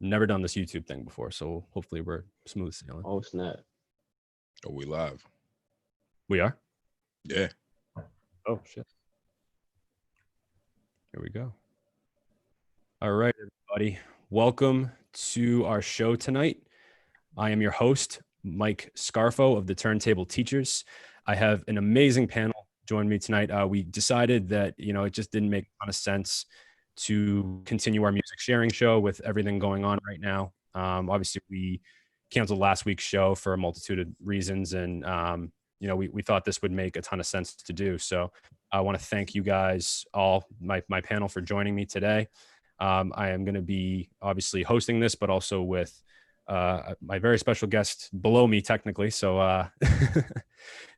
Never done this YouTube thing before, so hopefully we're smooth sailing. Oh, snap. Are we live? We are? Yeah. Oh, shit. Here we go. All right, everybody. Welcome to our show tonight. I am your host, Mike Scarfo of the Turntable Teachers. I have an amazing panel join me tonight. We decided that, it just didn't make a ton of sense to continue our music sharing show with everything going on right now. Obviously, we canceled last week's show for a multitude of reasons, and we thought this would make a ton of sense to do. So I want to thank you guys all, my panel, for joining me today. I am going to be obviously hosting this, but also with my very special guest below me, technically. So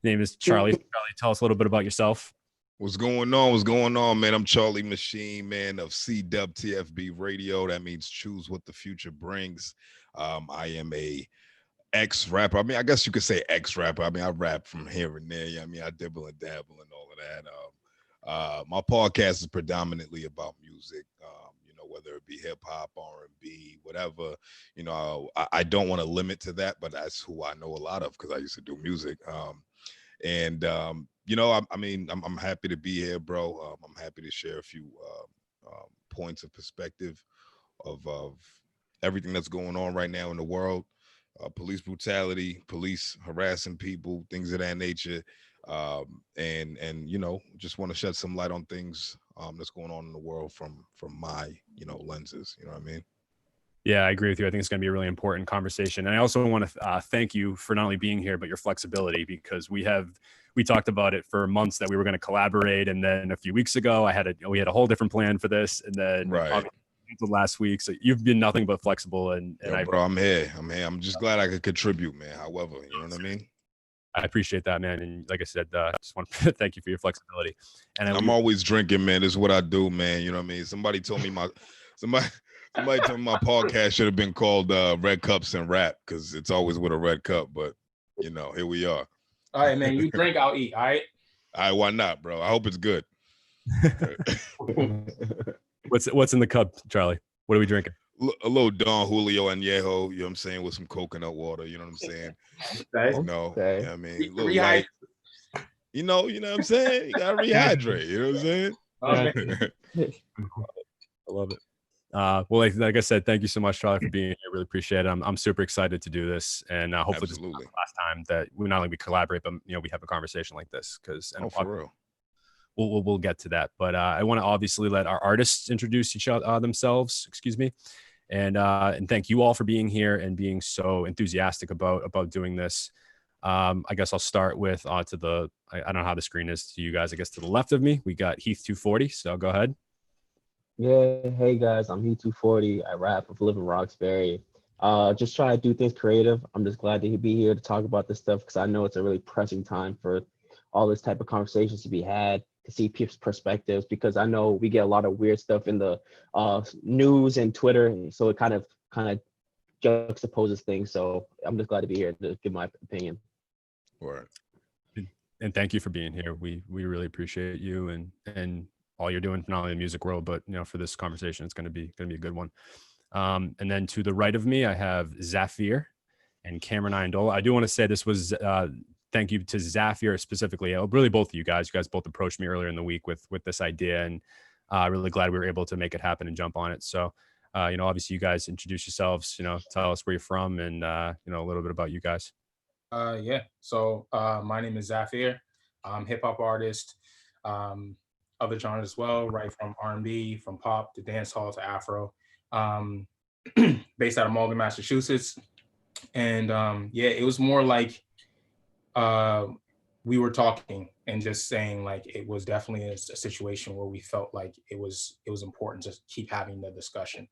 name is Charlie. Charlie, tell us a little bit about yourself. What's going on? What's going on, man? I'm Charlie MaSheen, man, of CWTFB Radio. That means choose what the future brings. I am a ex-rapper. I mean, I guess you could say ex-rapper. I mean, I rap from here and there. I mean, I dibble and dabble and all of that. My podcast is predominantly about music, whether it be hip-hop, R&B, whatever. I don't want to limit to that, but that's who I know a lot of because I used to do music. I'm happy to be here, bro. I'm happy to share a few points of perspective of everything that's going on right now in the world. Police brutality, police harassing people, things of that nature. Just want to shed some light on things that's going on in the world from my, lenses. You know what I mean? Yeah, I agree with you. I think it's going to be a really important conversation. And I also want to thank you for not only being here, but your flexibility, because we talked about it for months that we were going to collaborate. And then a few weeks ago, we had a whole different plan for this. And then last week. So you've been nothing but flexible. Bro, I'm here. I'm just glad I could contribute, man. However, you know what I mean? I appreciate that, man. And like I said, just want to thank you for your flexibility. And I'm always drinking, man. This is what I do, man. You know what I mean? Somebody told me somebody told me my podcast should have been called Red Cups and Rap, because it's always with a red cup. But here we are. All right, man. You drink, I'll eat. All right. All right, why not, bro? I hope it's good. What's in the cup, Charlie? What are we drinking? A little Don Julio Añejo, you know what I'm saying, with some coconut water, you know what I'm saying? Okay. You know what I mean? A little light. You know what I'm saying? You gotta rehydrate, you know what I'm saying? I love it. Well, like I said, thank you so much, Charlie, for being here. I really appreciate it. I'm super excited to do this, and hopefully this is the last time that we not only colaborate, but we have a conversation like this. For real. We'll get to that, but I want to obviously let our artists introduce themselves. Excuse me, and thank you all for being here and being so enthusiastic about doing this. I guess I'll start with I don't know how the screen is to you guys. I guess to the left of me, we got Heath 240. So go ahead. Yeah, hey guys, I'm Heath 240. I rap, I live in Roxbury. Just try to do things creative. I'm just glad to be here to talk about this stuff because I know it's a really pressing time for all this type of conversations to be had, to see people's perspectives, because I know we get a lot of weird stuff in the news and Twitter, so it kind of juxtaposes things. So I'm just glad to be here to give my opinion. Right. And thank you for being here. We really appreciate you and all you're doing, not only in the music world, but for this conversation, it's going to be a good one. And then to the right of me, I have Zaafir and Cameron Iandolo. I do want to say this was thank you to Zaafir specifically. Really, both of you guys both approached me earlier in the week with this idea, and really glad we were able to make it happen and jump on it. So, obviously you guys introduce yourselves, tell us where you're from, and a little bit about you guys. Yeah. So my name is Zaafir. I'm a hip hop artist, other genres as well, right from R&B, from pop to dance hall to Afro. Based out of Malden, Massachusetts, and it was more like we were talking and just saying like it was definitely a situation where we felt like it was important to keep having the discussion.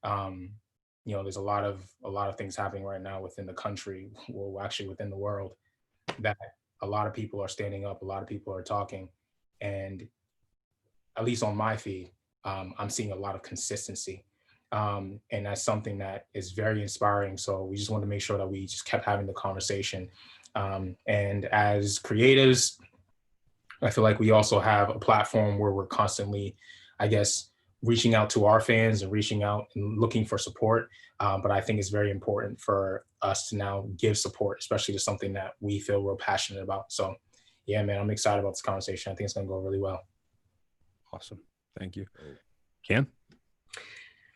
There's a lot of things happening right now within the country, well, actually within the world, that a lot of people are standing up, a lot of people are talking, and at least on my feed, I'm seeing a lot of consistency. And that's something that is very inspiring. So we just wanted to make sure that we just kept having the conversation. And as creatives, I feel like we also have a platform where we're constantly, I guess, reaching out to our fans and reaching out and looking for support. But I think it's very important for us to now give support, especially to something that we feel we're passionate about. So yeah, man, I'm excited about this conversation. I think it's going to go really well. Awesome. Thank you. Cam?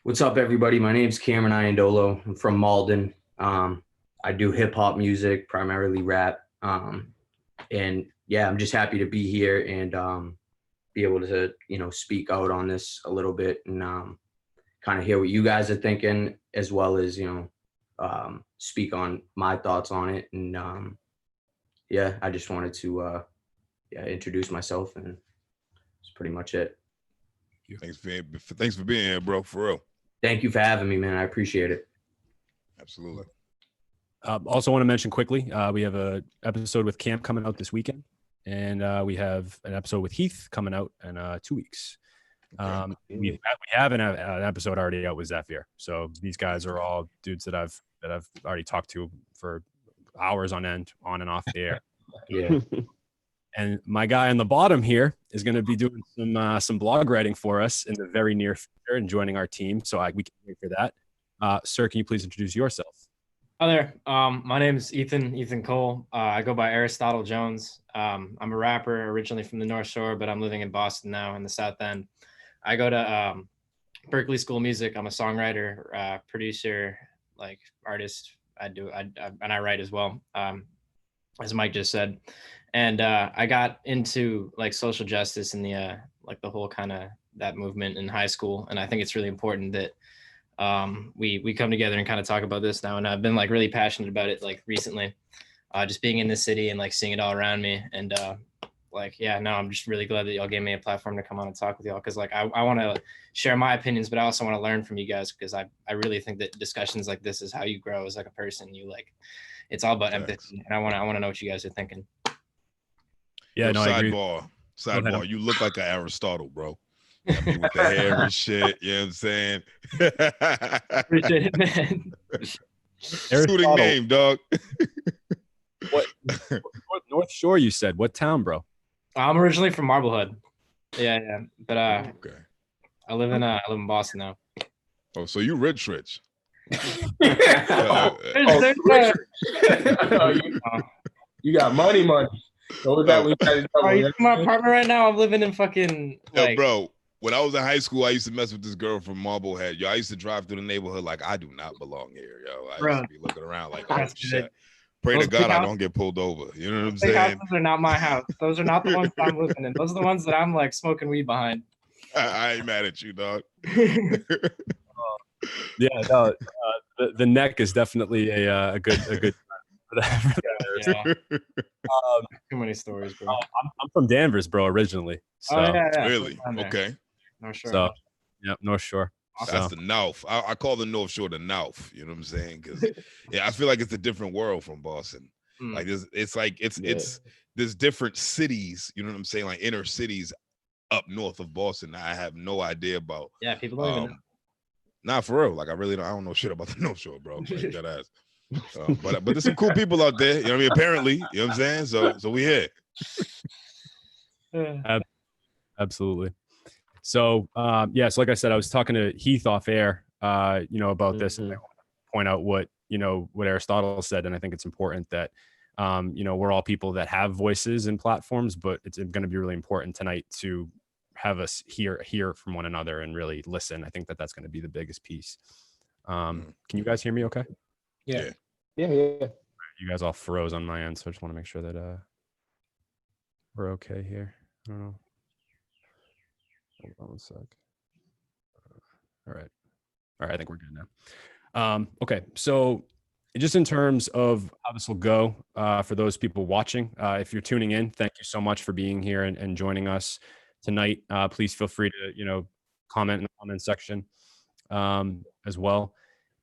What's up, everybody? My name's Cameron Iandolo. I'm from Malden. I do hip hop music, primarily rap. And yeah, I'm just happy to be here and be able to, speak out on this a little bit and kind of hear what you guys are thinking, as well as, speak on my thoughts on it. And yeah, I just wanted to introduce myself, and that's pretty much it. Thanks for being here, bro, for real. Thank you for having me, man. I appreciate it. Absolutely. Also want to mention quickly, we have an episode with Cam coming out this weekend, and we have an episode with Heath coming out in 2 weeks. We have an episode already out with Zaafir. So these guys are all dudes that I've already talked to for hours on end, on and off the air. Yeah. And my guy on the bottom here is going to be doing some blog writing for us in the very near future and joining our team. So we can wait for that. Sir, can you please introduce yourself? Hi there. My name is Ethan Cole. I go by Aristotle Jones. I'm a rapper originally from the North Shore, but I'm living in Boston now in the South End. I go to Berkeley School of Music. I'm a songwriter, producer, like artist. I write as well, as Mike just said. And I got into like social justice and the whole kind of that movement in high school. And I think it's really important that we come together and kind of talk about this now. And I've been like really passionate about it like recently, just being in this city and like seeing it all around me. And I'm just really glad that y'all gave me a platform to come on and talk with y'all. Cause like, I want to share my opinions, but I also want to learn from you guys. Cause I really think that discussions like this is how you grow as like a person. It's all about empathy. And I want to know what you guys are thinking. Yeah, no, I agree. Sidebar, you look like an Aristotle, bro. I mean, with the hair and shit, you know what I'm saying? Appreciate it, man. Suiting name, dog. What North Shore, you said? What town, bro? I'm originally from Marblehead. Yeah. But okay. I live in Boston now. Oh, so you rich. You got money. So that are you in my apartment right now? I'm living in fucking bro. When I was in high school, I used to mess with this girl from Marblehead. Yo, I used to drive through the neighborhood like I do not belong here, yo. I used to be looking around like, oh shit. Pray to God I don't get pulled over. You know what I'm saying? Houses are not my house. Those are not the ones that I'm living in. Those are the ones that I'm like smoking weed behind. I ain't mad at you, dog. Yeah, no, the neck is definitely a good. Too many stories, bro. I'm from Danvers, bro, originally. So. Really? Okay. North Shore. So, yeah, North Shore. That's the North. I call the North Shore the North. You know what I'm saying? Because I feel like it's a different world from Boston. Like it's there's different cities. You know what I'm saying? Like inner cities up north of Boston. I have no idea about. Yeah, people don't even know. Nah, for real. Like I don't know shit about the North Shore, bro. Like, that ass. But there's some cool people out there. You know what I mean? Apparently, you know what I'm saying? So we here. Absolutely. So so like I said, I was talking to Heath off air, about this, and I want to point out what Aristotle said, and I think it's important that we're all people that have voices and platforms, but it's going to be really important tonight to have us hear from one another and really listen. I think that's going to be the biggest piece. Can you guys hear me okay? Yeah. You guys all froze on my end, so I just want to make sure that we're okay here. I don't know. Hold on one sec. All right, I think we're good now. Okay, so just in terms of how this will go, for those people watching, if you're tuning in, thank you so much for being here and joining us tonight. Please feel free to comment in the comment section as well.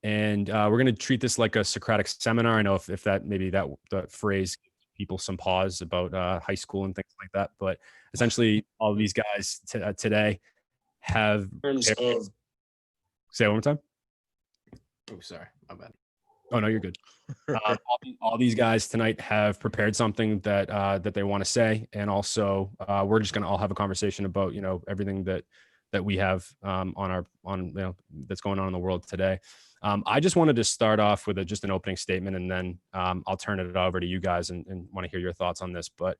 And we're going to treat this like a Socratic Seminar. I know if that maybe that phrase gives people some pause about high school and things like that, but essentially all of these guys today have. Say it one more time. Oh, sorry, my bad. Oh no, you're good. All these guys tonight have prepared something that they want to say, and also we're just going to all have a conversation about everything that that we have that's going on in the world today. I just wanted to start off with just an opening statement, and then I'll turn it over to you guys and want to hear your thoughts on this. But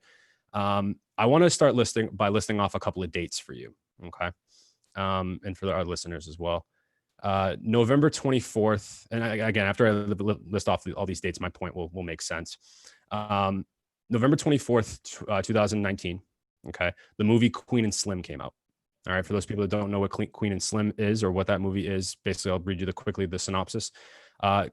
I want to start listing off a couple of dates for you, okay? And for our listeners as well. November 24th, and again, after I list off all these dates, my point will make sense. November 24th, 2019, okay? The movie Queen and Slim came out. All right, for those people that don't know what Queen and Slim is or what that movie is, basically, I'll read you quickly the synopsis.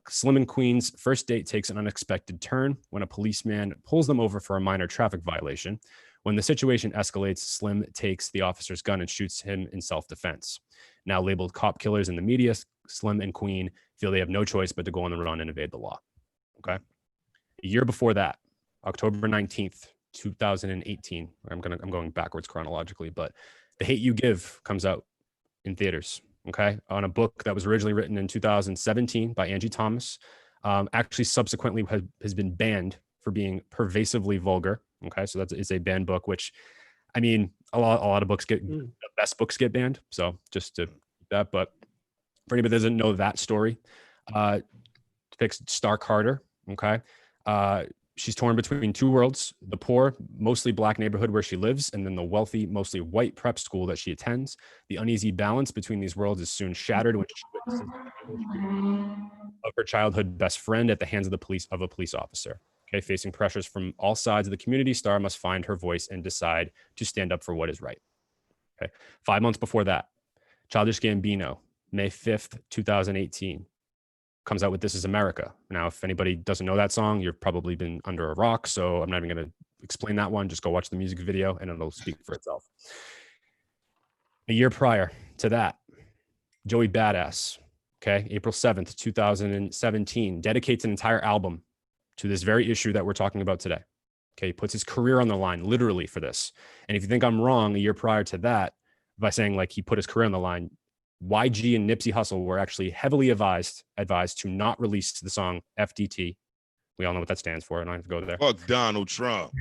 Slim and Queen's first date takes an unexpected turn when a policeman pulls them over for a minor traffic violation. When the situation escalates, Slim takes the officer's gun and shoots him in self-defense. Now labeled cop killers in the media, Slim and Queen feel they have no choice but to go on the run and evade the law. Okay. A year before that, October 19th, 2018, I'm going backwards chronologically, but The Hate U Give comes out in theaters, okay, on a book that was originally written in 2017 by Angie Thomas. Actually, subsequently has been banned for being pervasively vulgar. Okay, so it's a banned book, which, I mean, a lot of books the best books get banned. So just to that, but for anybody that doesn't know that story, depicts Star Carter. Okay, she's torn between two worlds: the poor, mostly black neighborhood where she lives, and then the wealthy, mostly white prep school that she attends. The uneasy balance between these worlds is soon shattered when she witnesses of her childhood best friend at the hands of a police officer. Okay, facing pressures from all sides of the community, Star must find her voice and decide to stand up for what is right. Okay, 5 months before that, Childish Gambino, May 5th, 2018, comes out with This Is America. Now, if anybody doesn't know that song, you've probably been under a rock, so I'm not even going to explain that one. Just go watch the music video and it'll speak for itself. A year prior to that, Joey Badass, okay, April 7th, 2017, dedicates an entire album to this very issue that we're talking about today. Okay, he puts his career on the line, literally, for this. And if you think I'm wrong, a year prior to that, by saying like he put his career on the line, YG and Nipsey Hussle were actually heavily advised to not release the song FDT. We all know what that stands for. I don't have to go there. Fuck Donald Trump.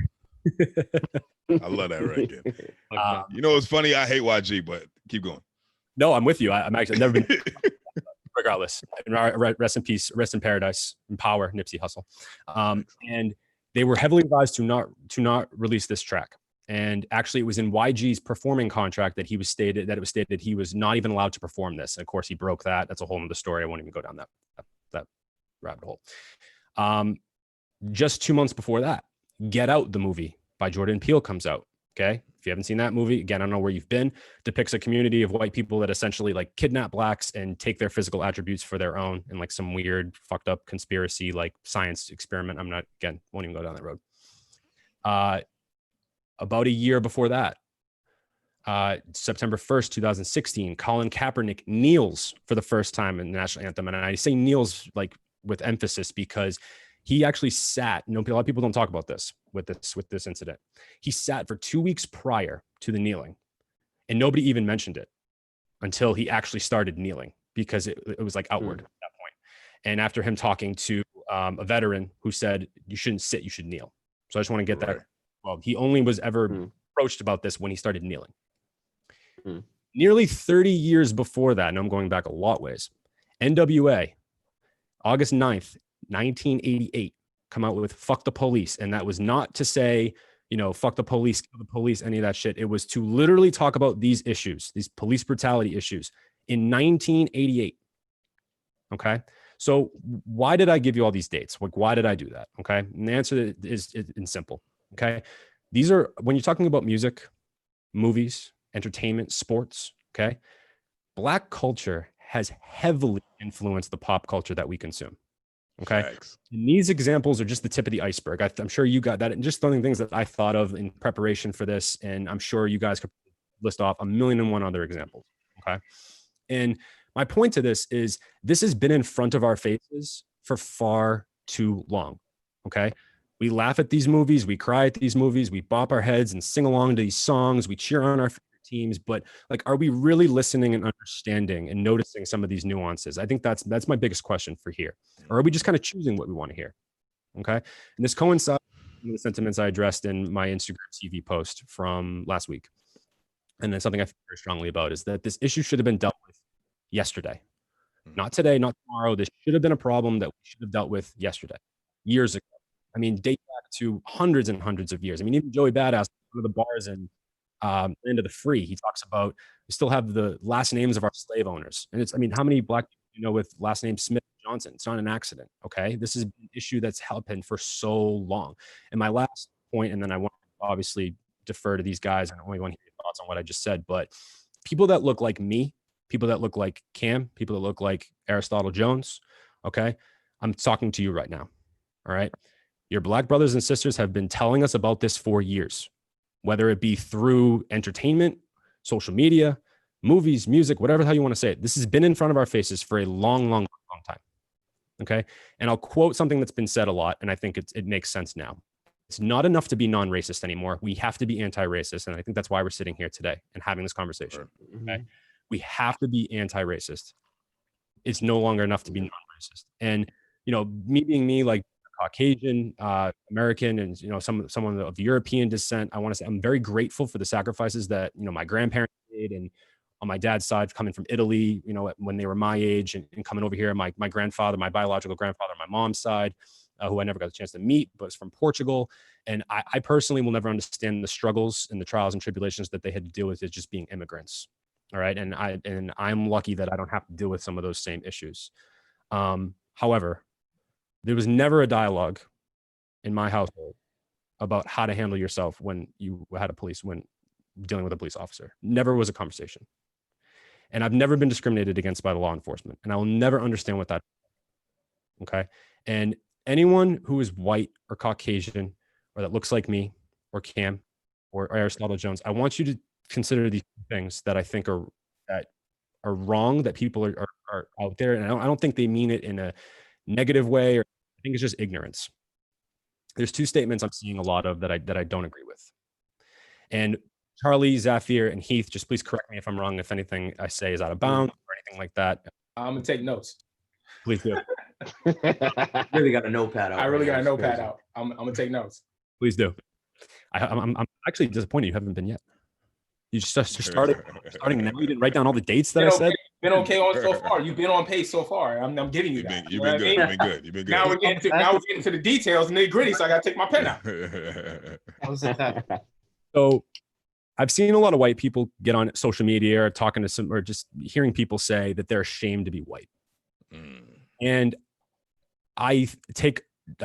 I love that right there. You know, it's funny. I hate YG, but keep going. No, I'm with you. I'm actually I've never been. Regardless, rest in peace, rest in paradise, in power, Nipsey Hussle. And they were heavily advised to not release this track. And actually, it was in YG's performing contract that it was stated he was not even allowed to perform this. And of course, he broke that. That's a whole other story. I won't even go down that rabbit hole. Just 2 months before that, Get Out, the movie by Jordan Peele, comes out. Okay, if you haven't seen that movie, again, I don't know where you've been. Depicts a community of white people that essentially like kidnap blacks and take their physical attributes for their own, and like some weird, fucked up conspiracy, like science experiment. Won't even go down that road. About a year before that, September 1st, 2016, Colin Kaepernick kneels for the first time in the national anthem, and I say kneels like with emphasis because he actually sat. A lot of people don't talk about this with this incident. He sat for 2 weeks prior to the kneeling, and nobody even mentioned it until he actually started kneeling because it was like outward at that point. And after him talking to a veteran who said, "You shouldn't sit, you should kneel." So I just want to get that. Well, he only was ever approached about this when he started kneeling. Nearly 30 years before that, and I'm going back a lot ways, NWA, August 9th, 1988, come out with Fuck the Police. And that was not to say, fuck the police, kill the police, any of that shit. It was to literally talk about these issues, these police brutality issues in 1988. Okay. So why did I give you all these dates? Like, why did I do that? Okay. And the answer is simple. Okay. These are, when you're talking about music, movies, entertainment, sports, okay, Black culture has heavily influenced the pop culture that we consume. Okay. Thanks. And these examples are just the tip of the iceberg. I'm sure you got that, and just throwing things that I thought of in preparation for this. And I'm sure you guys could list off 1,000,001 other examples. Okay. And my point to this is this has been in front of our faces for far too long. Okay. We laugh at these movies. We cry at these movies. We bop our heads and sing along to these songs. We cheer on our teams, but like, are we really listening and understanding and noticing some of these nuances? I think that's my biggest question for here. Or are we just kind of choosing what we want to hear? Okay. And this coincides with the sentiments I addressed in my Instagram TV post from last week. and then something I feel very strongly about, is that this issue should have been dealt with yesterday, not today, not tomorrow. This should have been a problem that we should have dealt with yesterday, years ago. I mean, date back to hundreds and hundreds of years. I mean, even Joey Badass, one of the bars in Land of the Free, he talks about we still have the last names of our slave owners. And it's, I mean, how many black people you know with last name Smith Johnson? It's not an accident. Okay. This is an issue that's happened for so long. And my last point, and then I want to obviously defer to these guys and only want to hear your thoughts on what I just said, but people that look like me, people that look like Cam, people that look like Aristotle Jones, okay, I'm talking to you right now. All right. Your black brothers and sisters have been telling us about this for years, whether it be through entertainment, social media, movies, music, whatever the hell you want to say it. This has been in front of our faces for a long, long, long time. Okay. And I'll quote something that's been said a lot, and I think it makes sense now. It's not enough to be non-racist anymore. We have to be anti-racist. And I think that's why we're sitting here today and having this conversation. Okay. We have to be anti-racist. It's no longer enough to be non-racist. And, you know, me being me, like Caucasian, American, and, you know, someone of European descent, I want to say I'm very grateful for the sacrifices that, you know, my grandparents made. And on my dad's side, coming from Italy, you know, when they were my age, and coming over here, my grandfather, my biological grandfather, my mom's side, who I never got a chance to meet, but was from Portugal. And I personally will never understand the struggles and the trials and tribulations that they had to deal with as just being immigrants. All right. And I'm lucky that I don't have to deal with some of those same issues. However, there was never a dialogue in my household about how to handle yourself when you had when dealing with a police officer. Never was a conversation. And I've never been discriminated against by the law enforcement. And I will never understand what that is. Okay. And anyone who is white or Caucasian, or that looks like me or Cam or Aristotle Jones, I want you to consider these things that I think are wrong, that people are out there. And I don't think they mean it in a negative way, or I think it's just ignorance. There's two statements I'm seeing a lot of that I don't agree with. And Charlie, Zaafir, and Heath, just please correct me if I'm wrong, if anything I say is out of bounds or anything like that. I'm gonna take notes. Please do. Really got a notepad out. I really got a notepad crazy. out. I'm gonna take notes. Please do. I'm actually disappointed you haven't been yet. You just starting now. You didn't write down all the dates that I said. Been okay on so far. You've been on pace so far. I'm giving you that. You've been good. You've been good. You've been good. Now we're getting to the details, nitty gritty. So I gotta take my pen out. How's that? So I've seen a lot of white people get on social media or talking to some, or just hearing people say that they're ashamed to be white. And I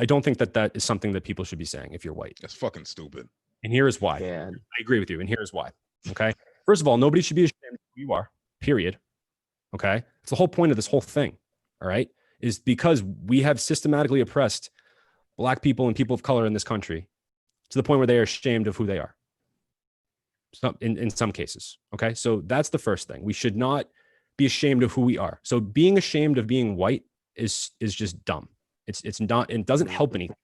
don't think that is something that people should be saying if you're white. That's fucking stupid. And here is why. Yeah. I agree with you. And here's why. Okay. First of all, nobody should be ashamed of who you are, period. Okay. It's the whole point of this whole thing. All right. Is because we have systematically oppressed Black people and people of color in this country to the point where they are ashamed of who they are. So in some cases. Okay. So that's the first thing. We should not be ashamed of who we are. So being ashamed of being white is just dumb. It's not, it doesn't help anything.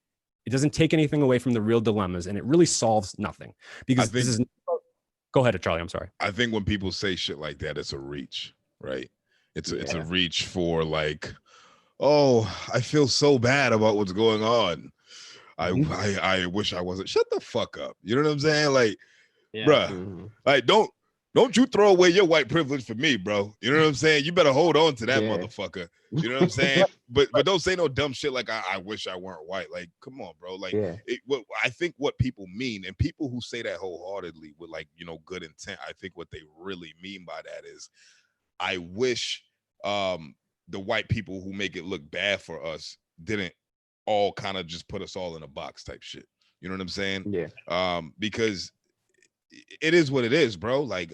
It doesn't take anything away from the real dilemmas, and it really solves nothing. Because this is, go ahead, Charlie. I'm sorry. I think when people say shit like that, it's a reach, right? It's a reach for like, oh, I feel so bad about what's going on. I wish I wasn't. Shut the fuck up. You know what I'm saying? Like, bruh, like don't you throw away your white privilege for me, bro. You know what I'm saying? You better hold on to that motherfucker. You know what I'm saying? But don't say no dumb shit like I wish I weren't white. Like, come on, bro. Like, I think what people mean, and people who say that wholeheartedly with, like, you know, good intent, I think what they really mean by that is, I wish the white people who make it look bad for us didn't all kind of just put us all in a box type shit. You know what I'm saying? Yeah. Because it is what it is, bro. Like,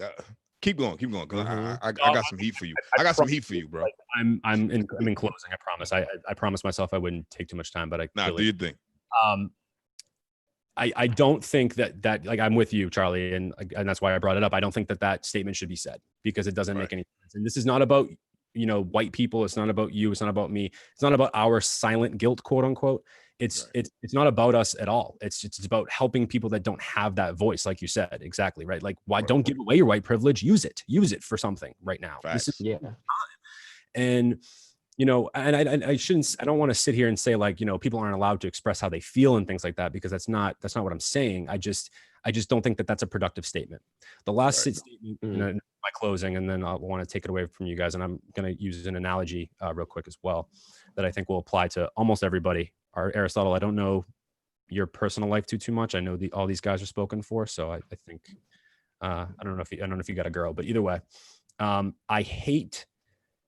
keep going. Cause I got some heat for you. I got some heat for you, bro. I'm in closing. I promise. I promised myself I wouldn't take too much time, but do your thing. I don't think that like, I'm with you, Charlie, and that's why I brought it up. I don't think that statement should be said, because it doesn't make any sense. And this is not about, you know, white people. It's not about you. It's not about me. It's not about our silent guilt, quote unquote. It's not about us at all. It's about helping people that don't have that voice, like you said. Exactly, right? Like, why don't give away your white privilege? Use it for something right now. This is and, you know, and I don't want to sit here and say, like, you know, people aren't allowed to express how they feel and things like that, because that's not what I'm saying. I just don't think that that's a productive statement. The last Right. statement, my closing, and then I'll want to take it away from you guys. And I'm going to use an analogy real quick as well that I think will apply to almost everybody. Aristotle, I don't know your personal life too much. I know all these guys are spoken for, so I think I don't know if you got a girl, but either way, I hate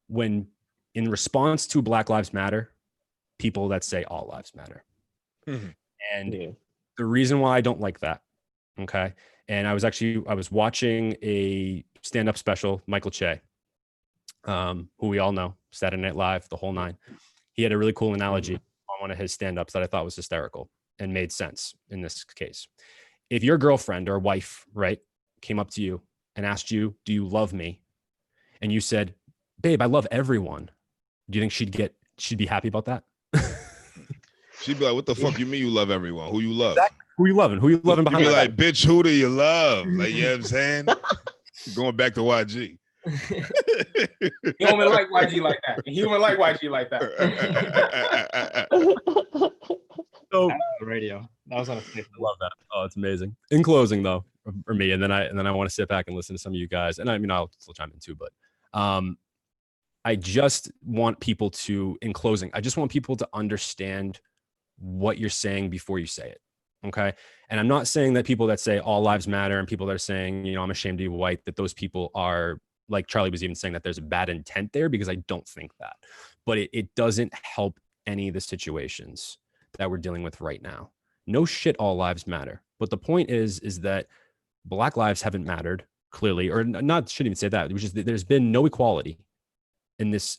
when, in response to Black Lives Matter, people that say all lives matter. And the reason why I don't like that, okay, and I was watching a stand-up special, Michael Che, who we all know, Saturday Night Live, the whole nine. He had a really cool analogy on one of his stand-ups that I thought was hysterical and made sense in this case. If your girlfriend or wife, right, came up to you and asked you, do you love me? And you said, babe, I love everyone. Do you think she'd be happy about that? She'd be like, what the fuck you mean you love everyone? Who you love? Exactly. Who you loving? Who you loving behind? You'd be like, bitch, who do you love? Like, you know what I'm saying? Going back to YG. He don't even like YG like that. He don't even like YG like that. So, the radio. That was on a Facebook. Love that. Oh, it's amazing. In closing, though, for me, and then I want to sit back and listen to some of you guys, and I mean I'll still chime in too, but I just want people to, in closing, I just want people to understand what you're saying before you say it. Okay. And I'm not saying that people that say all lives matter and people that are saying, you know, I'm ashamed to be white, that those people are, like Charlie was even saying, that there's a bad intent there, because I don't think that. But it doesn't help any of the situations that we're dealing with right now. No shit, all lives matter. But the point is that Black lives haven't mattered, clearly, or not, shouldn't even say that, which is that there's been no equality in this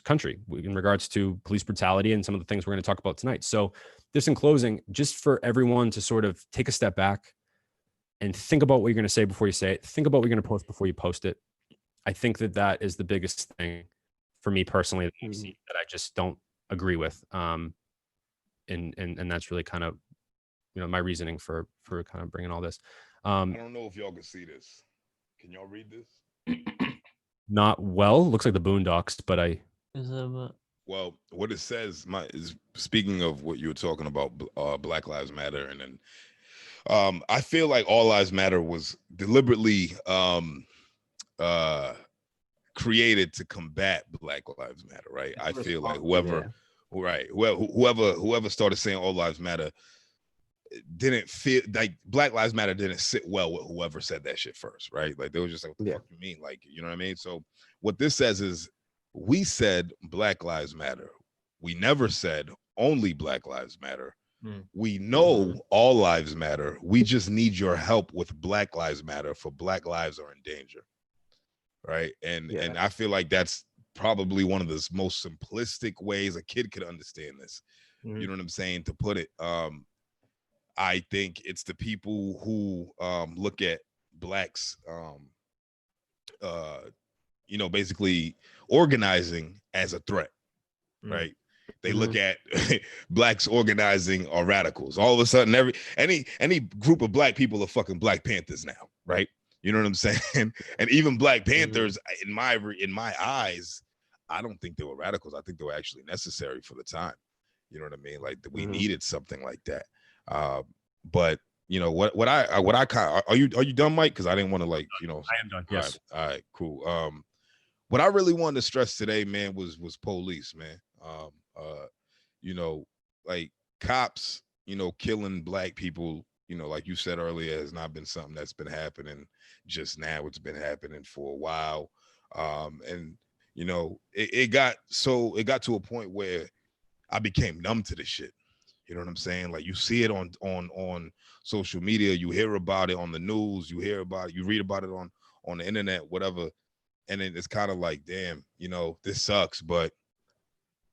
country in regards to police brutality and some of the things we're going to talk about tonight. So just in closing, just for everyone to sort of take a step back and think about what you're going to say before you say it. Think about what you're going to post before you post it. I think that is the biggest thing for me personally that I just don't agree with. And that's really kind of, you know, my reasoning for kind of bringing all this. I don't know if y'all can see this. Can y'all read this? Not well. Looks like the Boondocks, but well, what it says is speaking of what you were talking about, Black Lives Matter, and then I feel like All Lives Matter was deliberately created to combat Black Lives Matter, right? I feel like whoever started saying All Lives Matter didn't feel like Black Lives Matter didn't sit well with whoever said that shit first, right? Like they were just like, what the fuck you mean? Like, you know what I mean? So what this says is, we said Black Lives Matter. We never said only Black Lives Matter. We know all lives matter. We just need your help with Black Lives Matter, for Black lives are in danger, right? And I feel like that's probably one of the most simplistic ways a kid could understand this. You know what I'm saying? To put it, I think it's the people who look at blacks, you know, basically organizing as a threat, right? They look at blacks organizing are radicals. All of a sudden, any group of black people are fucking Black Panthers now, right? You know what I'm saying? And even Black Panthers, in my eyes, I don't think they were radicals. I think they were actually necessary for the time. You know what I mean? Like we needed something like that. But you know what I kind of, are you done, Mike? Because I didn't want to, like, you know. I am done. Yes. All right, cool. What I really wanted to stress today, man, was police, man. You know, like cops, you know, killing black people, you know, like you said earlier, has not been something that's been happening just now. It's been happening for a while. And you know, it got to a point where I became numb to this shit. You know what I'm saying? Like you see it on social media, you hear about it on the news, you read about it on the internet, whatever. And then it's kind of like, damn, you know, this sucks, but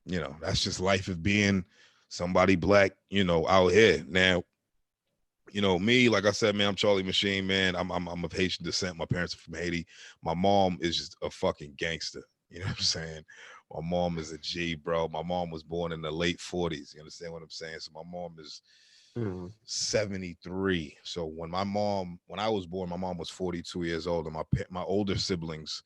you know, that's just life of being somebody black, you know, out here. Now, you know, me, like I said, man, I'm Charlie MaSheen, man. I'm of Haitian descent. My parents are from Haiti. My mom is just a fucking gangster. You know what I'm saying? My mom is a G, bro. My mom was born in the late 40s. You understand what I'm saying? So my mom is 73. So when I was born, my mom was 42 years old, and my older siblings,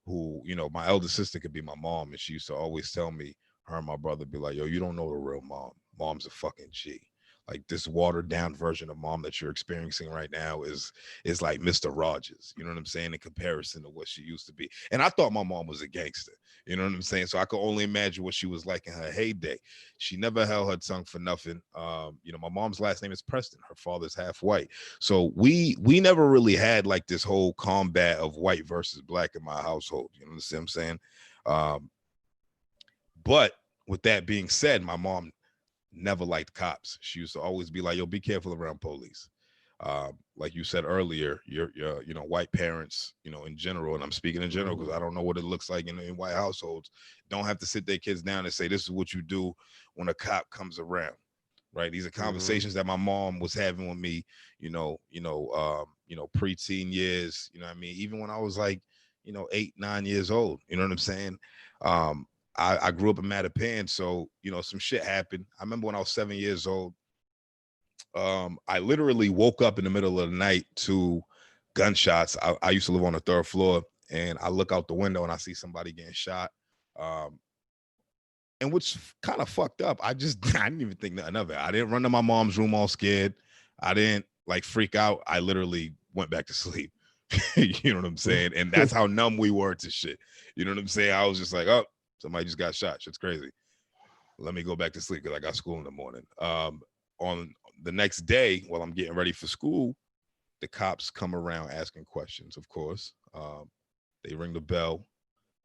who, you know, my elder sister could be my mom, and she used to always tell me, her and my brother be like, yo, you don't know the real mom. Mom's a fucking G. like this watered down version of mom that you're experiencing right now is like Mr. Rogers, you know what I'm saying, in comparison to what she used to be. And I thought my mom was a gangster, you know what I'm saying? So I could only imagine what she was like in her heyday. She never held her tongue for nothing. You know, my mom's last name is Preston. Her father's half white. So we never really had like this whole combat of white versus black in my household. You know what I'm saying? But with that being said, my mom never liked cops. She used to always be like, yo, be careful around police. Like you said earlier, your you know, white parents, you know, in general, and I'm speaking in general because I don't know what it looks like in white households, don't have to sit their kids down and say, this is what you do when a cop comes around. Right. These are conversations that my mom was having with me, preteen years, you know what I mean? Even when I was like, 8, 9 years old, you know what I'm saying? I grew up in Mattapan, so some shit happened. I remember when I was 7 years old, I literally woke up in the middle of the night to gunshots. I used to live on the 3rd floor, and I look out the window and I see somebody getting shot. And what's kind of fucked up, I didn't even think nothing of it. I didn't run to my mom's room all scared. I didn't like freak out. I literally went back to sleep. You know what I'm saying? And that's how numb we were to shit. You know what I'm saying? I was just like, oh, somebody just got shot. Shit's crazy. Let me go back to sleep because I got school in the morning. On the next day, while I'm getting ready for school, the cops come around asking questions, of course. They ring the bell.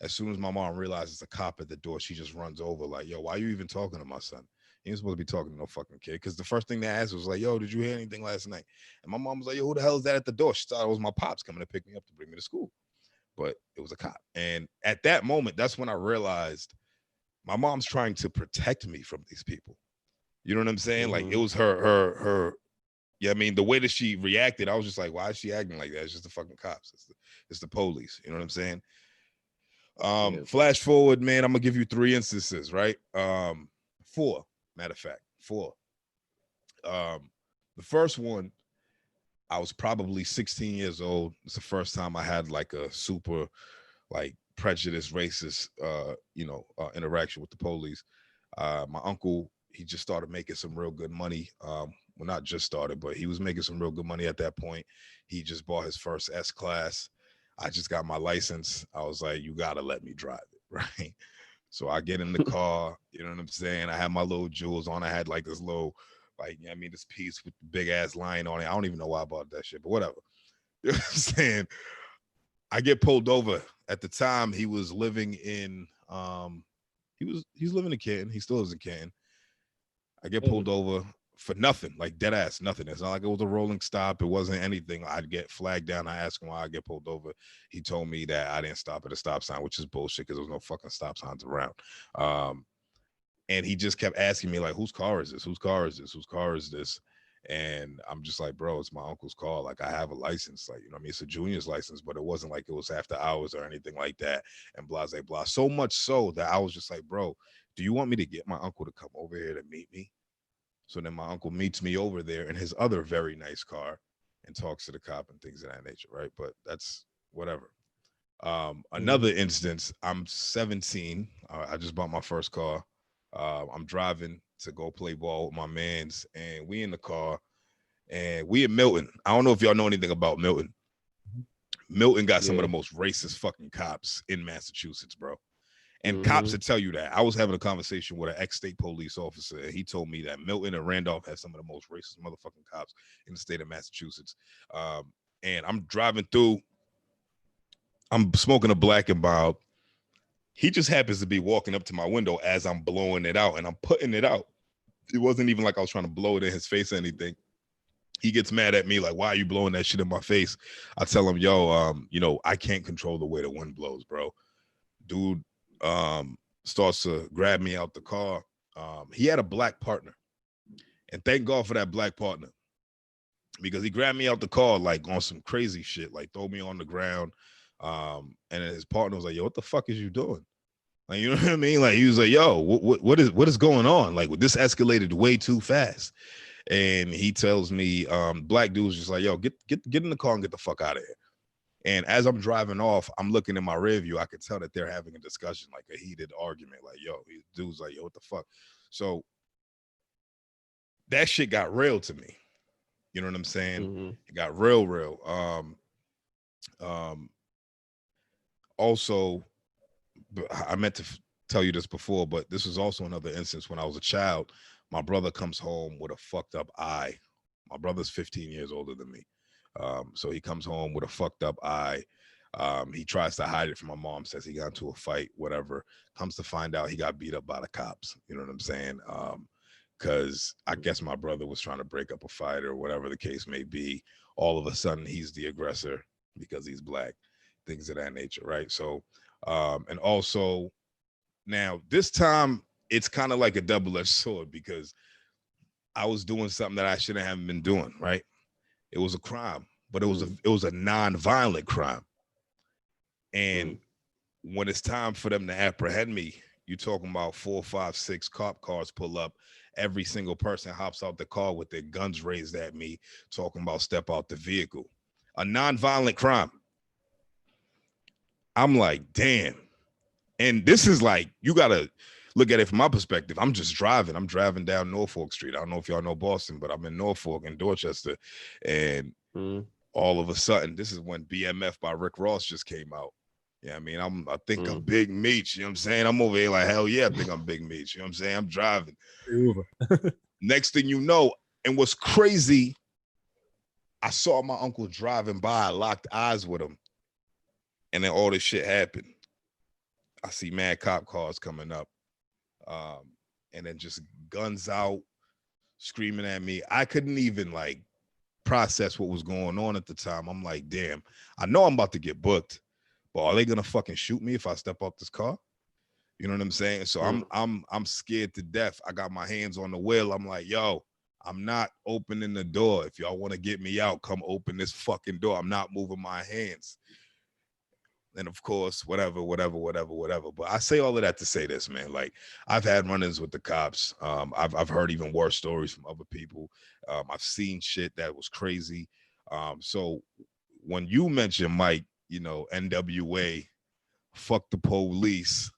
As soon as my mom realizes a cop at the door, she just runs over like, yo, why are you even talking to my son? He ain't supposed to be talking to no fucking kid. Because the first thing they asked was like, yo, did you hear anything last night? And my mom was like, yo, who the hell is that at the door? She thought it was my pops coming to pick me up to bring me to school. But it was a cop. And at that moment, that's when I realized my mom's trying to protect me from these people. You know what I'm saying? Like it was her. Yeah, I mean, the way that she reacted, I was just like, why is she acting like that? It's just the fucking cops. It's the police. You know what I'm saying? Flash forward, man, I'm gonna give you 3 instances, right? 4, matter of fact, 4. The first one, I was probably 16 years old. It's the first time I had like a super like prejudiced, racist interaction with the police. My uncle, he just started making some real good money. Well, not just started, but he was making some real good money at that point. He just bought his first S-Class. I just got my license. I was like, you gotta let me drive it, right? So I get in the car, you know what I'm saying? I had my little jewels on. I had like this little, this piece with the big ass lion on it. I don't even know why I bought that shit, but whatever. You know what I'm saying? I get pulled over. At the time, he was living in he's living in Canton. He still lives in Canton. I get pulled over for nothing, like dead ass nothing. It's not like it was a rolling stop. It wasn't anything. I'd get flagged down. I asked him why I get pulled over. He told me that I didn't stop at a stop sign, which is bullshit because there was no fucking stop signs around. And he just kept asking me like, whose car is this? Whose car is this? Whose car is this? And I'm just like, bro, it's my uncle's car. Like, I have a license. Like, you know what I mean? It's a junior's license, but it wasn't like it was after hours or anything like that. And blah, blah, blah. So much so that I was just like, bro, do you want me to get my uncle to come over here to meet me? So then my uncle meets me over there in his other very nice car and talks to the cop and things of that nature, right? But that's whatever. Another instance, I'm 17. I just bought my first car. I'm driving to go play ball with my mans, and we in the car, and we in Milton. I don't know if y'all know anything about Milton. Milton got some of the most racist fucking cops in Massachusetts, bro. And cops would tell you that. I was having a conversation with an ex-state police officer, and he told me that Milton and Randolph have some of the most racist motherfucking cops in the state of Massachusetts. And I'm driving through, I'm smoking a black and mild. He just happens to be walking up to my window as I'm blowing it out, and I'm putting it out. It wasn't even like I was trying to blow it in his face or anything. He gets mad at me like, why are you blowing that shit in my face? I tell him, yo, I can't control the way the wind blows, bro. Dude starts to grab me out the car. He had a black partner, and thank God for that black partner, because he grabbed me out the car like on some crazy shit, like throw me on the ground. And his partner was like, yo, what the fuck is you doing? Like, you know what I mean? Like, he was like, yo, what is going on? Like, this escalated way too fast. And he tells me, black dude's just like, yo, get in the car and get the fuck out of here. And as I'm driving off, I'm looking in my rear view. I could tell that they're having a discussion, like a heated argument. Like, yo, dude's like, yo, what the fuck? So that shit got real to me. You know what I'm saying? Mm-hmm. It got real. Also, I meant to tell you this before, but this was also another instance when I was a child. My brother comes home with a fucked up eye. My brother's 15 years older than me. So he comes home with a fucked up eye. He tries to hide it from my mom, says he got into a fight, whatever. Comes to find out he got beat up by the cops. You know what I'm saying? Because I guess my brother was trying to break up a fight or whatever the case may be. All of a sudden, he's the aggressor because he's black, things of that nature, right? So, and also now this time it's kind of like a double-edged sword because I was doing something that I shouldn't have been doing, right? It was a crime, but it was a non-violent crime. And when it's time for them to apprehend me, you're talking about 4, 5, 6 cop cars pull up. Every single person hops out the car with their guns raised at me, talking about step out the vehicle. A non-violent crime. I'm like, damn. And this is like, you got to look at it from my perspective. I'm just driving. I'm driving down Norfolk Street. I don't know if y'all know Boston, but I'm in Norfolk and Dorchester. And all of a sudden, this is when BMF by Rick Ross just came out. Yeah, I mean, I think I'm Big Meech. You know what I'm saying? I'm over here like, hell yeah, I think I'm Big Meech. You know what I'm saying? I'm driving. Next thing you know, and what's crazy, I saw my uncle driving by. I locked eyes with him. And then all this shit happened. I see mad cop cars coming up. And then just guns out, screaming at me. I couldn't even like process what was going on at the time. I'm like, damn, I know I'm about to get booked, but are they gonna fucking shoot me if I step out this car? You know what I'm saying? So I'm scared to death. I got my hands on the wheel. I'm like, yo, I'm not opening the door. If y'all want to get me out, come open this fucking door. I'm not moving my hands. And of course, whatever. But I say all of that to say this, man. Like, I've had run-ins with the cops. I've heard even worse stories from other people. I've seen shit that was crazy. So when you mention, Mike, you know, NWA, fuck the police,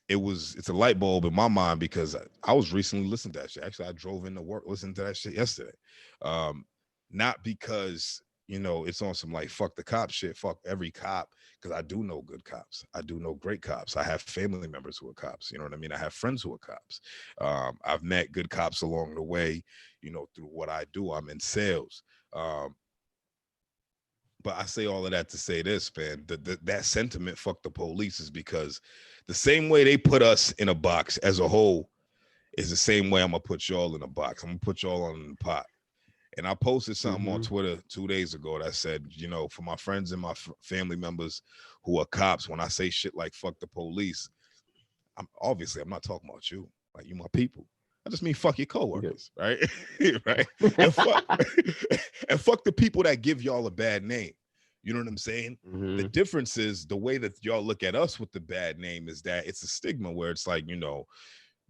it's a light bulb in my mind because I was recently listening to that shit. Actually, I drove into work listening to that shit yesterday. Not because, you know, it's on some like fuck the cop shit, fuck every cop, because I do know good cops. I do know great cops. I have family members who are cops. You know what I mean? I have friends who are cops. I've met good cops along the way, you know, through what I do. I'm in sales. But I say all of that to say this, man, that sentiment, fuck the police, is because the same way they put us in a box as a whole is the same way I'm going to put y'all in a box. I'm going to put y'all on the pot. And I posted something on Twitter 2 days ago that said, you know, for my friends and my family members who are cops, when I say shit like fuck the police, I'm not talking about you. Like, you my people. I just mean fuck your coworkers, right? Right? And fuck the people that give y'all a bad name. You know what I'm saying? The difference is the way that y'all look at us with the bad name is that it's a stigma where it's like, you know,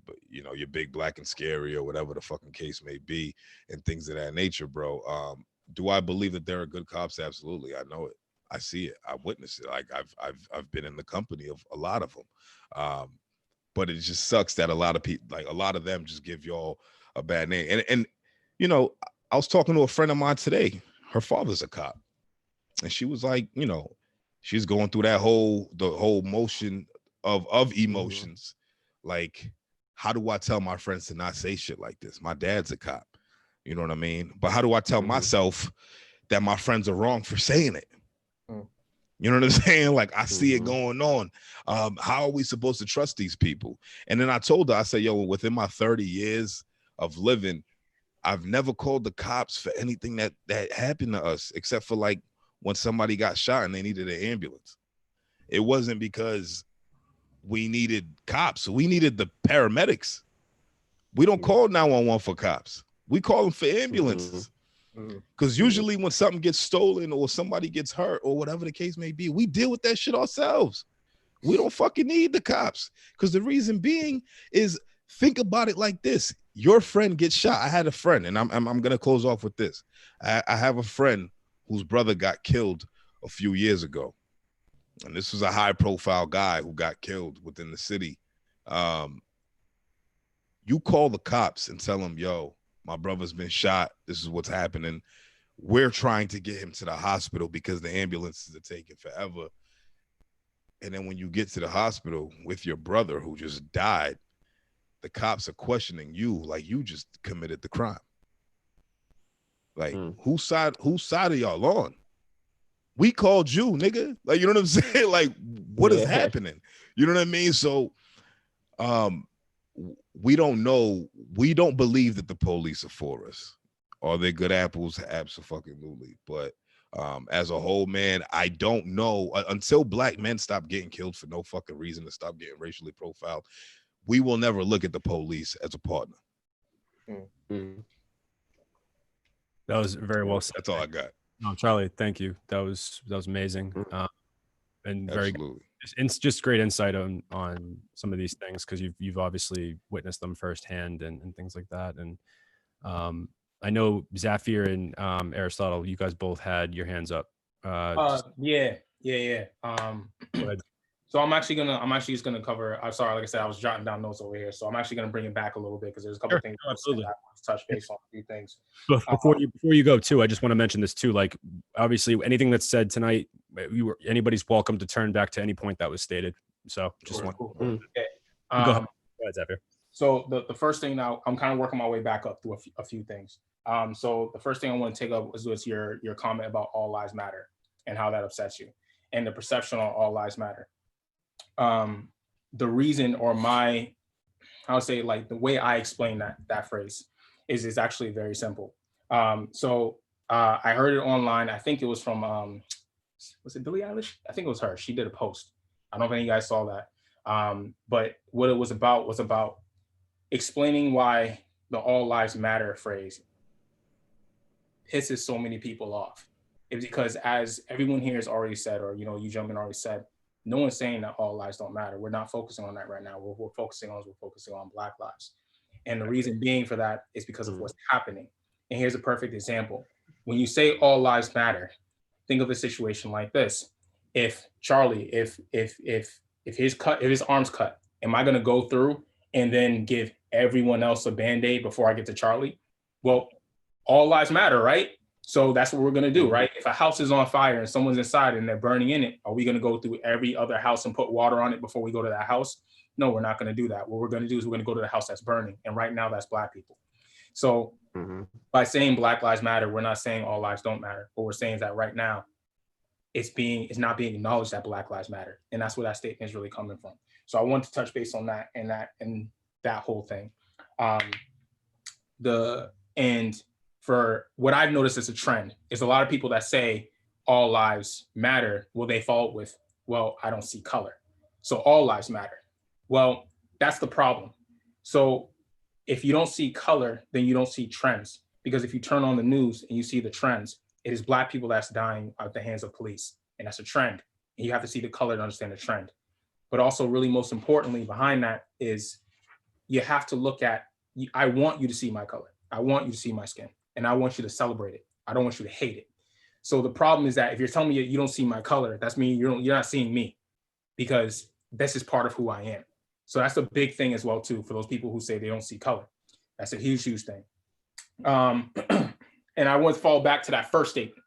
but you know, you're big, black, and scary, or whatever the fucking case may be, and things of that nature, bro. Do I believe that there are good cops? Absolutely. I know it. I see it. I witnessed it. Like I've been in the company of a lot of them. But it just sucks that a lot of people, like a lot of them, just give y'all a bad name. And you know, I was talking to a friend of mine today. Her father's a cop, and she was like, you know, she's going through the whole motion of emotions. Like, how do I tell my friends to not say shit like this? My dad's a cop, you know what I mean? But how do I tell myself that my friends are wrong for saying it? You know what I'm saying? Like, I see it going on. How are we supposed to trust these people? And then I told her, I said, yo, within my 30 years of living, I've never called the cops for anything that happened to us, except for like when somebody got shot and they needed an ambulance. It wasn't because we needed cops. We needed the paramedics. We don't call 911 for cops. We call them for ambulances. Because usually when something gets stolen or somebody gets hurt or whatever the case may be, we deal with that shit ourselves. We don't fucking need the cops. Because the reason being is, think about it like this. Your friend gets shot. I had a friend, and I'm going to close off with this. I have a friend whose brother got killed a few years ago. And this was a high profile guy who got killed within the city. You call the cops and tell them, yo, my brother's been shot. This is what's happening. We're trying to get him to the hospital because the ambulances are taking forever. And then when you get to the hospital with your brother who just died, the cops are questioning you like you just committed the crime. Like, whose side are y'all on? We called you, nigga. Like, you know what I'm saying? Like, what is happening? You know what I mean? So we don't know. We don't believe that the police are for us. Are they good apples? Absolutely. But as a whole, man, I don't know. Until black men stop getting killed for no fucking reason, to stop getting racially profiled, we will never look at the police as a partner. That was very well said. That's all I got. No, Charlie, thank you. That was amazing. And very good. It's just great insight on some of these things, because you've obviously witnessed them firsthand and things like that. And I know Zaafir and Aristotle, you guys both had your hands up. Yeah. So I'm actually just gonna cover. I'm sorry, like I said, I was jotting down notes over here, so I'm actually gonna bring it back a little bit because there's a couple things absolutely I want to touch base on a few things. Before you go too, I just want to mention this too. Like, obviously, anything that's said tonight, anybody's welcome to turn back to any point that was stated. So just want. Okay. Go ahead, Zaafir. So the first thing now, I'm kind of working my way back up through a few things. So the first thing I want to take up was your comment about all lives matter and how that upsets you, and the perception on all lives matter. The reason, or I would say, like, the way I explain that phrase is actually very simple. So I heard it online. I think it was from was it Billie Eilish? I think it was her. She did a post. I don't know if any of you guys saw that. But what it was about explaining why the all lives matter phrase pisses so many people off. It's because, as everyone here has already said, or you gentlemen already said, no one's saying that all lives don't matter. We're not focusing on that right now. What we're focusing on Black lives. And the reason being for that is because of what's happening. And here's a perfect example. When you say all lives matter, think of a situation like this. If Charlie, if his arm's cut, am I gonna go through and then give everyone else a Band-Aid before I get to Charlie? Well, all lives matter, right? So that's what we're gonna do, right? If a house is on fire and someone's inside and they're burning in it, are we gonna go through every other house and put water on it before we go to that house? No, we're not gonna do that. What we're gonna do is we're gonna go to the house that's burning. And right now that's Black people. So by saying Black lives matter, we're not saying all lives don't matter. What we're saying is that right now, it's not being acknowledged that Black lives matter. And that's where that statement is really coming from. So I want to touch base on that and that whole thing. And for what I've noticed as a trend is a lot of people that say all lives matter, well, they fall with, well, I don't see color, so all lives matter. Well, that's the problem. So if you don't see color, then you don't see trends. Because if you turn on the news and you see the trends, it is Black people that's dying at the hands of police. And that's a trend. And you have to see the color to understand the trend. But also, really most importantly behind that is you have to look at, I want you to see my color. I want you to see my skin. And I want you to celebrate it. I don't want you to hate it. So the problem is that if you're telling me you don't see my color, that's mean you're not seeing me, because this is part of who I am. So that's a big thing as well too, for those people who say they don't see color. That's a huge thing. And I want to fall back to that first statement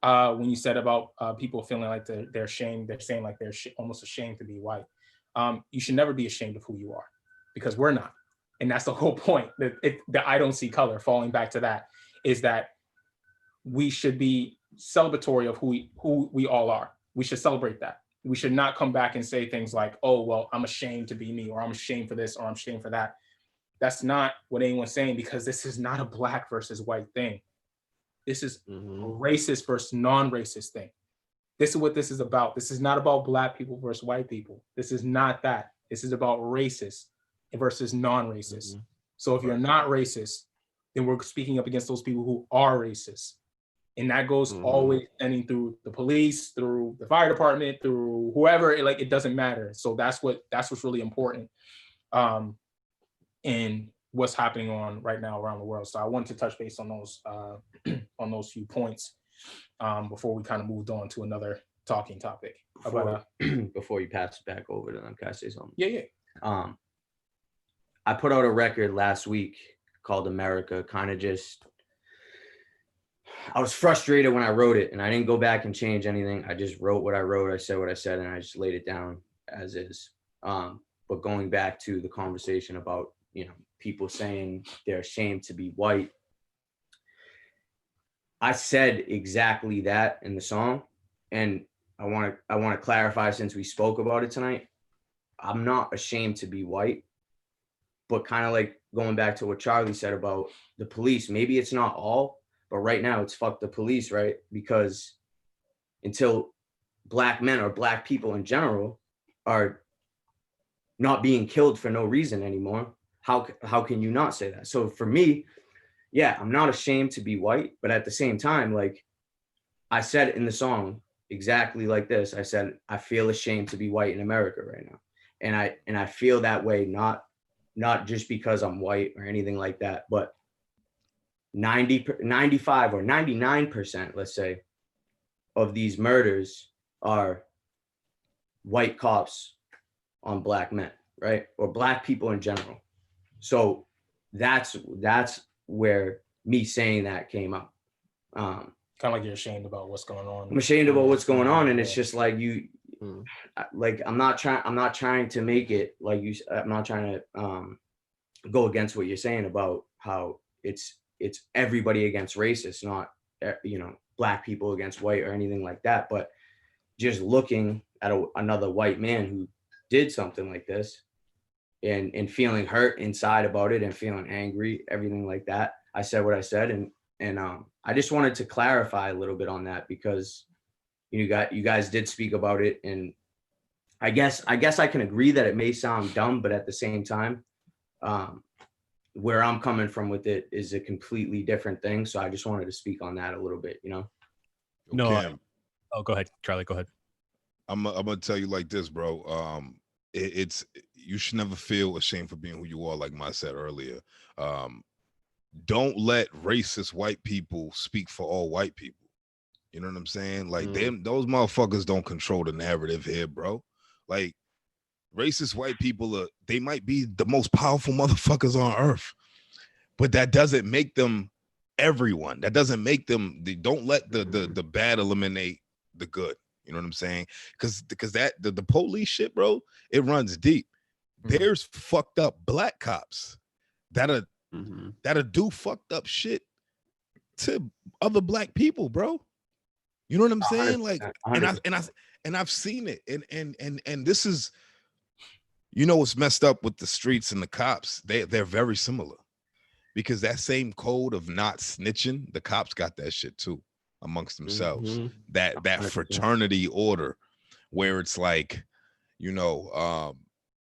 when you said about people feeling like they're ashamed. They're saying like they're almost ashamed to be white. You should never be ashamed of who you are, because we're not. And that's the whole point. That I don't see color. Falling back to that is that we should be celebratory of who we all are. We should celebrate that. We should not come back and say things like, oh, well, I'm ashamed to be me, or I'm ashamed for this, or I'm ashamed for that. That's not what anyone's saying, because this is not a Black versus white thing. This is a racist versus non-racist thing. This is what this is about. This is not about Black people versus white people. This is not that. This is about racist versus non-racist. So if you're not racist, then we're speaking up against those people who are racist. And that goes always ending through the police, through the fire department, through whoever, it doesn't matter. So that's what's really important in what's happening on right now around the world. So I wanted to touch base on those few points before we kind of moved on to another talking topic. Before you pass it back over to them, can I say something? Yeah. I put out a record last week called America. Kind of just, I was frustrated when I wrote it, and I didn't go back and change anything. I just wrote what I wrote. I said what I said, and I just laid it down as is. But going back to the conversation about, you know, people saying they're ashamed to be white, I said exactly that in the song, and I want to clarify, since we spoke about it tonight. I'm not ashamed to be white, but kind of like going back to what Charlie said about the police. Maybe it's not all, but right now it's fuck the police, right? Because until Black men or Black people in general are not being killed for no reason anymore, how can you not say that? So for me, yeah, I'm not ashamed to be white, but at the same time, like I said in the song exactly like this. I said, I feel ashamed to be white in America right now. And I feel that way, not just because I'm white or anything like that, but 95 or 99%, let's say, of these murders are white cops on Black men, right? Or Black people in general. So that's where me saying that came up. Kind of like you're ashamed about what's going on. I'm ashamed about what's going on, and it's just like like I'm not trying to make it like you. I'm not trying to go against what you're saying about how it's everybody against racist, not you know, Black people against white or anything like that. But just looking at another white man who did something like this, and feeling hurt inside about it and feeling angry, everything like that. I said what I said, and I just wanted to clarify a little bit on that, because you guys did speak about it, and I guess I can agree that it may sound dumb, but at the same time, where I'm coming from with it is a completely different thing. So I just wanted to speak on that a little bit, you know. No, go ahead, Charlie. Go ahead. I'm gonna tell you like this, bro. It's you should never feel ashamed for being who you are, like I said earlier. Don't let racist white people speak for all white people. You know what I'm saying? Like those motherfuckers don't control the narrative here, bro. Like racist white people they might be the most powerful motherfuckers on earth, but that doesn't make them everyone. That doesn't make them. They don't let the bad eliminate the good. You know what I'm saying? Because that the police shit, bro, it runs deep. There's fucked up Black cops that'll do fucked up shit to other Black people, bro. You know what I'm saying? Like, and I've seen it, and this is, you know, what's messed up with the streets and the cops. They're very similar, because that same code of not snitching, the cops got that shit too amongst themselves. That fraternity order, where it's like, you know,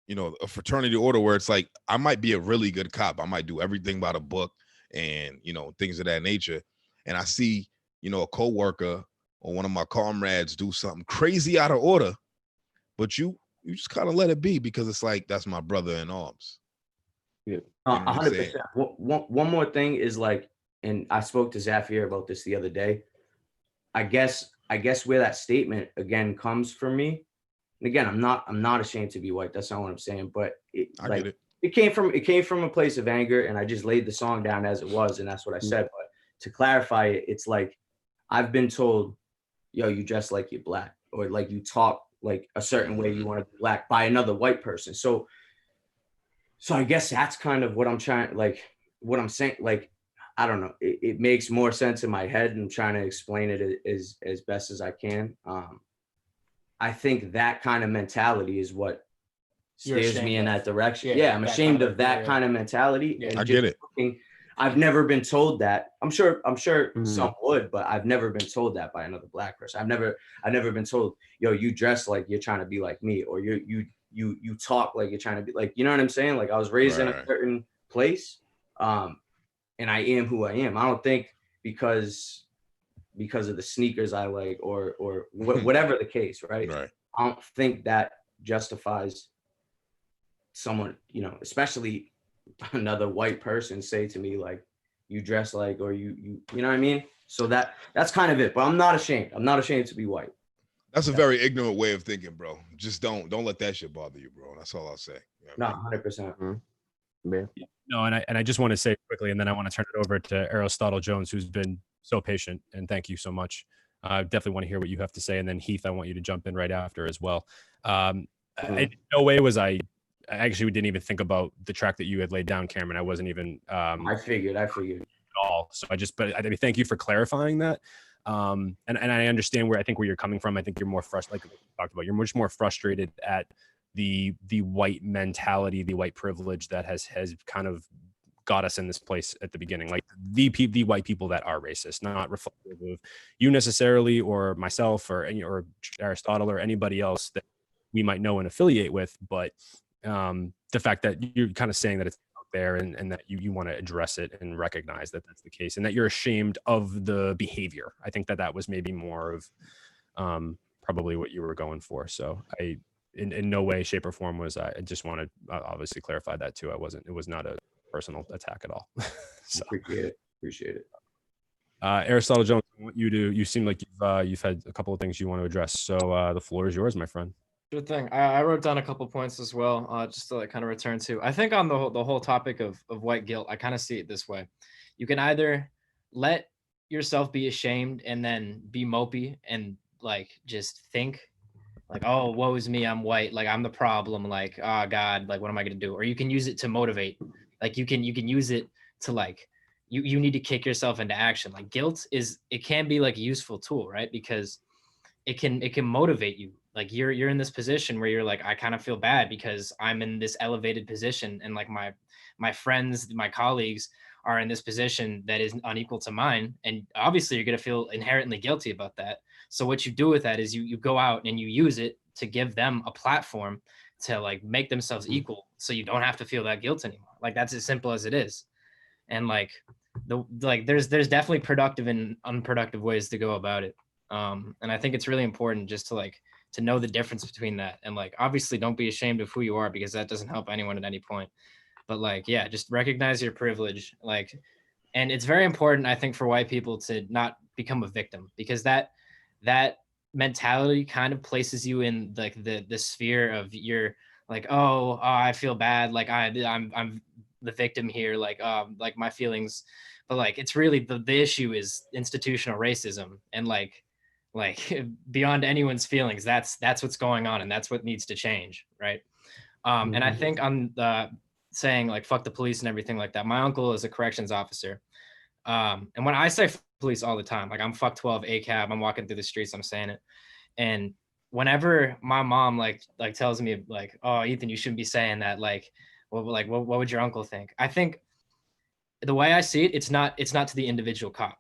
a fraternity order where it's like, I might be a really good cop, I might do everything by the book, and you know, things of that nature, and I see, you know, a coworker or one of my comrades do something crazy out of order, but you just kind of let it be, because it's like, that's my brother in arms. Yeah, 100%. One more thing is like, and I spoke to Zaafir about this the other day. I guess where that statement again comes from me, and again, I'm not ashamed to be white. That's not what I'm saying, but it came from a place of anger, and I just laid the song down as it was, and that's what I said. But to clarify it, it's like, I've been told, yo, you dress like you're Black, or like you talk like a certain way, you want to be Black, by another white person. So I guess that's kind of what I'm trying, like what I'm saying. Like, I don't know, it makes more sense in my head, and I'm trying to explain it as best as I can. I think that kind of mentality is what steers me in that direction. Yeah, I'm ashamed of that kind of mentality. Yeah. I get it. I've never been told that. I'm sure some would, but I've never been told that by another Black person. I've never been told, yo, you dress like you're trying to be like me, or you talk like you're trying to be like, you know what I'm saying? Like, I was raised in a certain place, and I am who I am. I don't think because of the sneakers I like, or whatever the case, right? I don't think that justifies someone, you know, especially another white person, say to me like, you dress like, or you know what I mean? So that's kind of it. But I'm not ashamed. I'm not ashamed to be white. That's a very ignorant way of thinking, bro. Just don't let that shit bother you, bro. That's all I'll say. You know no, 100%. Yeah. No, and I just want to say quickly, and then I want to turn it over to Aristotle Jones, who's been so patient, and thank you so much. I definitely want to hear what you have to say, and then Heath, I want you to jump in right after as well. In no way was I actually didn't even think about the track that you had laid down, Cameron. I wasn't even I figured. at all. So but I mean, thank you for clarifying that. And I understand where you're coming from. I think you're more frustrated, like we talked about. You're much more frustrated at the white mentality, the white privilege that has kind of got us in this place at the beginning, like the white people that are racist, not reflective of you necessarily, or myself, or Aristotle, or anybody else that we might know and affiliate with, but the fact that you're kind of saying that it's out there, and that you want to address it and recognize that that's the case, and that you're ashamed of the behavior. I think that was maybe more of probably what you were going for. So in no way, shape, or form I just want to obviously clarify that too. It was not a personal attack at all. So Appreciate it. Aristotle Jones, I want you seem like you've had a couple of things you want to address. So the floor is yours, my friend. Sure thing. I wrote down a couple points as well, just to like kind of return to. I think on the whole topic of white guilt, I kind of see it this way. You can either let yourself be ashamed and then be mopey and like just think like, oh, woe is me, I'm white, like I'm the problem, like, oh God, like what am I gonna do? Or you can use it to motivate. Like you can use it to like you need to kick yourself into action. Like guilt can be like a useful tool, right? Because it can motivate you. Like you're in this position where you're like, I kind of feel bad because I'm in this elevated position, and like my friends, my colleagues are in this position that is unequal to mine, and obviously you're going to feel inherently guilty about that. So what you do with that is you go out and you use it to give them a platform to like make themselves equal, so you don't have to feel that guilt anymore. Like that's as simple as it is. And like there's definitely productive and unproductive ways to go about it. And I think it's really important just to know the difference between that. And like obviously don't be ashamed of who you are, because that doesn't help anyone at any point. But like, yeah, just recognize your privilege. Like, and it's very important, I think, for white people to not become a victim, because that mentality kind of places you in like the sphere of you're like, oh, I feel bad, like I'm the victim here, like my feelings. But like it's really the issue is institutional racism, and like beyond anyone's feelings, that's what's going on, and that's what needs to change, right? And I think on the saying like fuck the police and everything like that, my uncle is a corrections officer, and when I say police all the time, like I'm fuck 12 ACAB, I'm walking through the streets, I'm saying it. And whenever my mom like tells me like, oh Ethan, you shouldn't be saying that, like what would your uncle think? I think the way I see it, it's not to the individual cop.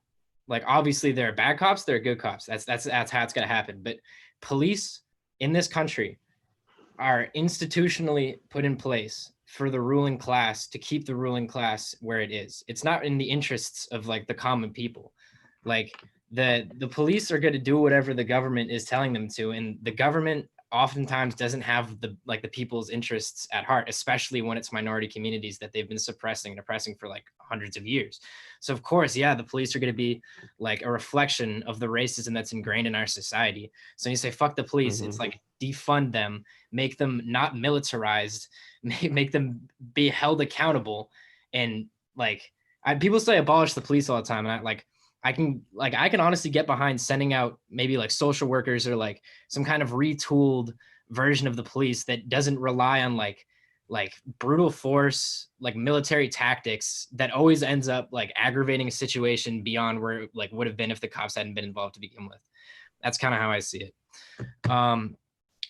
Like obviously there are bad cops, there are good cops. That's how it's gonna happen. But police in this country are institutionally put in place for the ruling class to keep the ruling class where it is. It's not in the interests of like the common people. Like the police are going to do whatever the government is telling them to, and the government oftentimes doesn't have the people's interests at heart, especially when it's minority communities that they've been suppressing and oppressing for like hundreds of years. So of course, yeah, the police are going to be like a reflection of the racism that's ingrained in our society. So when you say fuck the police, it's like defund them, make them not militarized, make them be held accountable. And like people say abolish the police all the time, and I can honestly get behind sending out maybe like social workers or like some kind of retooled version of the police that doesn't rely on like brutal force, like military tactics that always ends up like aggravating a situation beyond where it like would have been if the cops hadn't been involved to begin with. That's kind of how I see it.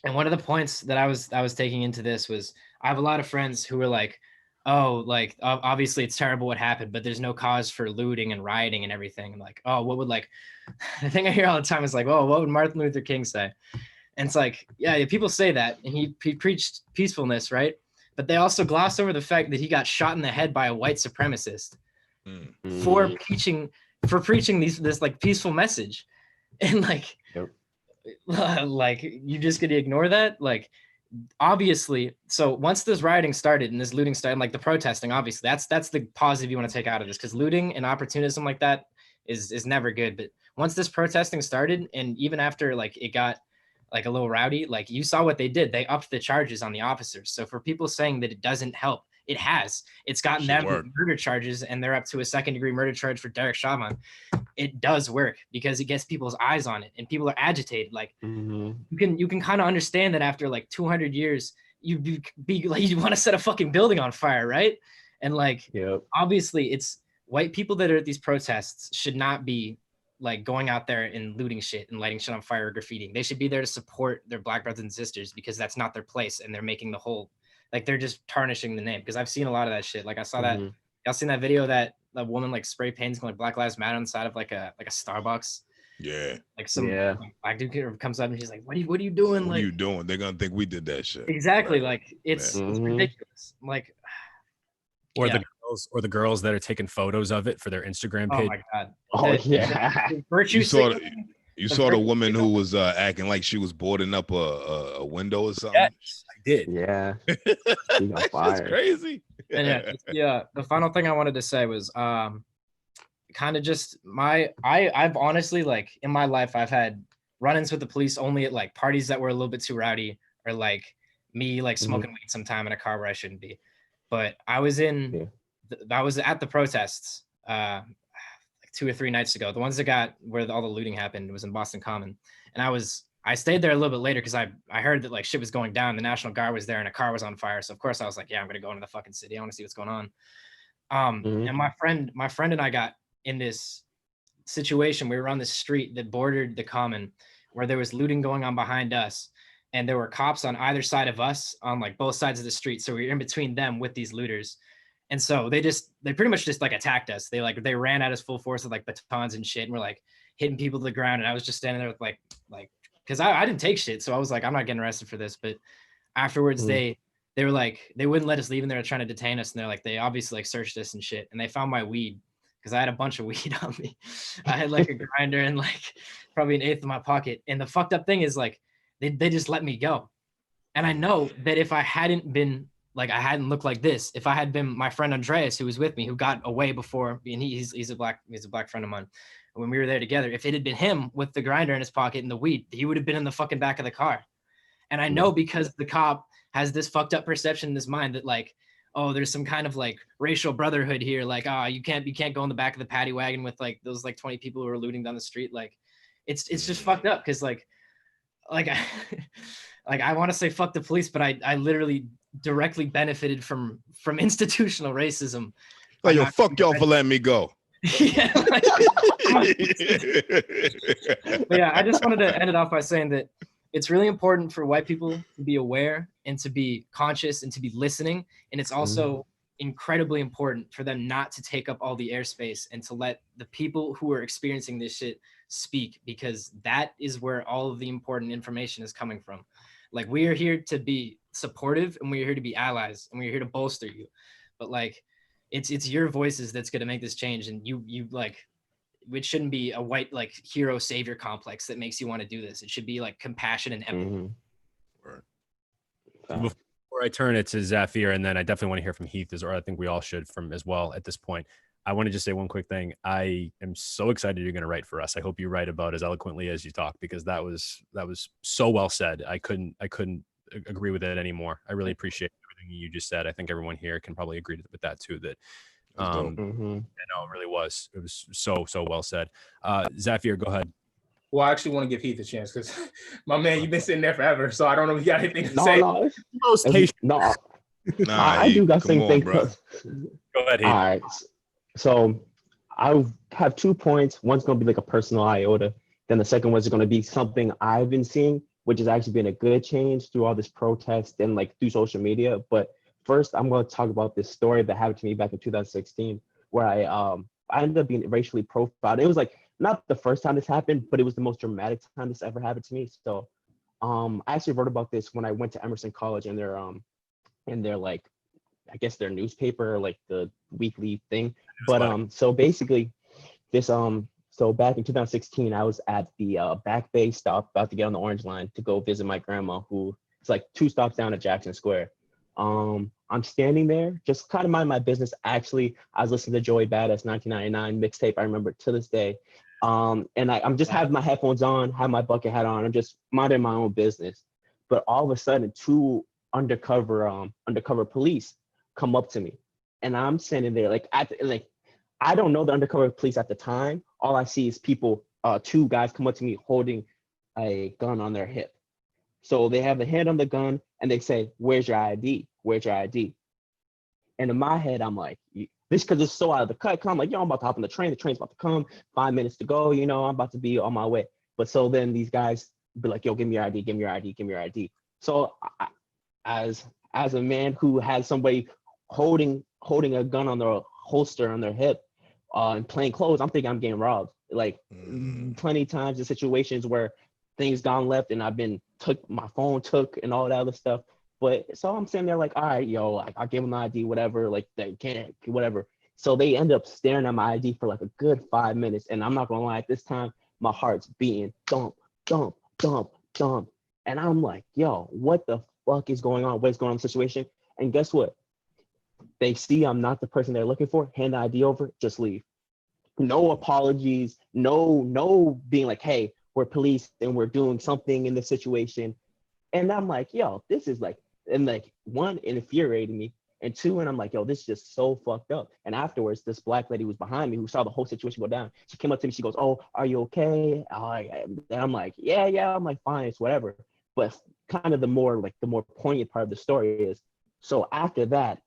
And one of the points that I was taking into this was, I have a lot of friends who were like, oh, like obviously it's terrible what happened, but there's no cause for looting and rioting and everything. And like, oh, what would like the thing I hear all the time is like, oh, what would Martin Luther King say? And it's like, yeah, people say that, and he preached peacefulness, right? But they also gloss over the fact that he got shot in the head by a white supremacist for preaching this like peaceful message. And like, like you just gonna ignore that? Like, obviously, so once this rioting started and this looting started, like the protesting, obviously that's the positive you want to take out of this, because looting and opportunism like that is never good. But once this protesting started, and even after like it got like a little rowdy, like you saw what they did, they upped the charges on the officers. So for people saying that it doesn't help, It has. It's gotten Should them work. murder charges, and they're up to a second-degree murder charge for Derek Chauvin. It does work because it gets people's eyes on it, and people are agitated. Like you can kind of understand that after like 200 years, you be like you want to set a fucking building on fire, right? And like obviously, it's white people that are at these protests should not be like going out there and looting shit and lighting shit on fire or graffitiing. They should be there to support their black brothers and sisters because that's not their place, and they're making the whole like they're just tarnishing the name. Because I've seen a lot of that shit. Like I saw that y'all seen that video that the woman like spray paints like Black Lives Matter on the side of like a Starbucks. Yeah. Like some black dude comes up and she's like, "What are you doing? What are you doing? They're gonna think we did that shit." Exactly. Right. Like it's ridiculous. Like or the girls that are taking photos of it for their Instagram page. Oh my god. Oh virtue. You saw the woman who was acting like she was boarding up a window or something. Yes, I did. Yeah. That's crazy. And the final thing I wanted to say was kind of just I've honestly, like in my life, I've had run-ins with the police only at like parties that were a little bit too rowdy, or like me like smoking weed sometime in a car where I shouldn't be. But I was I was at the protests like 2 or 3 nights ago. The ones that got where all the looting happened was in Boston Common, and I stayed there a little bit later because I heard that like shit was going down. The National Guard was there and a car was on fire. So of course I was like, yeah, I'm gonna go into the fucking city. I want to see what's going on. And my friend and I got in this situation. We were on this street that bordered the Common, where there was looting going on behind us, and there were cops on either side of us on like both sides of the street. So we were in between them with these looters. And so they pretty much just like attacked us. They ran at us full force with like batons and shit, and we're like hitting people to the ground. And I was just standing there with like because I didn't take shit, so I was like, I'm not getting arrested for this. But afterwards, they were like, they wouldn't let us leave, and they were trying to detain us. And they're like, they obviously like searched us and shit, and they found my weed because I had a bunch of weed on me. I had like a grinder and like probably an eighth of my pocket. And the fucked up thing is like they just let me go. And I know that if I hadn't been like, I hadn't looked like this, if I had been my friend Andreas, who was with me, who got away before, and he's a black friend of mine. When we were there together, if it had been him with the grinder in his pocket and the weed, he would have been in the fucking back of the car. And I know because the cop has this fucked up perception in his mind that like, oh, there's some kind of like racial brotherhood here. Like, you can't go in the back of the paddy wagon with like those like 20 people who are looting down the street. Like, it's just fucked up because like I want to say fuck the police, but I literally directly benefited from institutional racism. Like, yo, fuck y'all for letting me go. Yeah, but yeah, I just wanted to end it off by saying that it's really important for white people to be aware and to be conscious and to be listening. And it's also incredibly important for them not to take up all the airspace and to let the people who are experiencing this shit speak, because that is where all of the important information is coming from. Like, we are here to be supportive, and we're here to be allies, and we're here to bolster you. But like, it's your voices that's going to make this change. And you like, it shouldn't be a white like hero savior complex that makes you want to do this. It should be like compassion and empathy. Right. Before I turn it to Zaafir, and then I definitely want to hear from Heath, or I think we all should from as well at this point. I want to just say one quick thing. I am so excited you're going to write for us. I hope you write about as eloquently as you talk, because that was so well said. I couldn't agree with it anymore. I really appreciate everything you just said. I think everyone here can probably agree with that too. That it really was. It was so well said. Zaafir, go ahead. Well, I actually want to give Heath a chance because my man, you've been sitting there forever, so I don't know if you got anything to say. I do got same thing. Bro. Go ahead, Heath. All right. So I have 2 points. One's going to be like a personal iota. Then the second one's going to be something I've been seeing, which has actually been a good change through all this protest and like through social media. But first, I'm going to talk about this story that happened to me back in 2016, where I ended up being racially profiled. It was like not the first time this happened, but it was the most dramatic time this ever happened to me. So I actually wrote about this when I went to Emerson College, and their like, I guess their newspaper, like the weekly thing. But so basically this so back in 2016, I was at the Back Bay stop, about to get on the Orange Line to go visit my grandma, who is like 2 stops down at Jackson Square. I'm standing there, just kind of mind my business. Actually, I was listening to Joey Badass 1999 mixtape. I remember it to this day. And I'm just having my headphones on, have my bucket hat on. I'm just minding my own business. But all of a sudden, 2 undercover police come up to me, and I'm standing there like I don't know the undercover police at the time. All I see is people, two guys come up to me holding a gun on their hip. So they have the hand on the gun and they say, "Where's your ID? Where's your ID?" And in my head, I'm like, this because it's so out of the cut. I'm like, yo, I'm about to hop on the train. The train's about to come. 5 minutes to go. You know, I'm about to be on my way. But so then these guys be like, yo, give me your ID, give me your ID, give me your ID. So as a man who has somebody holding a gun on their holster on their hip, in plain clothes, I'm thinking I'm getting robbed. Like plenty of times in situations where things gone left and I've been my phone took and all that other stuff. But so I'm sitting there like, all right, yo, like I give them the ID, whatever, like they can't, whatever. So they end up staring at my ID for like a good 5 minutes. And I'm not gonna lie, at this time, my heart's beating thump, thump, thump, thump. And I'm like, yo, what the fuck is going on? What's going on in the situation? And guess what? They see I'm not the person they're looking for, hand the ID over, just leave. No apologies, no being like, hey, we're police and we're doing something in this situation. And I'm like, yo, this is like, and like one, it infuriated me. And two, and I'm like, yo, this is just so fucked up. And afterwards, this black lady was behind me who saw the whole situation go down. She came up to me, she goes, "Oh, are you okay?" And I'm like, yeah, I'm like, fine, it's whatever. But kind of the more poignant part of the story is, so after that,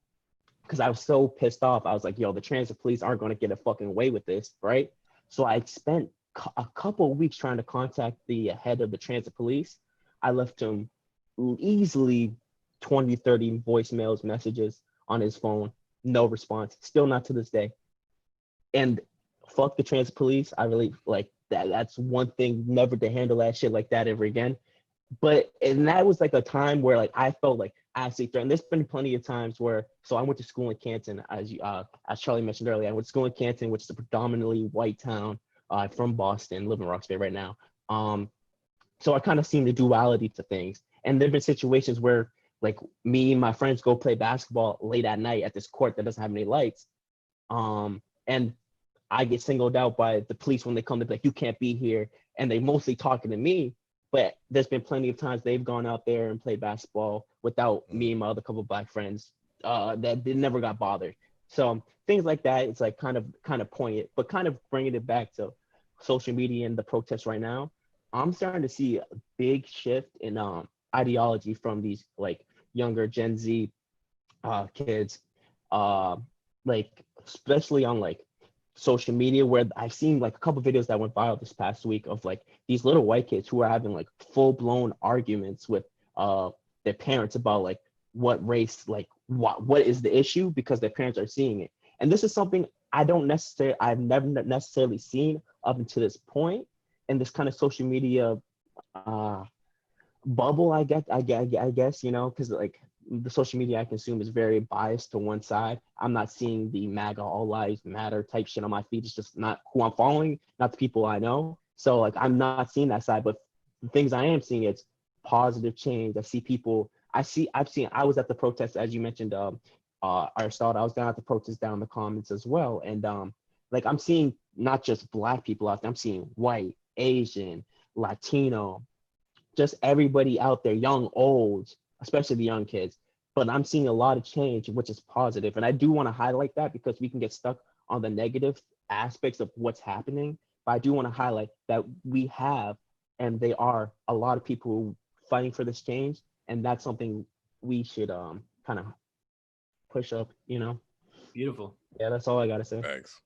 because I was so pissed off, I was like, yo, the transit police aren't going to get a fucking away with this, right? So I spent a couple of weeks trying to contact the head of the transit police. I left him easily 20, 30 voicemails, messages on his phone, no response, still not to this day. And fuck the transit police. I really like that. That's one thing, never to handle that shit like that ever again. But, and that was like a time where like I felt like actually threatened. There's been plenty of times where, so I went to school in Canton, as Charlie mentioned earlier. I went to school in Canton, which is a predominantly white town. From Boston, live in Roxbury right now. So I kind of seen the duality to things. And there've been situations where like me and my friends go play basketball late at night at this court that doesn't have any lights. And I get singled out by the police when they come to be like, you can't be here. And they mostly talking to me, but there's been plenty of times they've gone out there and played basketball without me and my other couple of black friends that they never got bothered. So things like that, it's like kind of poignant, but kind of bringing it back to social media and the protests right now. I'm starting to see a big shift in ideology from these like younger Gen Z kids, like especially on like social media, where I've seen like a couple videos that went viral this past week of like these little white kids who are having like full-blown arguments with their parents about like what race, like what is the issue, because their parents are seeing it. And this is something I've never necessarily seen up until this point in this kind of social media bubble, I guess, you know, because like the social media I consume is very biased to one side. I'm not seeing the MAGA all lives matter type shit on my feed. It's just not who I'm following, not the people I know. So like I'm not seeing that side, but the things I am seeing, it's positive change. I see people, I was at the protest, as you mentioned, Aristotle, I was down at the protest down in the comments as well. And like I'm seeing not just black people out there, I'm seeing white, Asian, Latino, just everybody out there, young, old, especially the young kids. But I'm seeing a lot of change, which is positive. And I do want to highlight that because we can get stuck on the negative aspects of what's happening. But I do want to highlight that we have, and they are a lot of people fighting for this change. And that's something we should kind of push up, you know? Beautiful. Yeah, that's all I got to say. Thanks.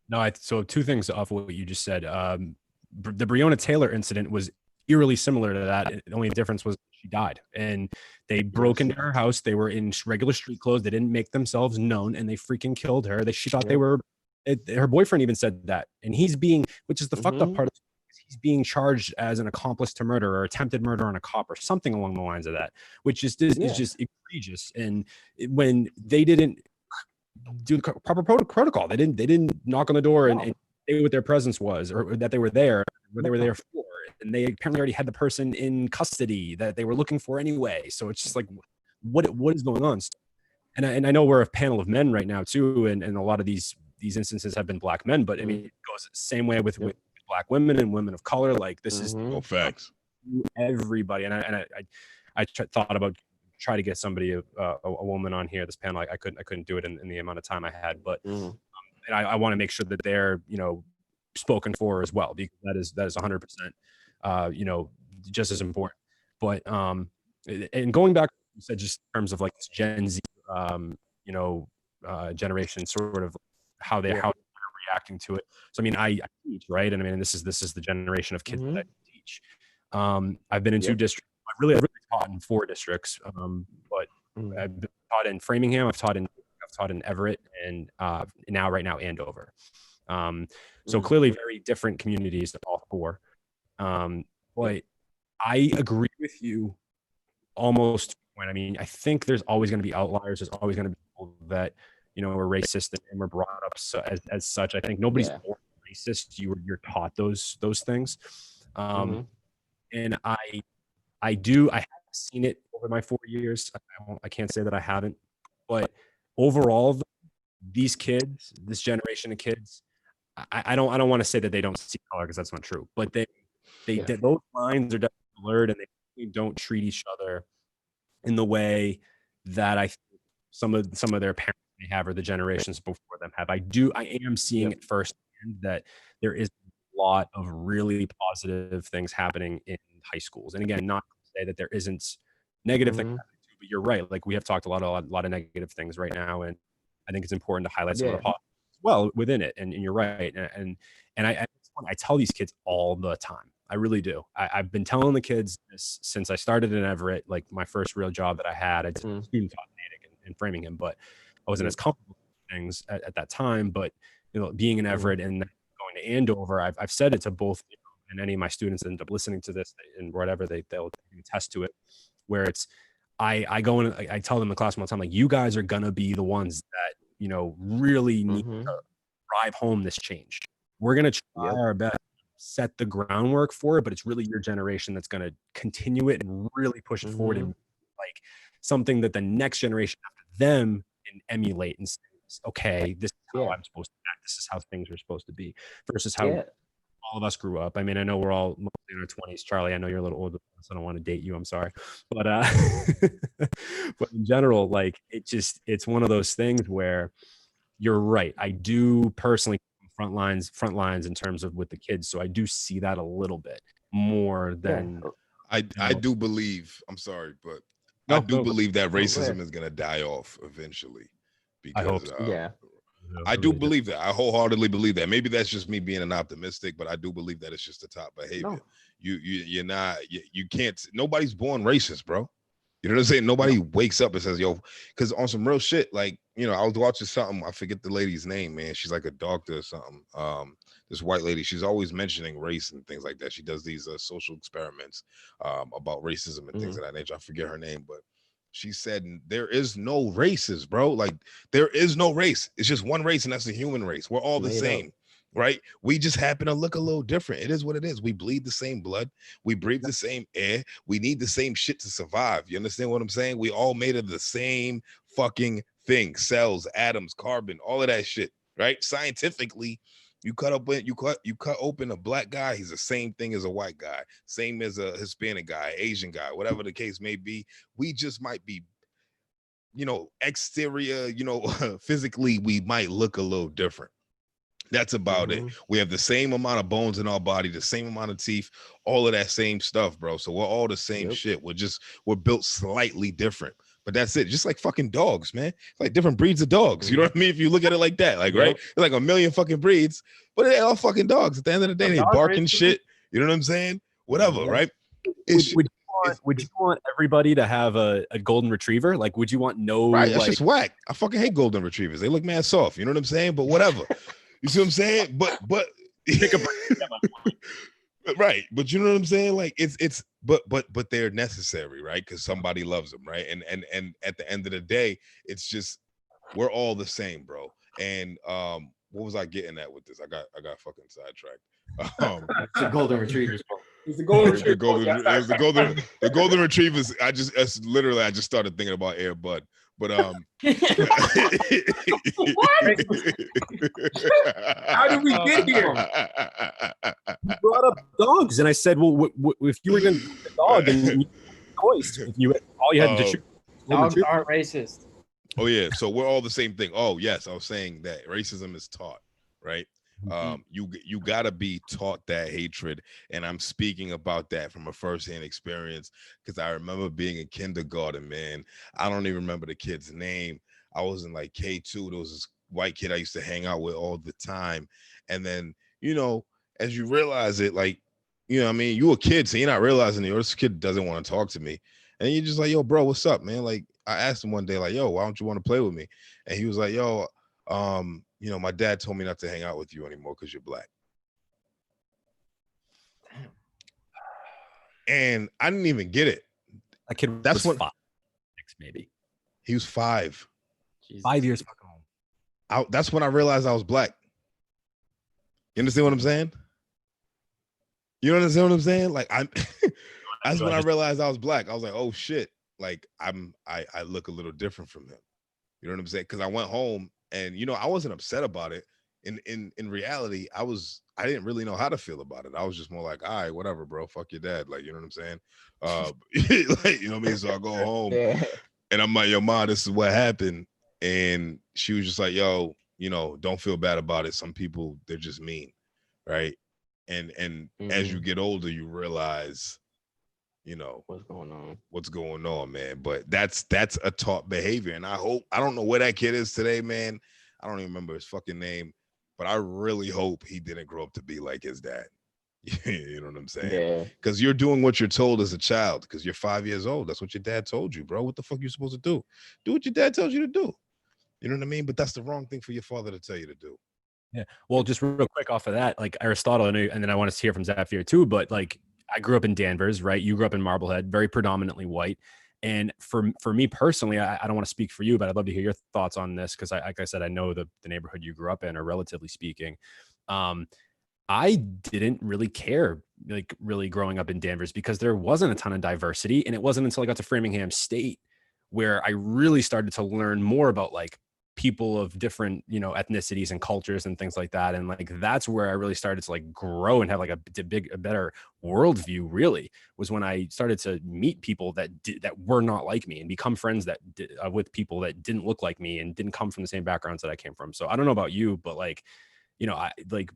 No, so two things off of what you just said. The Breonna Taylor incident was eerily similar to that. The only difference was she died, and they broke into her house. They were in regular street clothes. They didn't make themselves known, and they freaking killed her. She thought they were. Her boyfriend even said that, and he's being, which is the fucked up part of it, he's being charged as an accomplice to murder or attempted murder on a cop or something along the lines of that, which is just egregious. And when they didn't do the proper protocol, they didn't knock on the door and say what their presence was, or that they were there, what they were there for. And they apparently already had the person in custody that they were looking for anyway. So it's just like, what is going on? And I know we're a panel of men right now too, and a lot of these instances have been black men, but I mean, it goes the same way with black women and women of color. Like this is facts. Everybody. And I thought about try to get somebody, a woman on here, this panel. I couldn't do it in the amount of time I had, but and I want to make sure that they're, spoken for as well, because that is 100%, just as important. But and going back, you said just in terms of like this Gen Z, generation, sort of how they're reacting to it. So I mean, I teach, right, and I mean, this is the generation of kids that I teach. I've been in 2 districts. I've really taught in 4 districts, but I've taught in Framingham, I've taught in Everett, and right now Andover. So clearly very different communities, all 4. But I agree with you almost when, I mean, I think there's always going to be outliers. There's always going to be people that, are racist and were brought up as such. I think nobody's born racist. You're taught those things. And I have seen it over my 4 years. I can't say that I haven't, but overall, these kids, this generation of kids, I don't want to say that they don't see color, because that's not true, but those lines are definitely blurred, and they don't treat each other in the way that I think some of their parents may have, or the generations before them have. I am seeing it firsthand that there is a lot of really positive things happening in high schools. And again, not to say that there isn't negative things happening too, but you're right. Like, we have talked a lot of negative things right now, and I think it's important to highlight some of the positive as well within it. And you're right. And I tell these kids all the time. I really do. I've been telling the kids this since I started in Everett. Like, my first real job that I had, I did student taught in Natick and Framingham, but I wasn't as comfortable with things at that time. But being in Everett and going to Andover, I've said it to both, and any of my students that end up listening to this and whatever, they'll attest to it, where it's I go in, I tell them in the class all the time, like, you guys are gonna be the ones that really need to drive home this change. We're gonna try our best, set the groundwork for it, but it's really your generation that's going to continue it and really push it forward, and like something that the next generation after them can emulate and say, okay, this is how I'm supposed to act. This is how things are supposed to be, versus how all of us grew up. I mean, I know we're all mostly in our 20s. Charlie, I know you're a little older, so I don't want to date you. I'm sorry. But but in general, like, it's one of those things where you're right. I do personally front lines in terms of with the kids, so I do see that a little bit more than I do believe. I'm sorry, but I do believe that racism is gonna die off eventually, because I do believe that. I wholeheartedly believe that. Maybe that's just me being an optimistic, but I do believe that it's just a top behavior. You can't. Nobody's born racist, bro. You know what I'm saying? Nobody wakes up and says, yo, because on some real shit, like, I was watching something, I forget the lady's name, man. She's like a doctor or something. This white lady, she's always mentioning race and things like that. She does these social experiments about racism and things of that nature. I forget her name, but she said, there is no races, bro. Like, there is no race. It's just one race, and that's the human race. We're all the same. Right? We just happen to look a little different. It is what it is. We bleed the same blood. We breathe the same air. We need the same shit to survive. You understand what I'm saying? We all made of the same fucking thing. Cells, atoms, carbon, all of that shit. Right? Scientifically, you cut open a black guy, he's the same thing as a white guy, same as a Hispanic guy, Asian guy, whatever the case may be. We just might be, exterior, physically, we might look a little different. That's about it. We have the same amount of bones in our body, the same amount of teeth, all of that same stuff, bro. So we're all the same shit. We're built slightly different, but that's it. Just like fucking dogs, man. Like different breeds of dogs. You know what I mean? If you look at it like that, like, right? There's like a million fucking breeds, but they're all fucking dogs. At the end of the day, they barking shit. You know what I'm saying? Whatever, right? Would you want everybody to have a golden retriever? Like, would you want no? Right, that's just whack. I fucking hate golden retrievers. They look mad soft. You know what I'm saying? But whatever. You see what I'm saying? But right. But you know what I'm saying? Like, but they're necessary, right? Because somebody loves them, right? And at the end of the day, it's just, we're all the same, bro. And what was I getting at with this? I got fucking sidetracked. It's the golden retrievers. It's the golden retrievers. The golden retrievers. I just started thinking about Air Bud. But How did we get here? You brought up dogs, and I said, well, if you were going to get a dog, and you choice, all you had to choose Dogs aren't racist. Oh yeah, so we're all the same thing. Oh yes, I was saying that racism is taught, right? You gotta be taught that hatred, and I'm speaking about that from a firsthand experience because I remember being in kindergarten, man. I don't even remember the kid's name. I was in like K2. There was this white kid I used to hang out with all the time, and then as you realize it, like I mean, you a kid, so you're not realizing this kid doesn't want to talk to me, and you're just like, yo, bro, what's up, man? Like I asked him one day, like, yo, why don't you want to play with me? And he was like, yo, my dad told me not to hang out with you anymore because you're black. Damn. And I didn't even get it. That kid That's was what 5, 6 maybe. He was 5. Jesus. 5 years fucking old. That's when I realized I was black. You understand what I'm saying? You understand what I'm saying? Like that's when I realized I was black. I was like, oh shit. Like I look a little different from him. You know what I'm saying? Because I went home and I wasn't upset about it. In reality, I didn't really know how to feel about it. I was just more like, all right, whatever, bro. Fuck your dad. Like, you know what I'm saying? Like, you know what I mean? So I go home and I'm like, yo, ma, this is what happened. And she was just like, yo, don't feel bad about it. Some people, they're just mean, right? And as you get older, you realize what's going on, man. But that's a taught behavior, and I don't know where that kid is today, man. I don't even remember his fucking name, but I really hope he didn't grow up to be like his dad. You know what I'm saying? Yeah. Because you're doing what you're told as a child because you're 5 years old. That's what your dad told you, bro. What the fuck you supposed to do? Do what your dad tells you to do. You know what I mean? But that's the wrong thing for your father to tell you to do. Yeah. Well, just real quick off of that, like Aristotle, and then I want to hear from Zaafir too, but like I grew up in Danvers, right? You grew up in Marblehead, very predominantly white. And for me personally, I don't want to speak for you, but I'd love to hear your thoughts on this because, like I said, I know the neighborhood you grew up in, or relatively speaking. I didn't really care, like really growing up in Danvers, because there wasn't a ton of diversity. And it wasn't until I got to Framingham State where I really started to learn more about like people of different, ethnicities and cultures and things like that. And like, that's where I really started to like grow and have like a better worldview, really, was when I started to meet people that were not like me and become friends with people that didn't look like me and didn't come from the same backgrounds that I came from. So I don't know about you, but like, I like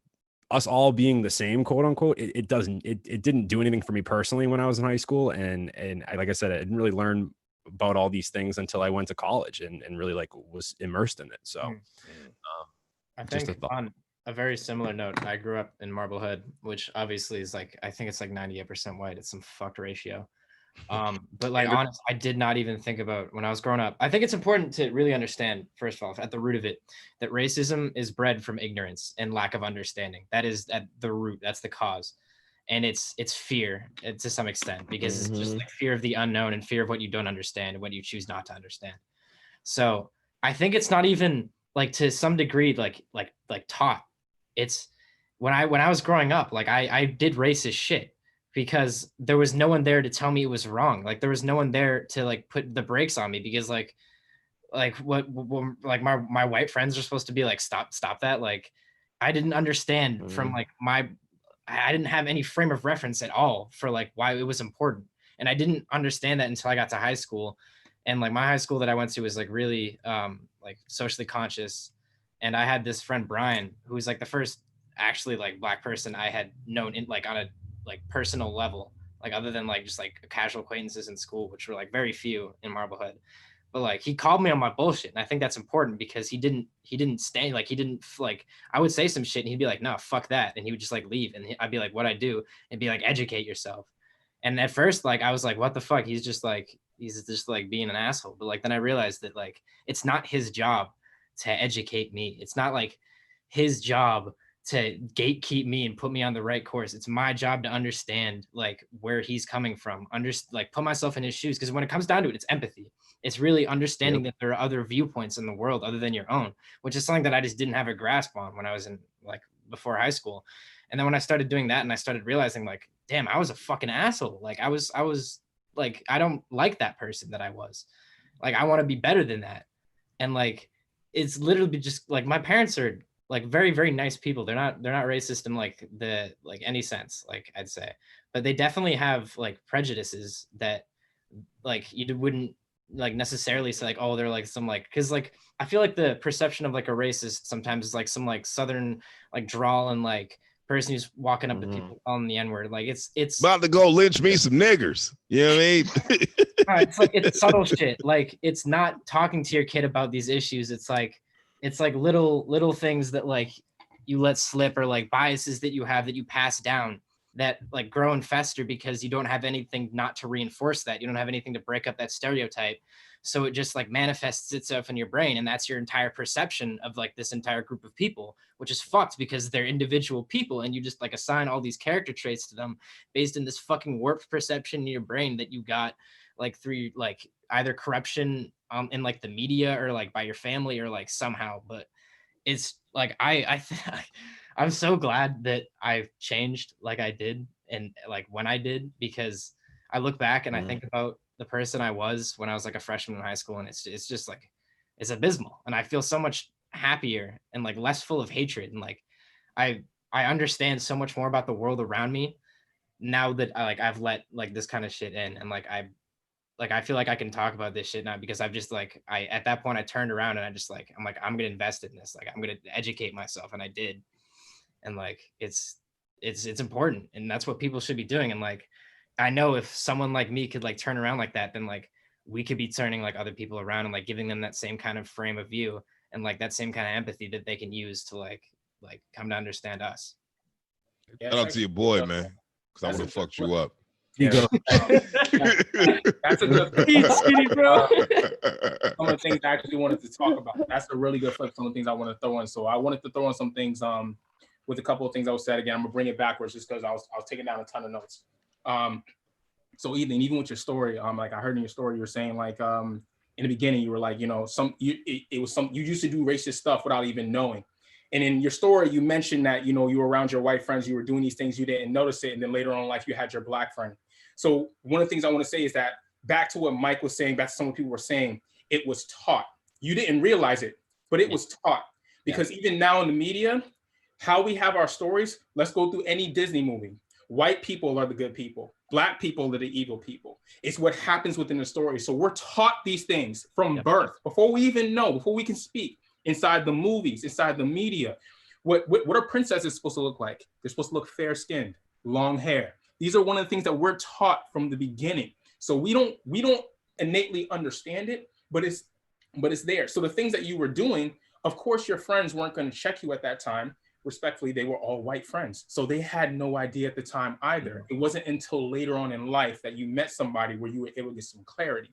us all being the same, quote unquote, it didn't do anything for me personally when I was in high school. And like I said, I didn't really learn about all these things until I went to college and really like was immersed in it. So I think on a very similar note, I grew up in Marblehead, which obviously is like, I think it's like 98% white. It's some fucked ratio. But like, honest, I did not even think about when I was growing up. I think it's important to really understand, first of all, at the root of it, that racism is bred from ignorance and lack of understanding. That is at the root. That's the cause. And it's fear to some extent, because it's just like fear of the unknown and fear of what you don't understand and what you choose not to understand. So I think it's not even like, to some degree, like taught. It's when I was growing up, like I did racist shit because there was no one there to tell me it was wrong. Like there was no one there to like put the brakes on me, because like what like my white friends are supposed to be like, stop that. Like I didn't understand from like I didn't have any frame of reference at all for like why it was important. And I didn't understand that until I got to high school. And like my high school that I went to was like really like socially conscious. And I had this friend, Brian, who was like the first actually like black person I had known in like on a like personal level, like other than like just like casual acquaintances in school, which were like very few in Marblehead. But like he called me on my bullshit, and I think that's important because he didn't stay, like he didn't like, I would say some shit and he'd be like, no, fuck that, and he would just like leave, and I'd be like, what I do? And be like, educate yourself. And at first, like I was like, what the fuck? He's just like being an asshole. But like then I realized that like it's not his job to educate me. It's not like his job to gatekeep me and put me on the right course. It's my job to understand like where he's coming from, like put myself in his shoes. Because when it comes down to it, it's empathy. It's really understanding that there are other viewpoints in the world other than your own, which is something that I just didn't have a grasp on when I was in like before high school. And then when I started doing that and I started realizing like, damn, I was a fucking asshole. Like I was like, I don't like that person that I was. Like, I want to be better than that. And like, it's literally just like, my parents are like very, very nice people. They're not racist in like any sense, like I'd say, but they definitely have like prejudices that like you wouldn't like necessarily say like, oh, they're like some like, because like I feel like the perception of like a racist sometimes is like some like southern like drawl and like person who's walking up to people calling the N-word. Like it's About to go lynch me some niggers. You know what I mean? it's like it's subtle shit. Like it's not talking to your kid about these issues. It's like little things that like you let slip, or like biases that you have that you pass down that like grow and fester because you don't have anything not to reinforce that. You don't have anything to break up that stereotype. So it just like manifests itself in your brain, and that's your entire perception of like this entire group of people, which is fucked because they're individual people, and you just like assign all these character traits to them based in this fucking warped perception in your brain that you got like through like either corruption in like the media or like by your family or like somehow. But it's like I'm so glad that I changed like I did and like when I did, because I look back and I think about the person I was when I was like a freshman in high school, and it's just like it's abysmal, and I feel so much happier and like less full of hatred, and like I understand so much more about the world around me now that I've let like this kind of shit in, and like I feel like I can talk about this shit now because I've just like at that point I turned around and I'm like I'm gonna invest in this, like I'm gonna educate myself, and I did, and like it's important, and that's what people should be doing. And like I know if someone like me could like turn around like that, then like we could be turning like other people around and like giving them that same kind of frame of view and like that same kind of empathy that they can use to like come to understand us. Shout out to your boy, man, because I would have fucked you up. Yeah. That's a good flip. Bro. Some of the things I actually wanted to talk about. That's a really good flip. Some of the things I want to throw in. So I wanted to throw in some things with a couple of things I was said again. I'm gonna bring it backwards just because I was taking down a ton of notes. So even with your story, like I heard in your story, you were saying like in the beginning you were like, you know, it was you used to do racist stuff without even knowing. And in your story, you mentioned that, you know, you were around your white friends, you were doing these things, you didn't notice it. And then later on in life, you had your black friend. So one of the things I want to say is that back to what Mike was saying, back to some people were saying, it was taught. You didn't realize it, but it was taught. Because even now in the media, how we have our stories, let's go through any Disney movie. White people are the good people. Black people are the evil people. It's what happens within the story. So we're taught these things from birth, before we even know, before we can speak. Inside the movies, inside the media, what are princesses supposed to look like? They're supposed to look fair-skinned, long hair. These are one of the things that we're taught from the beginning. So we don't innately understand it, but it's there. So the things that you were doing, of course, your friends weren't going to check you at that time. Respectfully, they were all white friends, so they had no idea at the time either. It wasn't until later on in life that you met somebody where you were able to get some clarity.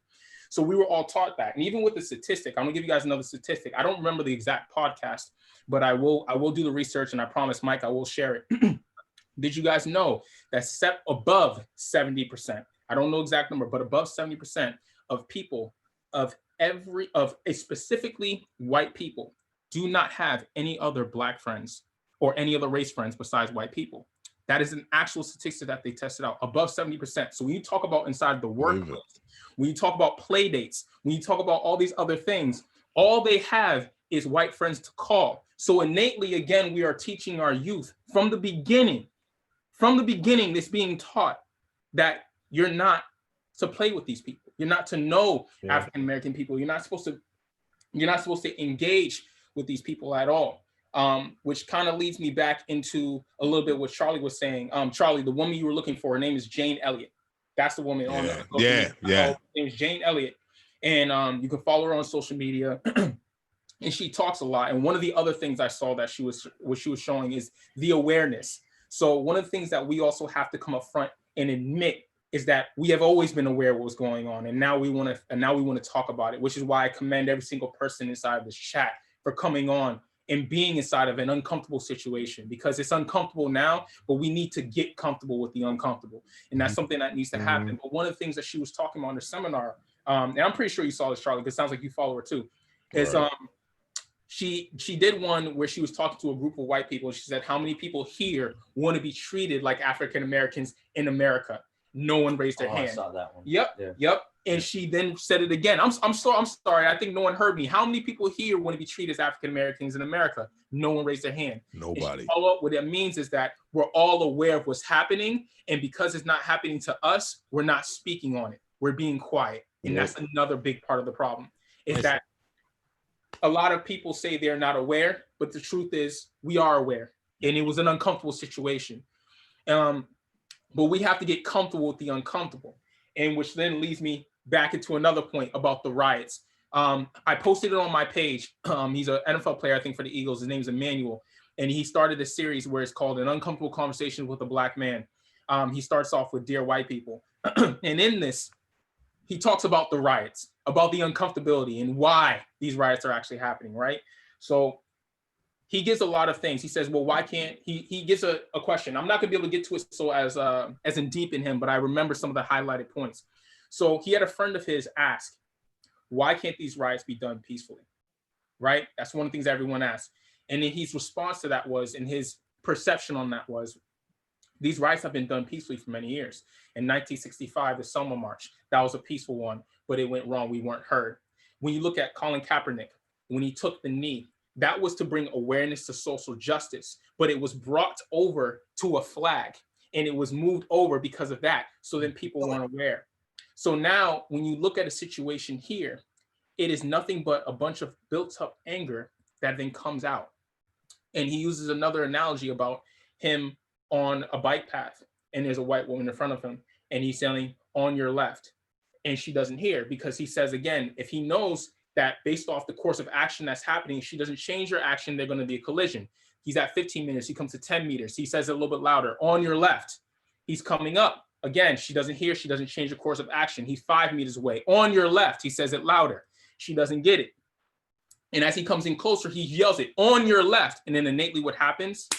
So we were all taught that. And even with the statistic, I'm gonna give you guys another statistic. I don't remember the exact podcast, but I will do the research, and I promise, Mike, I will share it. Did you guys know that above 70%, I don't know exact number, but above 70% of people specifically white people do not have any other black friends or any other race friends besides white people? That is an actual statistic that they tested out, above 70%. So when you talk about inside the workplace, when you talk about play dates, when you talk about all these other things, all they have is white friends to call. So innately, again, we are teaching our youth from the beginning, this being taught that you're not to play with these people. You're not to know African-American people. You're not supposed to engage with these people at all. Which kind of leads me back into a little bit what Charlie was saying. Charlie, the woman you were looking for, her name is Jane Elliott. That's the woman on the Her name is Jane Elliott. And you can follow her on social media. And she talks a lot. And one of the other things I saw that she was showing is the awareness. So one of the things that we also have to come up front and admit is that we have always been aware of what's going on. And now we want to talk about it, which is why I commend every single person inside of this chat for coming on and being inside of an uncomfortable situation, because it's uncomfortable now, but we need to get comfortable with the uncomfortable. And that's something that needs to happen. But one of the things that she was talking about in the seminar, and I'm pretty sure you saw this, Charlie, because it sounds like you follow her too, is she did one where she was talking to a group of white people. She said, how many people here want to be treated like African-Americans in America? No one raised their hand. I saw that one. Yep. And she then said it again. I'm sorry. I think no one heard me. How many people here want to be treated as African-Americans in America? No one raised their hand. Nobody. What that means is that we're all aware of what's happening. And because it's not happening to us, we're not speaking on it. We're being quiet. And that's another big part of the problem, is that a lot of people say they're not aware, but the truth is we are aware. And it was an uncomfortable situation. But we have to get comfortable with the uncomfortable. And which then leads me back into another point about the riots. I posted it on my page. He's an NFL player, I think, for the Eagles. His name's Emmanuel. And he started a series where it's called An Uncomfortable Conversation with a Black Man. He starts off with Dear White People. And in this, he talks about the riots, about the uncomfortability and why these riots are actually happening, right? So he gives a lot of things. He says, well, why can't, he gives a question. I'm not gonna be able to get to it so as in deep in him, but I remember some of the highlighted points. So he had a friend of his ask, why can't these riots be done peacefully, right? That's one of the things everyone asks. And then his response to that was, and his perception on that was, these riots have been done peacefully for many years. In 1965, the Selma March, that was a peaceful one, but it went wrong. We weren't heard. When you look at Colin Kaepernick, when he took the knee, that was to bring awareness to social justice, but it was brought over to a flag and it was moved over because of that. So then people weren't aware. So now when you look at a situation here, it is nothing but a bunch of built up anger that then comes out. And he uses another analogy about him on a bike path and there's a white woman in front of him and he's saying on your left and she doesn't hear, because he says, again, if he knows that based off the course of action that's happening, she doesn't change her action, they're going to be a collision. He's at 15 meters, he comes to 10 meters. He says it a little bit louder, on your left. He's coming up. Again, she doesn't hear, she doesn't change the course of action. He's 5 meters away, on your left. He says it louder. She doesn't get it. And as he comes in closer, he yells it, on your left. And then innately what happens?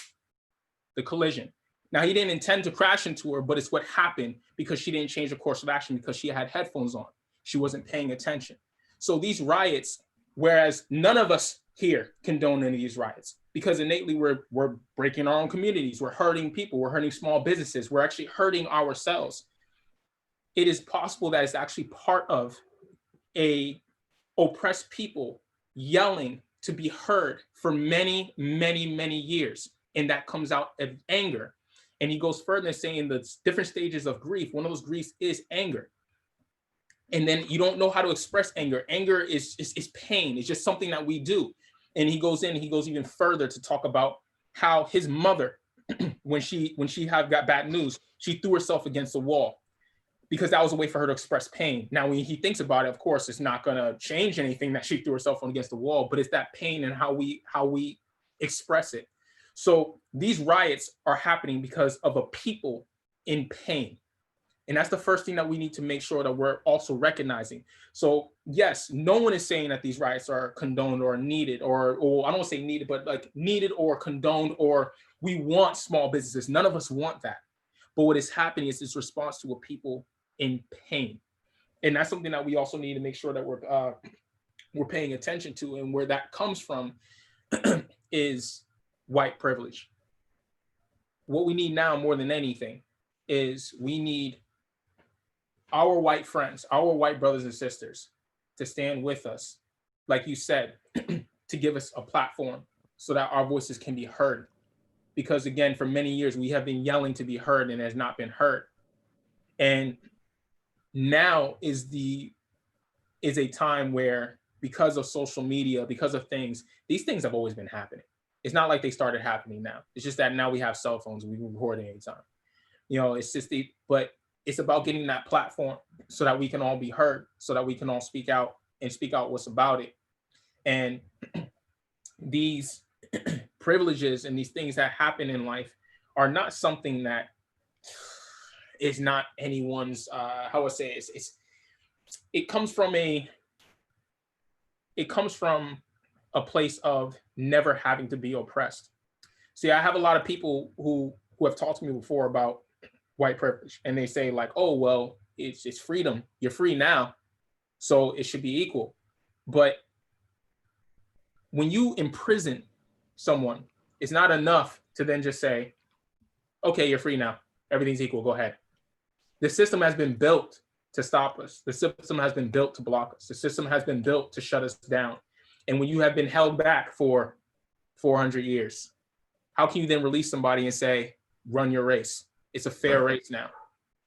The collision. Now, he didn't intend to crash into her, but it's what happened because she didn't change the course of action because she had headphones on. She wasn't paying attention. So these riots, whereas none of us here condone any of these riots, because innately we're breaking our own communities, we're hurting people, we're hurting small businesses, we're actually hurting ourselves. It is possible that it's actually part of a oppressed people yelling to be heard for many, many, many years. And that comes out of anger. And he goes further saying the different stages of grief, one of those griefs is anger. And then you don't know how to express anger. Anger is pain. It's just something that we do. And he goes even further to talk about how his mother, when she got bad news, she threw herself against the wall because that was a way for her to express pain. Now, when he thinks about it, of course, it's not going to change anything that she threw herself against the wall, but it's that pain and how we express it. So these riots are happening because of a people in pain. And that's the first thing that we need to make sure that we're also recognizing. So yes, no one is saying that these riots are condoned or needed, or I don't want to say needed, but like needed or condoned, or we want small businesses. None of us want that. But what is happening is this response to a people in pain. And that's something that we also need to make sure that we're paying attention to. And where that comes from is white privilege. What we need now more than anything is we need our white friends, our white brothers and sisters to stand with us, like you said, to give us a platform so that our voices can be heard. Because again, for many years, we have been yelling to be heard and has not been heard. And now is a time where, because of social media, because of things, these things have always been happening. It's not like they started happening now. It's just that now we have cell phones and we can record anytime. You know, it's just but it's about getting that platform so that we can all be heard, so that we can all speak out and speak out what's about it. And these privileges and these things that happen in life are not something that is not anyone's, how I say it, it comes from a place of never having to be oppressed. See, I have a lot of people who have talked to me before about white privilege, and they say like, oh, well, it's freedom. You're free now, so it should be equal. But when you imprison someone, it's not enough to then just say, okay, you're free now. Everything's equal, go ahead. The system has been built to stop us. The system has been built to block us. The system has been built to shut us down. And when you have been held back for 400 years, how can you then release somebody and say, run your race? It's a fair race now.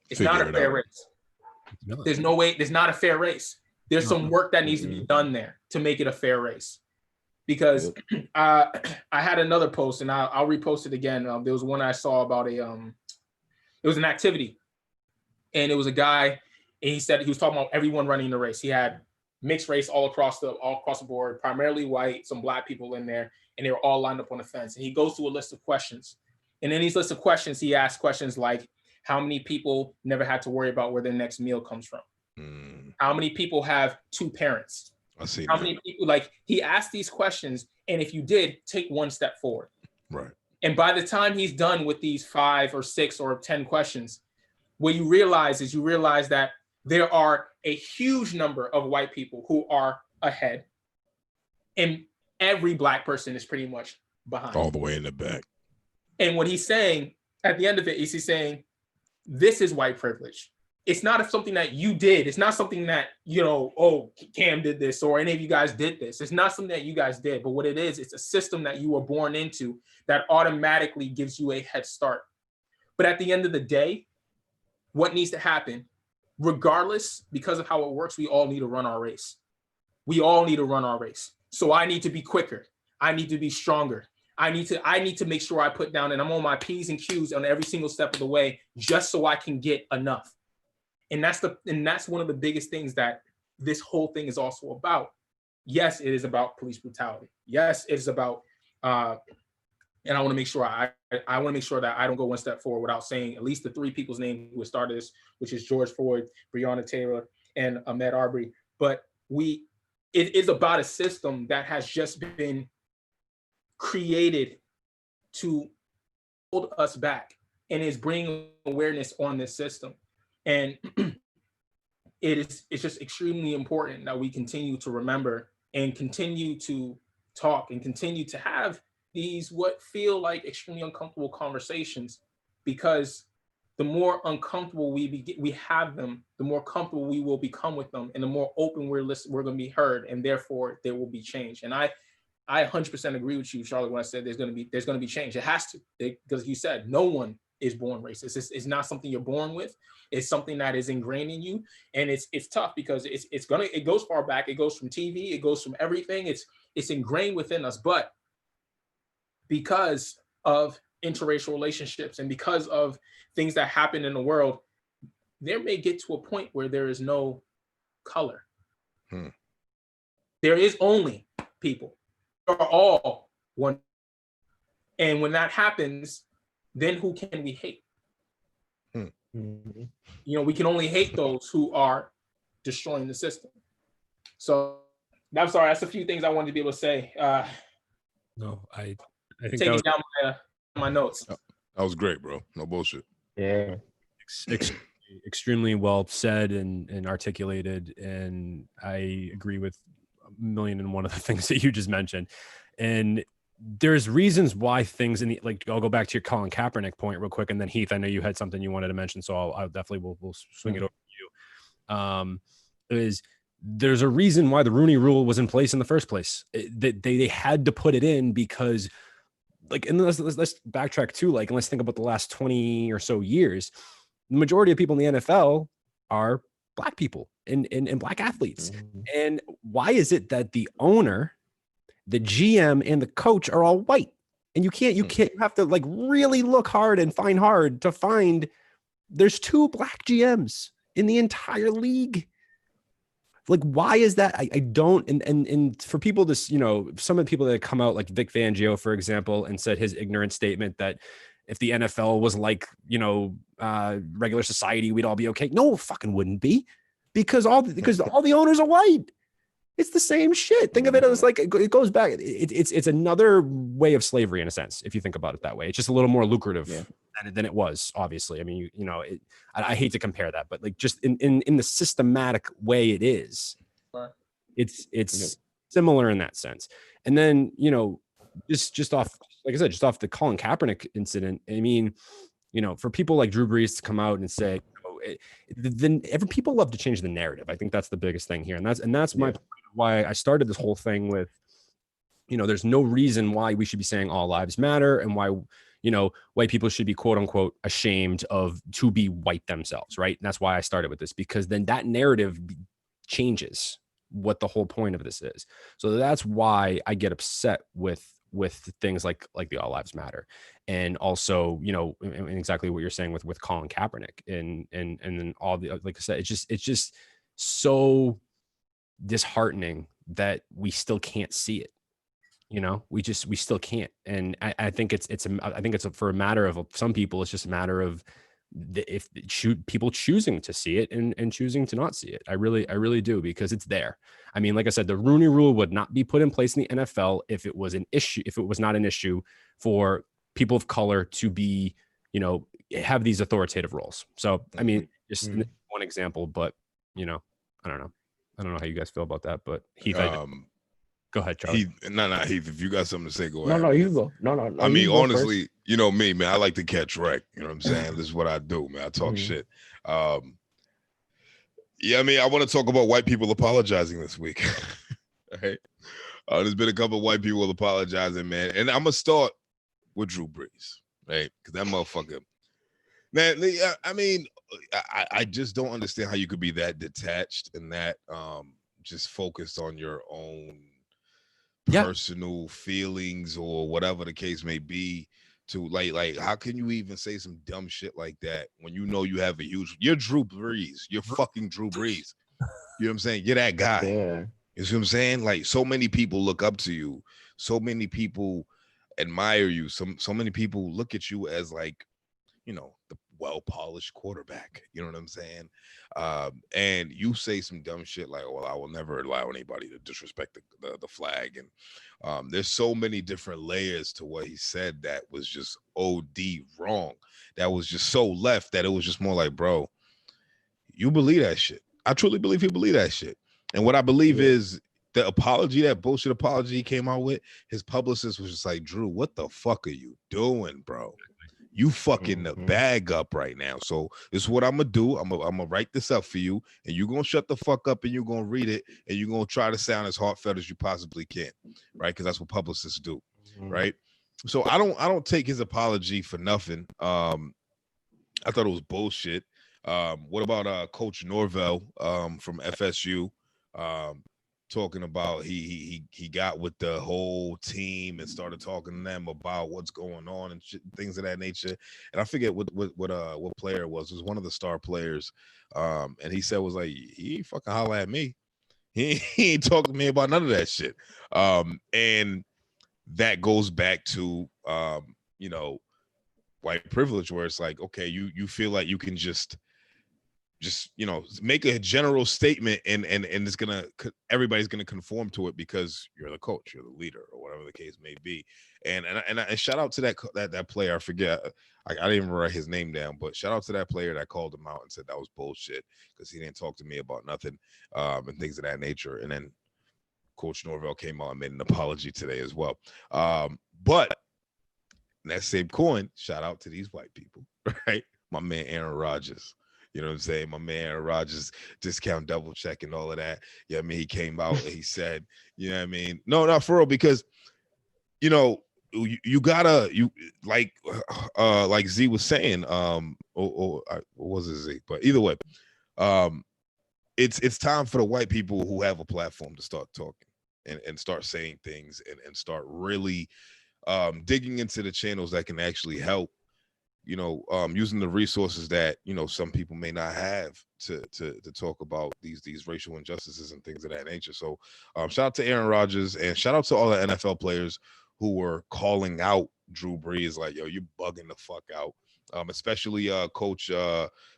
It's not a fair race. There's no way, there's not a fair race. There's some work that needs to be done there to make it a fair race. Because I had another post, and I'll repost it again. There was one I saw about it was an activity, and it was a guy, and he said he was talking about everyone running the race. He had mixed race all across the board, primarily white, some black people in there, and they were all lined up on the fence. And he goes through a list of questions, and in these list of questions, he asks questions like, how many people never had to worry about where their next meal comes from? How many people have two parents? I see. How many people, like, he asked these questions, and if you did, take one step forward. Right. And by the time he's done with these 5 or 6 or 10 questions, what you realize that there are a huge number of white people who are ahead, and every black person is pretty much behind. All the way in the back. And what he's saying at the end of it is he's saying, this is white privilege. It's not something that you did. It's not something that, oh, Cam did this or any of you guys did this. It's not something that you guys did. But what it is, it's a system that you were born into that automatically gives you a head start. But at the end of the day, what needs to happen, regardless, because of how it works, we all need to run our race. We all need to run our race. So I need to be quicker. I need to be stronger. I need to make sure I put down, and I'm on my P's and Q's on every single step of the way, just so I can get enough. And that's one of the biggest things that this whole thing is also about. Yes, it is about police brutality. Yes, it is about, and I want to make sure I want to make sure that I don't go one step forward without saying at least the 3 people's names who started this, which is George Floyd, Brianna Taylor, and Ahmaud Arbery. But it is about a system that has just been created to hold us back, and is bringing awareness on this system. And it's just extremely important that we continue to remember and continue to talk and continue to have these what feel like extremely uncomfortable conversations, because the more uncomfortable we have them, the more comfortable we will become with them, and the more open we're going to be heard, and therefore there will be change. And I 100% agree with you, Charlotte, when I said there's going to be change. It has to, because you said no one is born racist. It's not something you're born with. It's something that is ingrained in you, and it's tough because it goes far back. It goes from TV. It goes from everything. It's ingrained within us. But because of interracial relationships and because of things that happen in the world, there may get to a point where there is no color. There is only people. We are all one. And when that happens, then who can we hate? We can only hate those who are destroying the system. So I'm sorry, that's a few things I wanted to be able to say. No, I think taking down my notes. That was great, bro. No bullshit. Yeah. Extremely well said and articulated, and I agree with 1,000,001 of the things that you just mentioned. And there's reasons why things I'll go back to your Colin Kaepernick point real quick, and then Heath, I know you had something you wanted to mention, so I'll definitely we'll swing it over to you. There's a reason why the Rooney Rule was in place in the first place. They had to put it in because, and let's backtrack too. And let's think about the last 20 or so years. The majority of people in the NFL are Black people and Black athletes. And why is it that the owner, the GM, and the coach are all white? And you have to really look hard and find hard to find there's 2 Black GMs in the entire league. Why is that? I don't, and for people to, some of the people that come out, like Vic Fangio, for example, and said his ignorant statement that if the NFL was regular society, we'd all be okay. No, fucking wouldn't be, because all the owners are white. It's the same shit. Think of it as it goes back. It's another way of slavery in a sense, if you think about it that way. It's just a little more lucrative than it was, obviously. I mean, I hate to compare that, but just in the systematic way it is, it's similar in that sense. And then, just off, like I said, just off the Colin Kaepernick incident, I mean, for people like Drew Brees to come out and say, people love to change the narrative. I think that's the biggest thing here. And that's my point of why I started this whole thing with, there's no reason why we should be saying all lives matter, and why, white people should be quote unquote ashamed to be white themselves, right? And that's why I started with this, because then that narrative changes what the whole point of this is. So that's why I get upset with things like the All Lives Matter, and also and exactly what you're saying with Colin Kaepernick and then all the, like I said, it's just so disheartening that we still can't see it. We still can't. And I think it's for a matter of some people, it's just a matter of people choosing to see it and choosing to not see it. I really do, because it's there. I mean, like I said, the Rooney Rule would not be put in place in the NFL if it was not an issue for people of color to be, have these authoritative roles. So, I mean, just one example, but I don't know. I don't know how you guys feel about that, but Heath, go ahead, Charlie. Heath, if you got something to say, go ahead. No, you go. No. I mean, honestly, first. Me, man, I like to catch wreck. You know what I'm saying? This is what I do, man. I talk shit. Yeah, I mean, I want to talk about white people apologizing this week. Right? There's been a couple of white people apologizing, man. And I'm going to start with Drew Brees, right? Because that motherfucker, man, I mean, I just don't understand how you could be that detached and that just focused on your own personal feelings or whatever the case may be, to like how can you even say some dumb shit like that when you have you're Drew Brees, you're fucking Drew Brees. You know what I'm saying? You're that guy. Yeah. You see what I'm saying? Like, so many people look up to you, so many people admire you, so many people look at you as like, the well-polished quarterback. You know what I'm saying? And you say some dumb shit like, well, I will never allow anybody to disrespect the flag. And there's so many different layers to what he said that was just OD wrong. That was just so left that it was just more like, bro, you believe that shit. I truly believe he believe that shit. And what I believe is the apology, that bullshit apology he came out with, his publicist was just like, Drew, what the fuck are you doing, bro? You fucking the bag up right now. So this is what I'm gonna do. I'm gonna write this up for you, and you're gonna shut the fuck up and you're gonna read it, and you're gonna try to sound as heartfelt as you possibly can, right? Because that's what publicists do, right? So I don't take his apology for nothing. I thought it was bullshit. What about Coach Norvell from FSU? Talking about he got with the whole team and started talking to them about what's going on and shit, things of that nature. And I forget what player it was. It was one of the star players. And he said was like, he ain't fucking holler at me. He ain't talking to me about none of that shit. And that goes back to white privilege, where it's like, okay, you feel like you can just make a general statement and it's everybody's gonna conform to it because you're the coach, you're the leader, or whatever the case may be. And shout out to that player. I forget, I didn't even write his name down, but shout out to that player that called him out and said that was bullshit because he didn't talk to me about nothing, and things of that nature. And then Coach Norvell came out and made an apology today as well. But in that same coin, shout out to these white people, right? My man Aaron Rodgers. You know what I'm saying? My man Aaron Rodgers, discount double check and all of that. I mean, he came out and he said, you know what I mean? No, not for real, because, you gotta, like Z was saying, what was it, Z? But either way, it's time for the white people who have a platform to start talking and start saying things and start really digging into the channels that can actually help, using the resources that, some people may not have to talk about these racial injustices and things of that nature. So shout out to Aaron Rodgers and shout out to all the NFL players who were calling out Drew Brees like, yo, you're bugging the fuck out. Especially Coach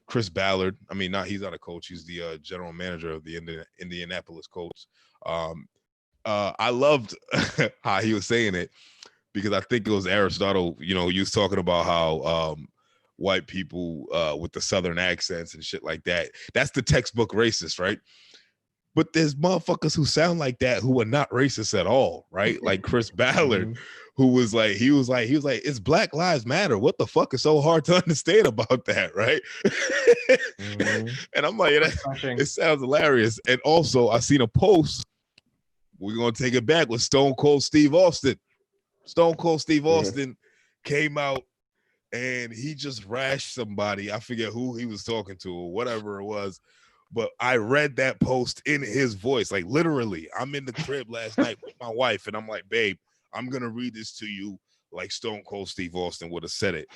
Chris Ballard. I mean, he's not a coach. He's the general manager of the Indianapolis Colts. I loved how he was saying it, because I think it was Aristotle, he was talking about how white people with the Southern accents and shit like that, that's the textbook racist, right? But there's motherfuckers who sound like that who are not racist at all, right? Like Chris Ballard, who was like, he was like, it's Black Lives Matter. What the fuck is so hard to understand about that, right? And I'm like, it sounds hilarious. And also, I seen a post, we're going to take it back, with Stone Cold Steve Austin. Stone Cold Steve Austin came out and he just rashed somebody. I forget who he was talking to or whatever it was, but I read that post in his voice. Like literally, I'm in the crib last night with my wife, and I'm like, babe, I'm gonna read this to you like Stone Cold Steve Austin would have said it.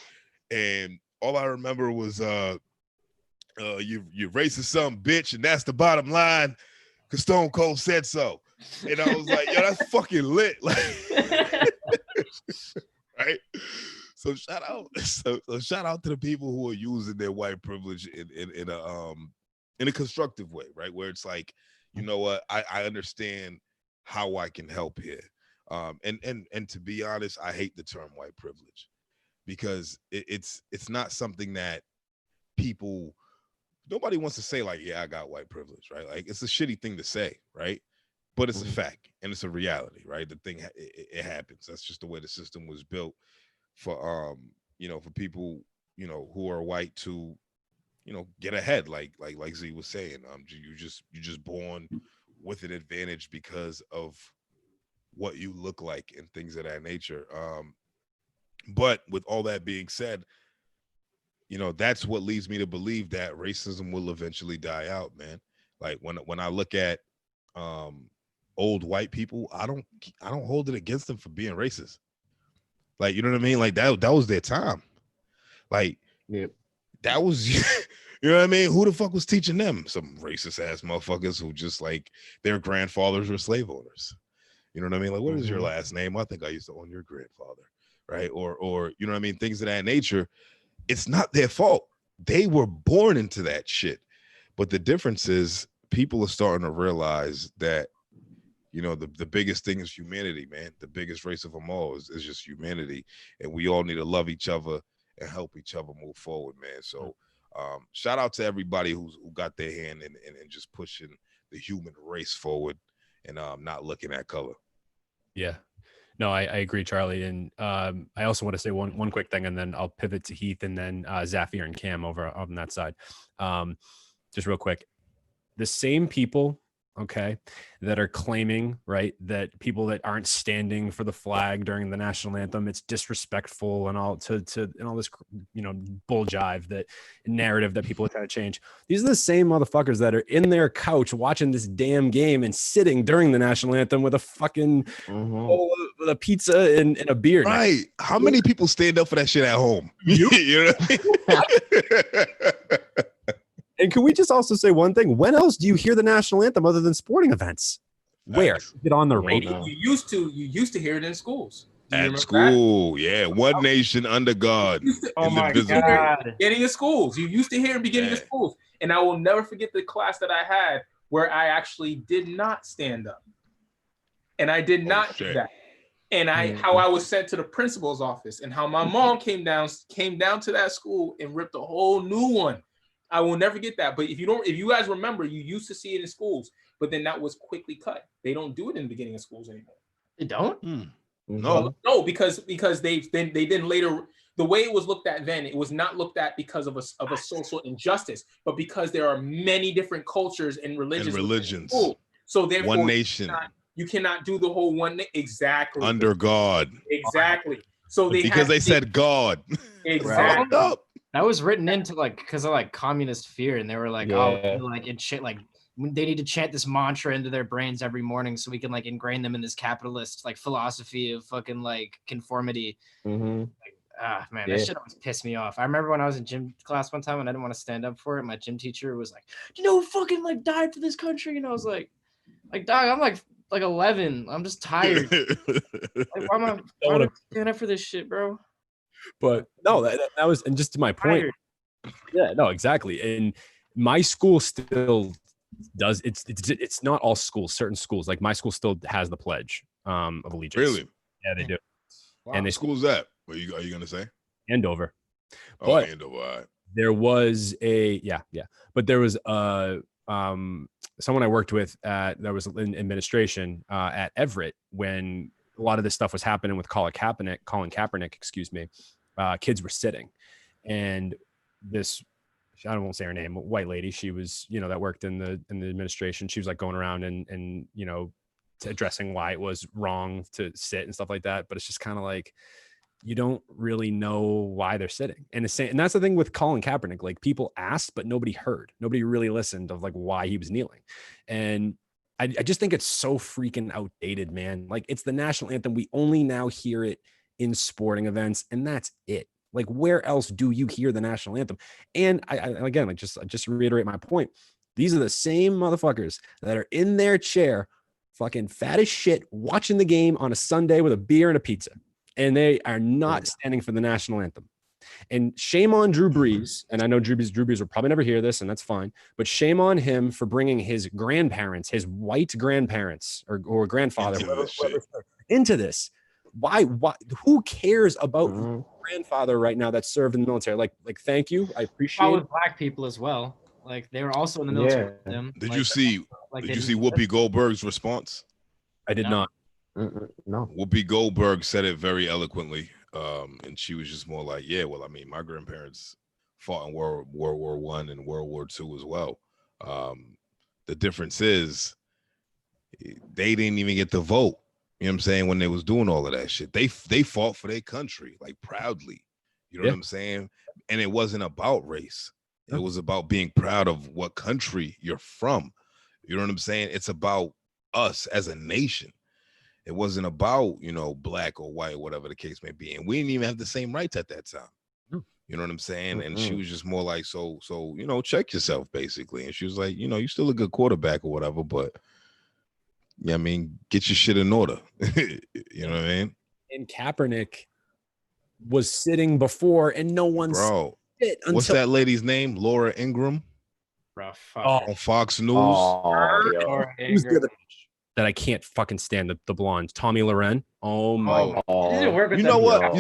And all I remember was you racist some bitch, and that's the bottom line, because Stone Cold said so. And I was like, yo, that's fucking lit. Like right. So shout out, so shout out to the people who are using their white privilege in a constructive way, right? Where it's like, you know what, I understand how I can help here. And to be honest, I hate the term white privilege, because it's not something that nobody wants to say like, yeah, I got white privilege, right? Like it's a shitty thing to say, right? But it's a fact and it's a reality, right? The thing, it happens. That's just the way the system was built for for people, who are white to, get ahead, like Z was saying. You're just born with an advantage because of what you look like and things of that nature. But with all that being said, that's what leads me to believe that racism will eventually die out, man. Like when I look at old white people, I don't hold it against them for being racist. Like, you know what I mean? Like that was their time. Like, Yep. that was, you know what I mean? Who the fuck was teaching them? Some racist ass motherfuckers who just like their grandfathers were slave owners. You know what I mean? Like, what is your last name? I think I used to own your grandfather, right? Or you know what I mean? Things of that nature. It's not their fault. They were born into that shit. But the difference is people are starting to realize that, the biggest thing is humanity, man. The biggest race of them all is just humanity. And we all need to love each other and help each other move forward, man. So shout out to everybody who got their hand in just pushing the human race forward and not looking at color. Yeah. No, I agree, Charlie. And I also want to say one quick thing, and then I'll pivot to Heath and then Zaafir and Cam over on that side. Just real quick. The same people, okay, that are claiming, right, that people that aren't standing for the flag during the national anthem, it's disrespectful and all to and all this, bull jive, that narrative that people are trying to change. These are the same motherfuckers that are in their couch watching this damn game and sitting during the national anthem with a fucking with a pizza and a beer. Right. How many people stand up for that shit at home? You know what I mean? And can we just also say one thing? When else do you hear the national anthem other than sporting events? Where? Is it on the radio? You used to hear it in schools. At school, yeah. One nation under God. Oh my God. Beginning of schools. You used to hear in beginning of schools. And I will never forget the class that I had where I actually did not stand up. And I did not do that. And how I was sent to the principal's office, and how my mom came down to that school and ripped a whole new one. I will never get that. But if you guys remember, you used to see it in schools, but then that was quickly cut. They don't do it in the beginning of schools anymore. They don't? No, because they then later, the way it was looked at then, it was not looked at because of a social injustice, but because there are many different cultures and religions. So therefore, one nation. You cannot do the whole one. Exactly. Under God. Exactly. So they said God. Exactly. That was written into because of communist fear, and they were like, and shit, they need to chant this mantra into their brains every morning so we can ingrain them in this capitalist philosophy of fucking conformity. Mm-hmm. That shit always pissed me off. I remember when I was in gym class one time and I didn't want to stand up for it. My gym teacher was like, who fucking died for this country? And I was like, dog, I'm 11. I'm just tired. Why am I standing up for this shit, bro? But no, that was, and just to my point. Yeah, no, exactly. And my school still does. It's not all schools. Certain schools, like my school, still has the Pledge of Allegiance. Really? Yeah, they do. Wow. And school's that? What are you gonna say? Andover. But Andover. All right. There was but there was someone I worked with that was in administration at Everett when a lot of this stuff was happening with Colin Kaepernick, excuse me. Kids were sitting, and this, I won't say her name, white lady, she was, that worked in the administration. She was going around and addressing why it was wrong to sit and stuff like that. But it's just kind of you don't really know why they're sitting. And that's the thing with Colin Kaepernick. Like, people asked, but nobody heard. Nobody really listened of like why he was kneeling. And I just think it's so freaking outdated, man. Like, it's the national anthem. We only now hear it in sporting events, and that's it. Like, where else do you hear the national anthem? And I again, like, just to reiterate my point, these are the same motherfuckers that are in their chair, fucking fat as shit, watching the game on a Sunday with a beer and a pizza. And they are not standing for the national anthem. And shame on Drew Brees. And I know Drew Brees will probably never hear this, and that's fine. But shame on him for bringing his grandparents, his white grandparents or grandfather into this. Why? Who cares about grandfather right now that served in the military? Like, thank you. I appreciate it. Black people as well. Like, they were also in the military with them. Did like, you see Whoopi Goldberg's response? I did not. No. Whoopi Goldberg said it very eloquently. And she was just more like, yeah, well, I mean, my grandparents fought in World War I and World War II as well. The difference is they didn't even get to vote. You know what I'm saying? When they was doing all of that shit, they fought for their country, like, proudly. You know what I'm saying? And it wasn't about race. It was about being proud of what country you're from. You know what I'm saying? It's about us as a nation. It wasn't about, you know, black or white, whatever the case may be. And we didn't even have the same rights at that time. You know what I'm saying? And she was just more like, so, you know, check yourself, basically. And she was like, you know, you're still a good quarterback or whatever, but yeah, I mean, get your shit in order. You know what I mean? And Kaepernick was sitting before, and no one Bro, what's that lady's name? Laura Ingraham? On Fox News. That I can't fucking stand, the blonde Tommy Loren. Oh my! You know what?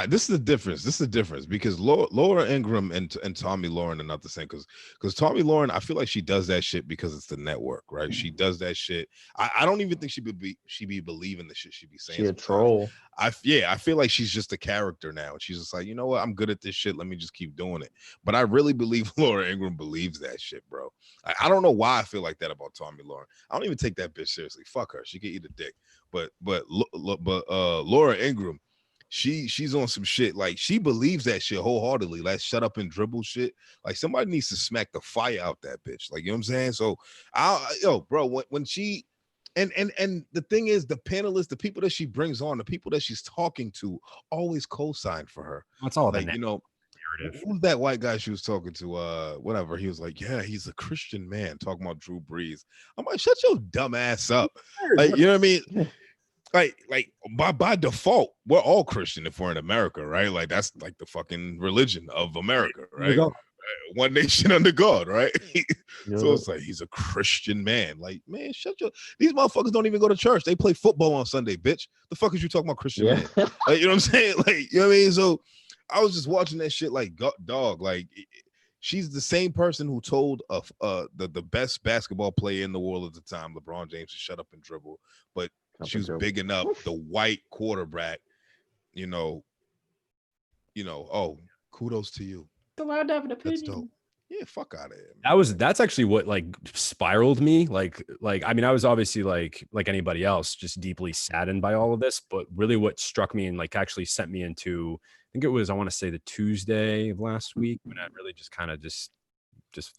This is the difference. This is the difference because Laura Ingraham and Tommy Lauren are not the same. Because Tommy Lauren, I feel like she does that shit because it's the network, right? She does that shit. I don't even think she be believing the shit she be saying. She's a troll. I feel like she's just a character now, and she's just like, you know what? I'm good at this shit. Let me just keep doing it. But I really believe Laura Ingraham believes that shit, bro. I don't know why I feel like that about Tommy Lauren. I don't even take that bitch seriously. Fuck her. She can eat a dick. But Laura Ingraham, she's on some shit. Like, she believes that shit wholeheartedly. Like, shut up and dribble shit. Like, somebody needs to smack the fire out that bitch. Like, you know what I'm saying? So bro, when she and the thing is, the panelists, the people that she brings on, the people that she's talking to, always co-sign for her. That's all like, you know. Who's that white guy she was talking to? Whatever. He was like, yeah, he's a Christian man, talking about Drew Brees. I'm like, shut your dumb ass up. Like, you know what I mean? Like by default, we're all Christian if we're in America, right? Like, that's like the fucking religion of America, right? One nation under God, right? So it's like, he's a Christian man. Like, man, these motherfuckers don't even go to church. They play football on Sunday, bitch. The fuck is you talking about Christian man? Like, you know what I'm saying? Like, you know what I mean? So I was just watching that shit like, dog, like, she's the same person who told the best basketball player in the world at the time, LeBron James, to shut up and dribble. But she was bigging up the white quarterback, you know, oh, kudos to you. Allowed to have an opinion. That's dope. Yeah, fuck out of here. That's actually what like spiraled me. Like I mean, I was obviously like anybody else, just deeply saddened by all of this. But really, what struck me and like actually sent me into, I think it was, I want to say the Tuesday of last week, when I really just kind of just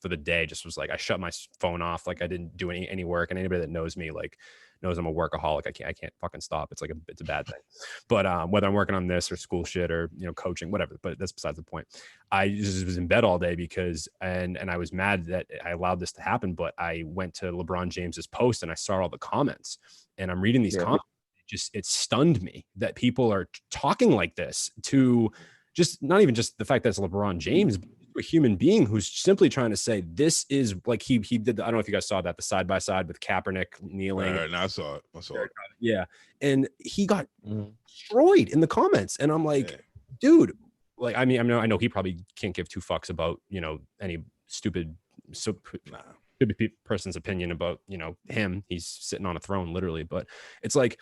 for the day, just was like, I shut my phone off. Like, I didn't do any work, and anybody that knows me like knows I'm a workaholic. I can't fucking stop. It's like it's a bad thing. But whether I'm working on this or school shit or, you know, coaching, whatever, but that's besides the point. I just was in bed all day because, and I was mad that I allowed this to happen, but I went to LeBron James's post and I saw all the comments, and I'm reading these comments. It stunned me that people are talking like this to just, not even just the fact that it's LeBron James, but a human being who's simply trying to say, this is like, he did I don't know if you guys saw that, the side by side with Kaepernick kneeling. Right, I saw it. Yeah. And he got destroyed in the comments. And I'm like, dude, like, I mean, I know he probably can't give two fucks about, you know, any stupid person's opinion about, you know, him. He's sitting on a throne, literally. But it's like,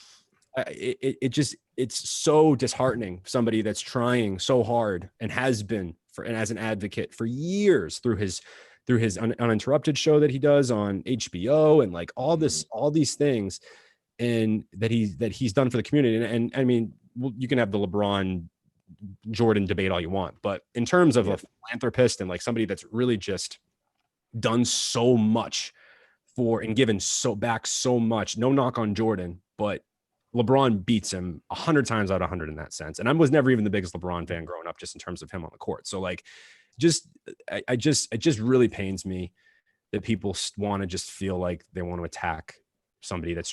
it's so disheartening. Somebody that's trying so hard and has been and as an advocate for years through his uninterrupted show that he does on HBO and like all these things, and that he's done for the community. And I mean, you can have the LeBron Jordan debate all you want, but in terms of a philanthropist and like somebody that's really just done so much for and given so much, no knock on Jordan, but LeBron beats him 100 times out of 100 in that sense. And I was never even the biggest LeBron fan growing up, just in terms of him on the court. So like, it just really pains me that people want to just feel like they want to attack somebody that's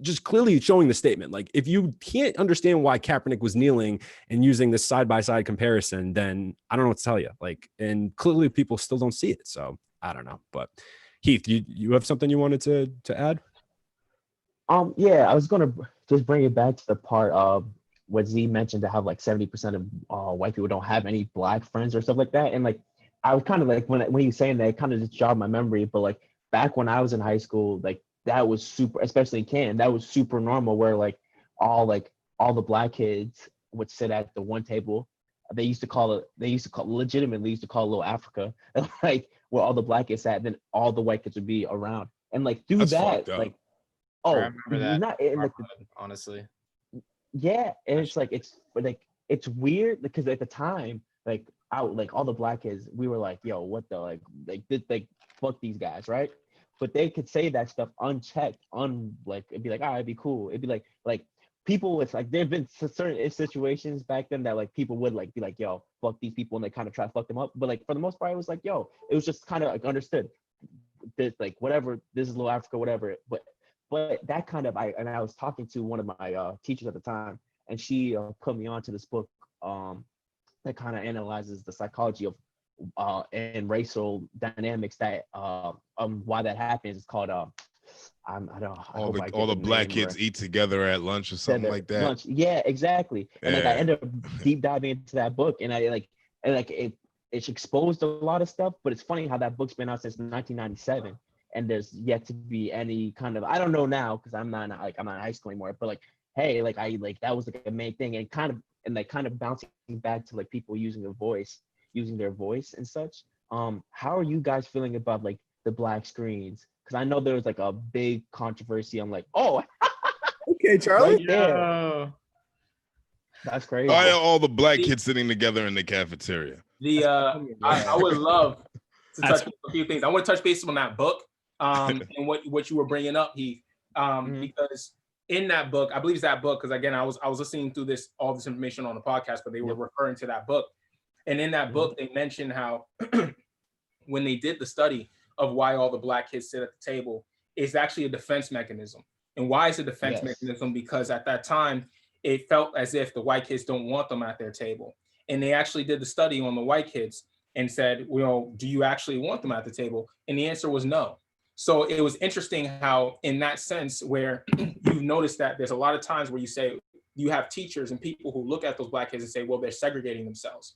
just clearly showing the statement. Like, if you can't understand why Kaepernick was kneeling and using this side-by-side comparison, then I don't know what to tell you. Like, and clearly people still don't see it. So I don't know. But Heath, you have something you wanted to add? Yeah, I was gonna just bring it back to the part of what Z mentioned, to have like 70% of white people don't have any black friends or stuff like that. And like, I was kind of like, when he was saying that, it kind of just jogged my memory. But like, back when I was in high school, like, that was super, especially in Canton, that was super normal, where like all the black kids would sit at the one table. They used to call legitimately used to call it Little Africa, like, where all the black kids sat, then all the white kids would be around. And like, through That's that, fucked up. like, I oh, remember that. not in like, Honestly, yeah, and it's like, it's weird because at the time, like, like all the black kids, we were like, yo, what the like fuck these guys, right? But they could say that stuff unchecked, like, it'd be like, all right, it'd be cool. It'd be like people, it's like, there've been certain situations back then that like people would like be like, yo, fuck these people, and they kind of try to fuck them up. But like, for the most part, it was like, yo, it was just kind of like understood. This, like, whatever, this is Little Africa, whatever. But that kind of, I was talking to one of my teachers at the time, and she put me onto this book that kind of analyzes the psychology of and racial dynamics, that why that happens. It's called I don't know. All the black kids eat together at lunch or something like that. Lunch. Yeah, exactly. And like, I ended up deep diving into that book, and it's exposed a lot of stuff. But it's funny how that book's been out since 1997, and there's yet to be any kind of, I don't know now, because I'm not in high school anymore, but like, hey, like, that was like a main thing, and kind of bouncing back to like people using their voice and such. How are you guys feeling about like the black screens? Because I know there was like a big controversy. I'm like, oh, okay, Charlie. Right there. That's crazy. Why are all the black kids sitting together in the cafeteria? I would love to touch a few things. I want to touch base on that book, and what you were bringing up, Heath, because in that book, I believe it's that book, because again, I was listening through all this information on the podcast, but they were referring to that book. And in that book, they mentioned how when they did the study of why all the black kids sit at the table, it's actually a defense mechanism. And why is it a defense mechanism? Because at that time, it felt as if the white kids don't want them at their table. And they actually did the study on the white kids and said, well, do you actually want them at the table? And the answer was no. So it was interesting how, in that sense, where you've noticed that there's a lot of times where you say, you have teachers and people who look at those black kids and say, well, they're segregating themselves.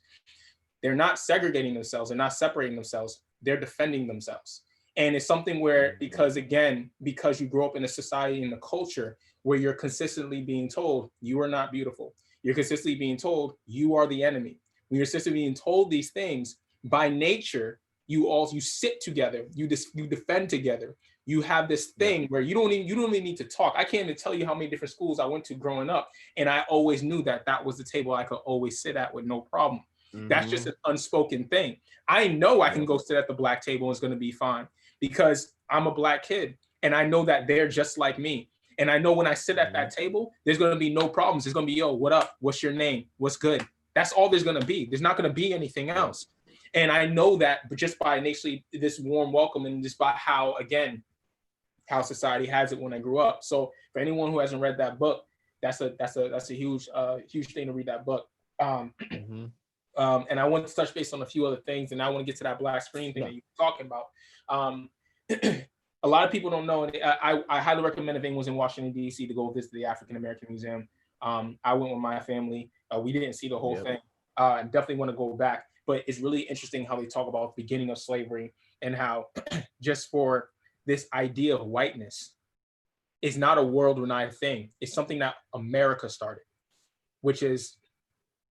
They're not segregating themselves. They're not separating themselves. They're defending themselves. And it's something where, because you grow up in a society and a culture where you're consistently being told you are not beautiful. You're consistently being told you are the enemy. When you're consistently being told these things, by nature, you sit together, you defend together. You have this thing where you don't even need to talk. I can't even tell you how many different schools I went to growing up, and I always knew that was the table I could always sit at with no problem. That's just an unspoken thing. I know I can go sit at the black table and it's going to be fine because I'm a black kid and I know that they're just like me. And I know when I sit at that table, there's going to be no problems. There's going to be, yo, what up? What's your name? What's good? That's all there's going to be. There's not going to be anything else. And I know that, but just by initially this warm welcome and just by how society has it when I grew up. So for anyone who hasn't read that book, that's a huge thing to read that book. And I want to touch base on a few other things, and I want to get to that black screen thing that you were talking about. A lot of people don't know, and I highly recommend if anyone's in Washington, D.C. to go visit the African American Museum. I went with my family. We didn't see the whole thing. I definitely want to go back. But it's really interesting how they talk about the beginning of slavery and how just for this idea of whiteness is not a world-renowned thing. It's something that America started, which is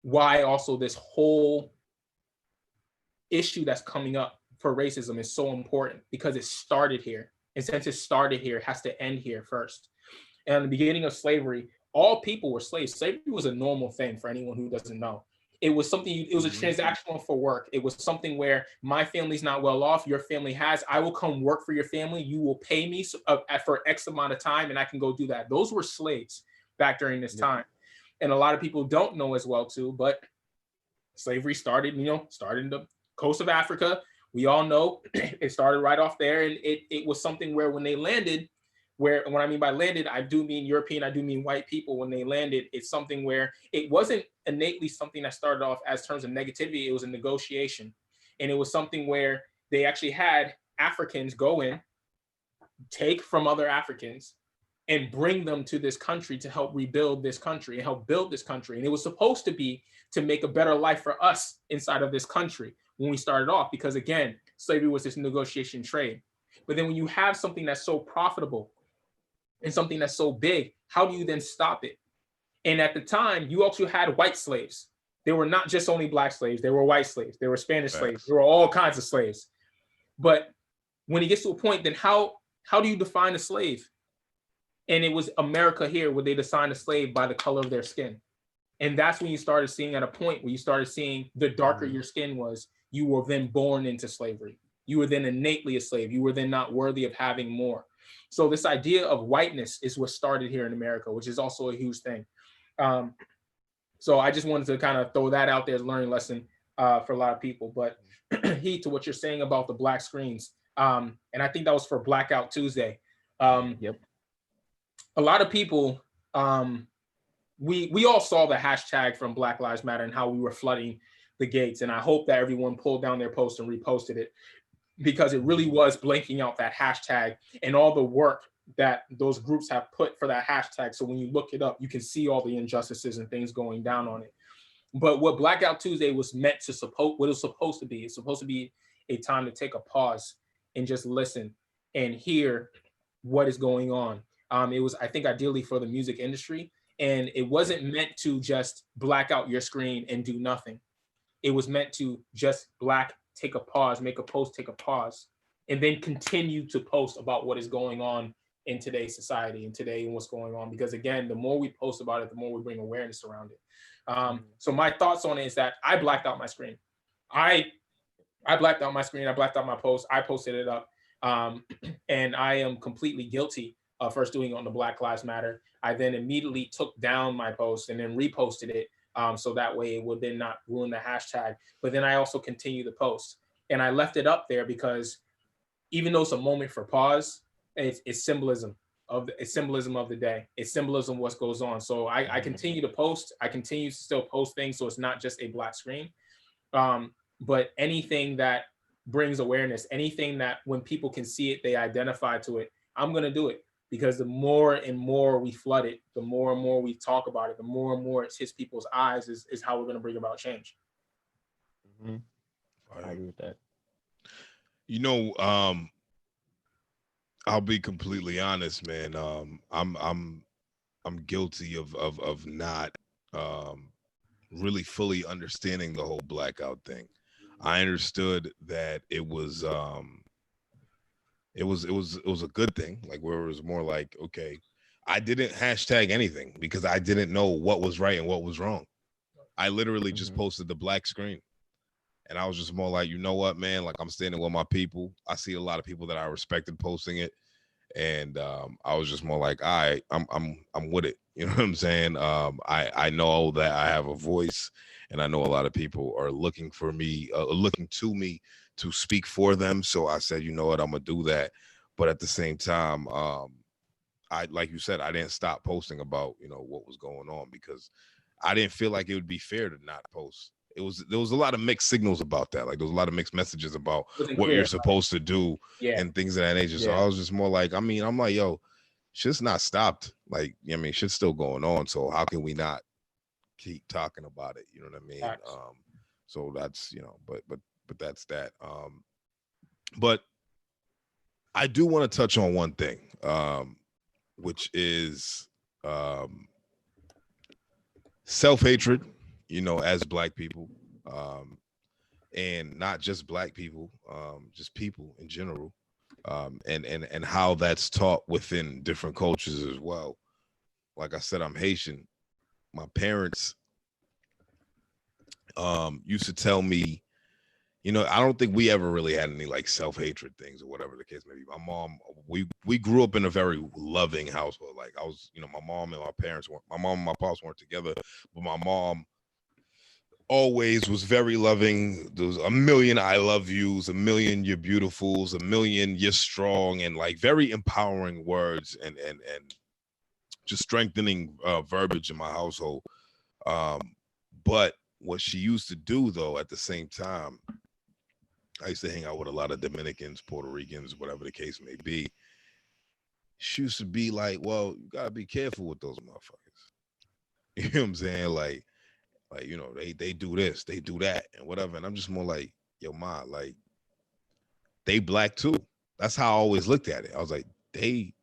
why also this whole issue that's coming up for racism is so important, because it started here. And since it started here, it has to end here first. And in the beginning of slavery, all people were slaves. Slavery was a normal thing for anyone who doesn't know. It was something, it was a transactional for work. It was something where my family's not well off, your family has, I will come work for your family. You will pay me for X amount of time and I can go do that. Those were slaves back during this time. And a lot of people don't know as well too, but slavery started in the coast of Africa. We all know it started right off there. And it was something where when they landed, when I mean by landed, I do mean European, I do mean white people. When they landed, it's something where it wasn't innately something that started off as terms of negativity. It was a negotiation. And it was something where they actually had Africans go in, take from other Africans, and bring them to this country to help rebuild this country and help build this country. And it was supposed to be to make a better life for us inside of this country when we started off, because again, slavery was this negotiation trade. But then when you have something that's so profitable and something that's so big, how do you then stop it? And at the time, you also had white slaves. They were not just only black slaves, they were white slaves, they were Spanish slaves, there were all kinds of slaves. But when it gets to a point, then how do you define a slave? And it was America here where they defined a slave by the color of their skin. And that's when you started seeing at a point where you started seeing the darker your skin was, you were then born into slavery. You were then innately a slave. You were then not worthy of having more. So this idea of whiteness is what started here in America, which is also a huge thing. So I just wanted to kind of throw that out there as a learning lesson for a lot of people. But Heath, to what you're saying about the black screens, and I think that was for Blackout Tuesday. Yep. A lot of people, we all saw the hashtag from Black Lives Matter and how we were flooding the gates. And I hope that everyone pulled down their post and reposted it, because it really was blanking out that hashtag and all the work that those groups have put for that hashtag. So when you look it up, you can see all the injustices and things going down on it. But what Blackout Tuesday was meant to what it was supposed to be, it's supposed to be a time to take a pause and just listen and hear what is going on. It was, I think, ideally for the music industry. And it wasn't meant to just black out your screen and do nothing. It was meant to just take a pause, make a post, take a pause, and then continue to post about what is going on in today's society and today and what's going on. Because again, the more we post about it, the more we bring awareness around it. So my thoughts on it is that I blacked out my screen. I blacked out my screen. I blacked out my post. I posted it up. And I am completely guilty of first doing it on the Black Lives Matter. I then immediately took down my post and then reposted it. So that way it would then not ruin the hashtag. But then I also continue the post. And I left it up there because even though it's a moment for pause, it's symbolism of the day. It's symbolism of what goes on. So I continue to post. I continue to still post things. So it's not just a black screen. But anything that brings awareness, anything that when people can see it, they identify to it, I'm going to do it. Because the more and more we flood it, the more and more we talk about it, the more and more it hits people's eyes is how we're going to bring about change. Mm-hmm. I agree with that. You know, I'll be completely honest, man. I'm guilty of not really fully understanding the whole blackout thing. I understood that it was a good thing, like where it was more like, okay, I didn't hashtag anything because I didn't know what was right and what was wrong. I literally just posted the black screen. And I was just more like, you know what, man, like I'm standing with my people. I see a lot of people that I respected posting it. And I was just more like, all right, I'm with it. You know what I'm saying? I know that I have a voice, and I know a lot of people are looking for me, looking to me to speak for them. So I said, you know what, I'm gonna do that. But at the same time, I, like you said, I didn't stop posting about, you know, what was going on because I didn't feel like it would be fair to not post. There was a lot of mixed signals about that. Like there was a lot of mixed messages about what you're supposed to do and things of that nature. So I was just more like, I'm like, yo, shit's not stopped. Like, I mean, shit's still going on. So how can we not keep talking about it? You know what I mean? So that's, you know, but that's that. But I do want to touch on one thing, which is self-hatred, you know, as Black people, and not just Black people, just people in general, and how that's taught within different cultures as well. like I said, I'm Haitian. My parents used to tell me, you know, I don't think we ever really had any like self-hatred things or whatever the case may be. My mom, we grew up in a very loving household. Like I was, you know, my mom and my pops weren't together, but my mom always was very loving. There was a million I love yous, a million you're beautifuls, a million you're strong, and like very empowering words and just strengthening verbiage in my household. But what she used to do though, at the same time, I used to hang out with a lot of Dominicans, Puerto Ricans, whatever the case may be. She used to be like, well, you gotta be careful with those motherfuckers. You know what I'm saying? Like, you know, they do this, they do that, and whatever. And I'm just more like, yo, ma, like, they black too. That's how I always looked at it. I was like, they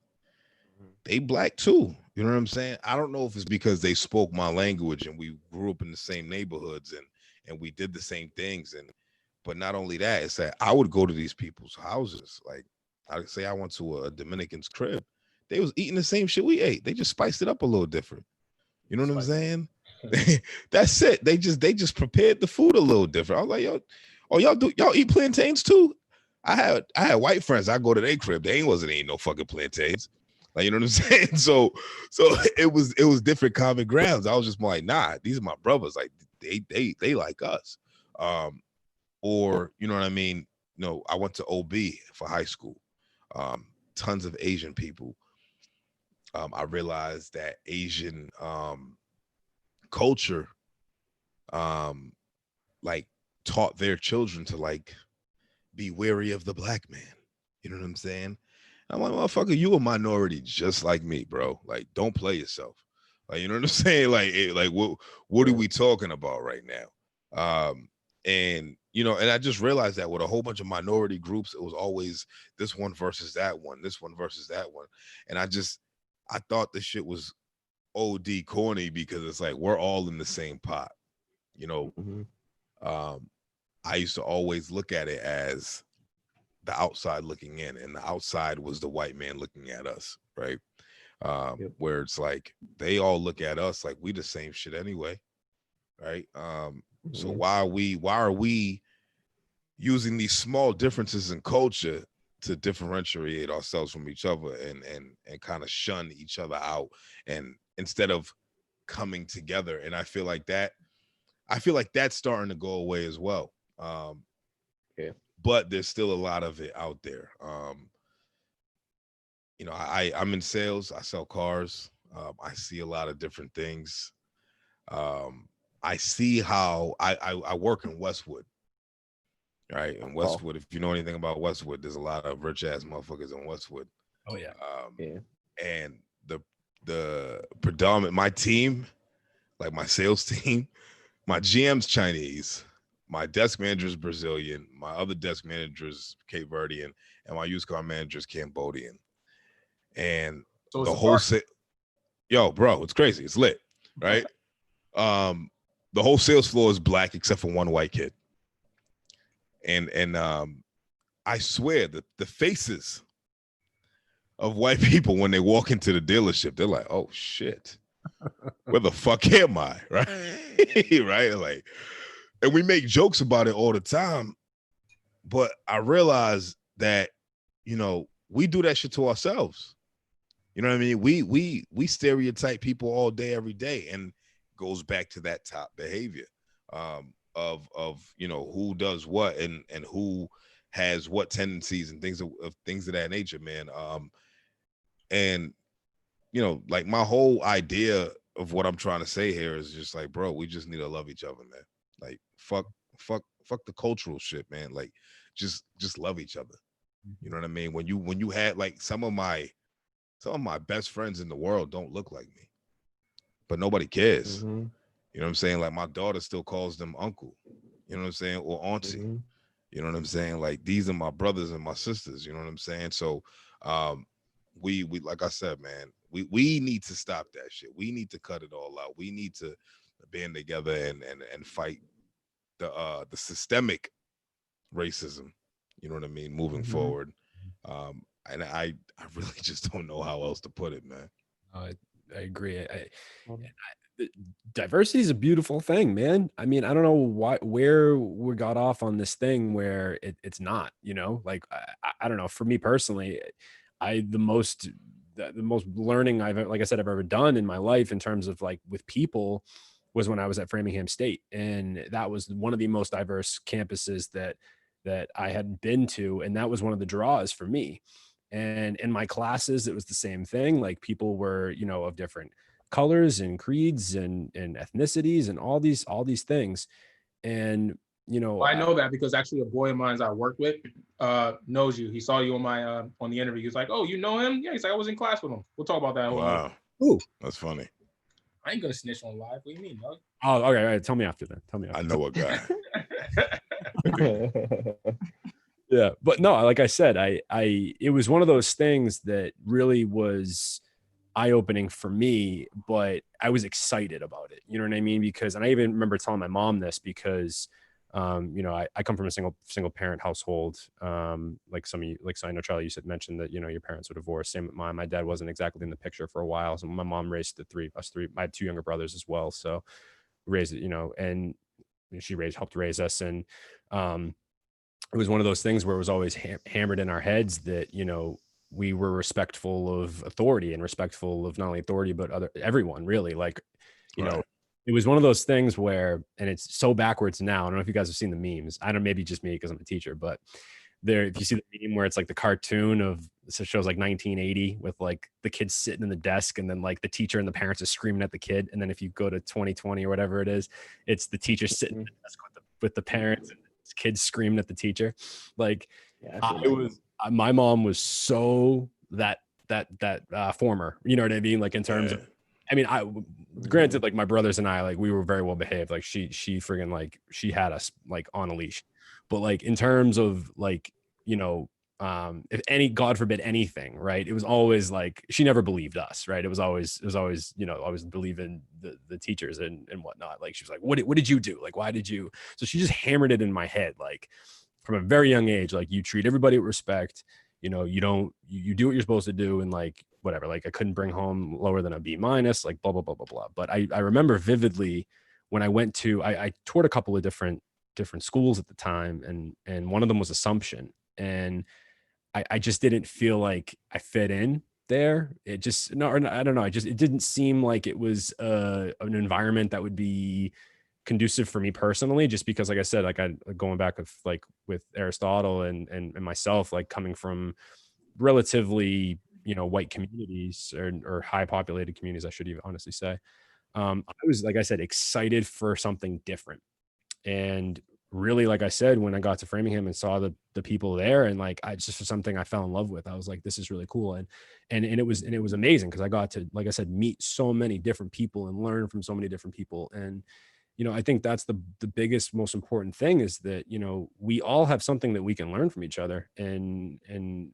black too. You know what I'm saying? I don't know if it's because they spoke my language and we grew up in the same neighborhoods and we did the same things. And but not only that, it's that I would go to these people's houses. Like I'd say I went to a Dominican's crib. They was eating the same shit we ate. They just spiced it up a little different. You know what I'm saying? That's it. They just prepared the food a little different. I was like, yo, oh, y'all eat plantains too? I had white friends. I go to their crib. They wasn't eating no fucking plantains. Like, you know what I'm saying? So it was different common grounds. I was just more like, nah, these are my brothers. Like they like us. Or you know what I mean? No, I went to OB for high school. Tons of Asian people. I realized that Asian culture like taught their children to like be wary of the black man. You know what I'm saying? I'm like, motherfucker, you a minority just like me, bro. Like, don't play yourself. Like, you know what I'm saying? Like what are we talking about right now? And you know, and I just realized that with a whole bunch of minority groups, it was always this one versus that one, this one versus that one. And I thought this shit was OD corny because it's like we're all in the same pot. You know, I used to always look at it as the outside looking in, and the outside was the white man looking at us, right? Where it's like they all look at us like we the same shit anyway, right? So why are we using these small differences in culture to differentiate ourselves from each other and kind of shun each other out, and instead of coming together? And I feel like that's starting to go away as well. But there's still a lot of it out there. You know, I'm in sales. I sell cars. I see a lot of different things. I see how I work in Westwood, right? In Westwood, if you know anything about Westwood, there's a lot of rich ass motherfuckers in Westwood. Oh yeah. And the predominant, my team, like my sales team, my GM's Chinese. My desk manager is Brazilian. My other desk manager is Cape Verdean, and my used car manager is Cambodian. And so the whole yo, bro, it's crazy. It's lit, right? The whole sales floor is black except for one white kid. And I swear that the faces of white people when they walk into the dealership, they're like, "Oh shit, where the fuck am I?" Right, right, like. And we make jokes about it all the time, but I realize that, you know, we do that shit to ourselves. You know what I mean? We stereotype people all day, every day, and goes back to that top behavior of you know who does what and who has what tendencies and things of that nature, man. And you know, like my whole idea of what I'm trying to say here is just like, bro, we just need to love each other, man. Like fuck the cultural shit, man. Like just love each other. You know what I mean? When you had like some of my best friends in the world don't look like me, but nobody cares. You know what I'm saying? Like my daughter still calls them uncle. You know what I'm saying? Or auntie. You know what I'm saying? Like these are my brothers and my sisters. You know what I'm saying? So we like I said, man, we need to stop that shit. We need to cut it all out. We need to band together and fight the systemic racism, you know what I mean, moving forward. And I really just don't know how else to put it, man. I agree. Diversity is a beautiful thing, man. I mean, I don't know where we got off on this thing where it's not, like, I don't know. For me personally, the most learning like I said, I've ever done in my life in terms of like with people was when I was at Framingham State. And that was one of the most diverse campuses that I had been to. And that was one of the draws for me. And in my classes, it was the same thing. Like people were, of different colors and creeds and ethnicities and all these things. And, Well, I know that because actually a boy of mine I worked with knows you. He saw you on my on the interview. He's like, "Oh, you know him?" Yeah, he's like, "I was in class with him." We'll talk about that. Wow. Ooh, that's funny. I ain't gonna snitch on live. What do you mean, dog? Oh, okay. All right. Tell me after then. Tell me after. I know a guy. Yeah, but no, like I said, it was one of those things that really was eye-opening for me, but I was excited about it. You know what I mean? Because, and I even remember telling my mom this because, I come from a single parent household. Like some of you, like, so I know Charlie, you mentioned that, your parents were divorced. Same with mine. My dad wasn't exactly in the picture for a while. So my mom raised us three. I had two younger brothers as well. So raised it, and she helped raise us. And, it was one of those things where it was always hammered in our heads that, we were respectful of authority and respectful of not only authority, but everyone really. Like, it was one of those things where, and it's so backwards now. I don't know if you guys have seen the memes. I don't know, maybe just me because I'm a teacher, but if you see the meme where it's like the cartoon of, so it shows like 1980 with like the kids sitting in the desk and then like the teacher and the parents are screaming at the kid. And then if you go to 2020 or whatever it is, it's the teacher sitting at the desk with the parents and kids screaming at the teacher. Like, my mom was so that former, you know what I mean? Like in terms of, I mean, granted, like my brothers and I, like we were very well behaved. Like she friggin' like she had us like on a leash, but like in terms of like, if any, God forbid anything, right? It was always like, she never believed us, right? It was always, always believe in the teachers and whatnot. Like she was like, what did you do? Like, why did you? So she just hammered it in my head, like from a very young age, like you treat everybody with respect, you do what you're supposed to do. And like, whatever, like I couldn't bring home lower than a B-, like blah, blah, blah, blah, blah. But I remember vividly when I went to, I toured a couple of different schools at the time. And one of them was Assumption. And I just didn't feel like I fit in there. It just, no, I don't know. It didn't seem like it was an environment that would be conducive for me personally, just because, like I said, like going back with Aristotle and myself, like coming from relatively, white communities or high populated communities, I should even honestly say. I was, like I said, excited for something different. And really, like I said, when I got to Framingham and saw the people there, and like I just, for something I fell in love with, I was like, this is really cool. And it was amazing because I got to, like I said, meet so many different people and learn from so many different people. And I think that's the biggest, most important thing is that, we all have something that we can learn from each other. And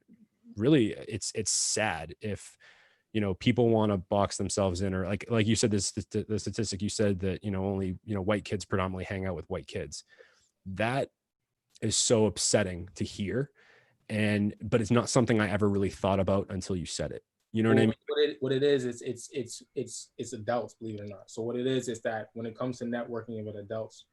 really it's sad if, people want to box themselves in, or like you said, the statistic you said that, only, white kids predominantly hang out with white kids. That is so upsetting to hear. But it's not something I ever really thought about until you said it. You know what I mean? What it is it's adults, believe it or not. So what it is that when it comes to networking with adults,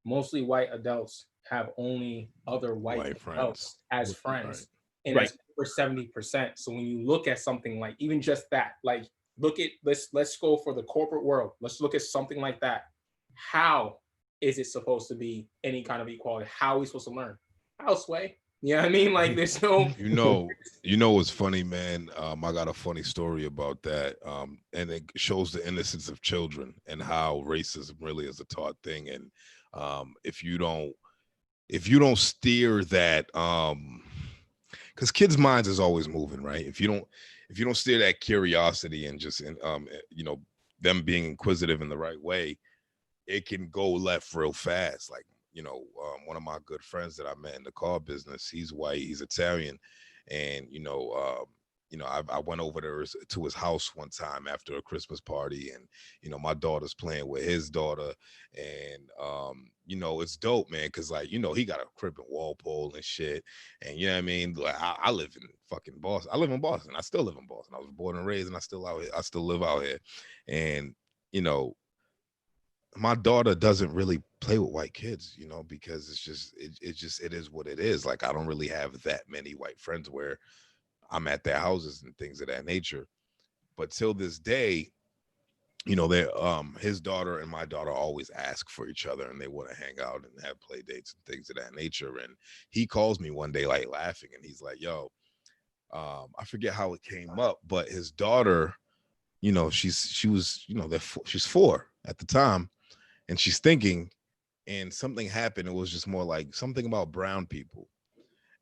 mostly white adults have only other white adults as friends. And it's over 70%. So when you look at something like even just that, like let's go for the corporate world. Let's look at something like that. How is it supposed to be any kind of equality? How are we supposed to learn? How, Sway? You know what I mean? Like there's no, what's funny, man. I got a funny story about that. And it shows the innocence of children and how racism really is a taught thing. And if you don't steer that, because kids' minds is always moving, right? If you don't steer that curiosity and just them being inquisitive in the right way, it can go left real fast. Like, one of my good friends that I met in the car business, he's white, he's Italian, and you know, I went over to his house one time after a Christmas party, and you know, my daughter's playing with his daughter, and you know, it's dope, man, because like, you know, he got a crib in Walpole and shit, and you know what I mean. Like, I live in fucking Boston. I live in Boston. I still live in Boston. I was born and raised, and I still out here. I still live out here, and you know, my daughter doesn't really play with white kids, you know, because it is what it is. Like, I don't really have that many white friends where I'm at their houses and things of that nature. But till this day, you know, they his daughter and my daughter always ask for each other, and they want to hang out and have play dates and things of that nature. And he calls me one day like laughing, and he's like, yo, I forget how it came up, but his daughter, you know, she was, you know, she's 4 at the time, and she's thinking, and something happened. It was just more like something about brown people.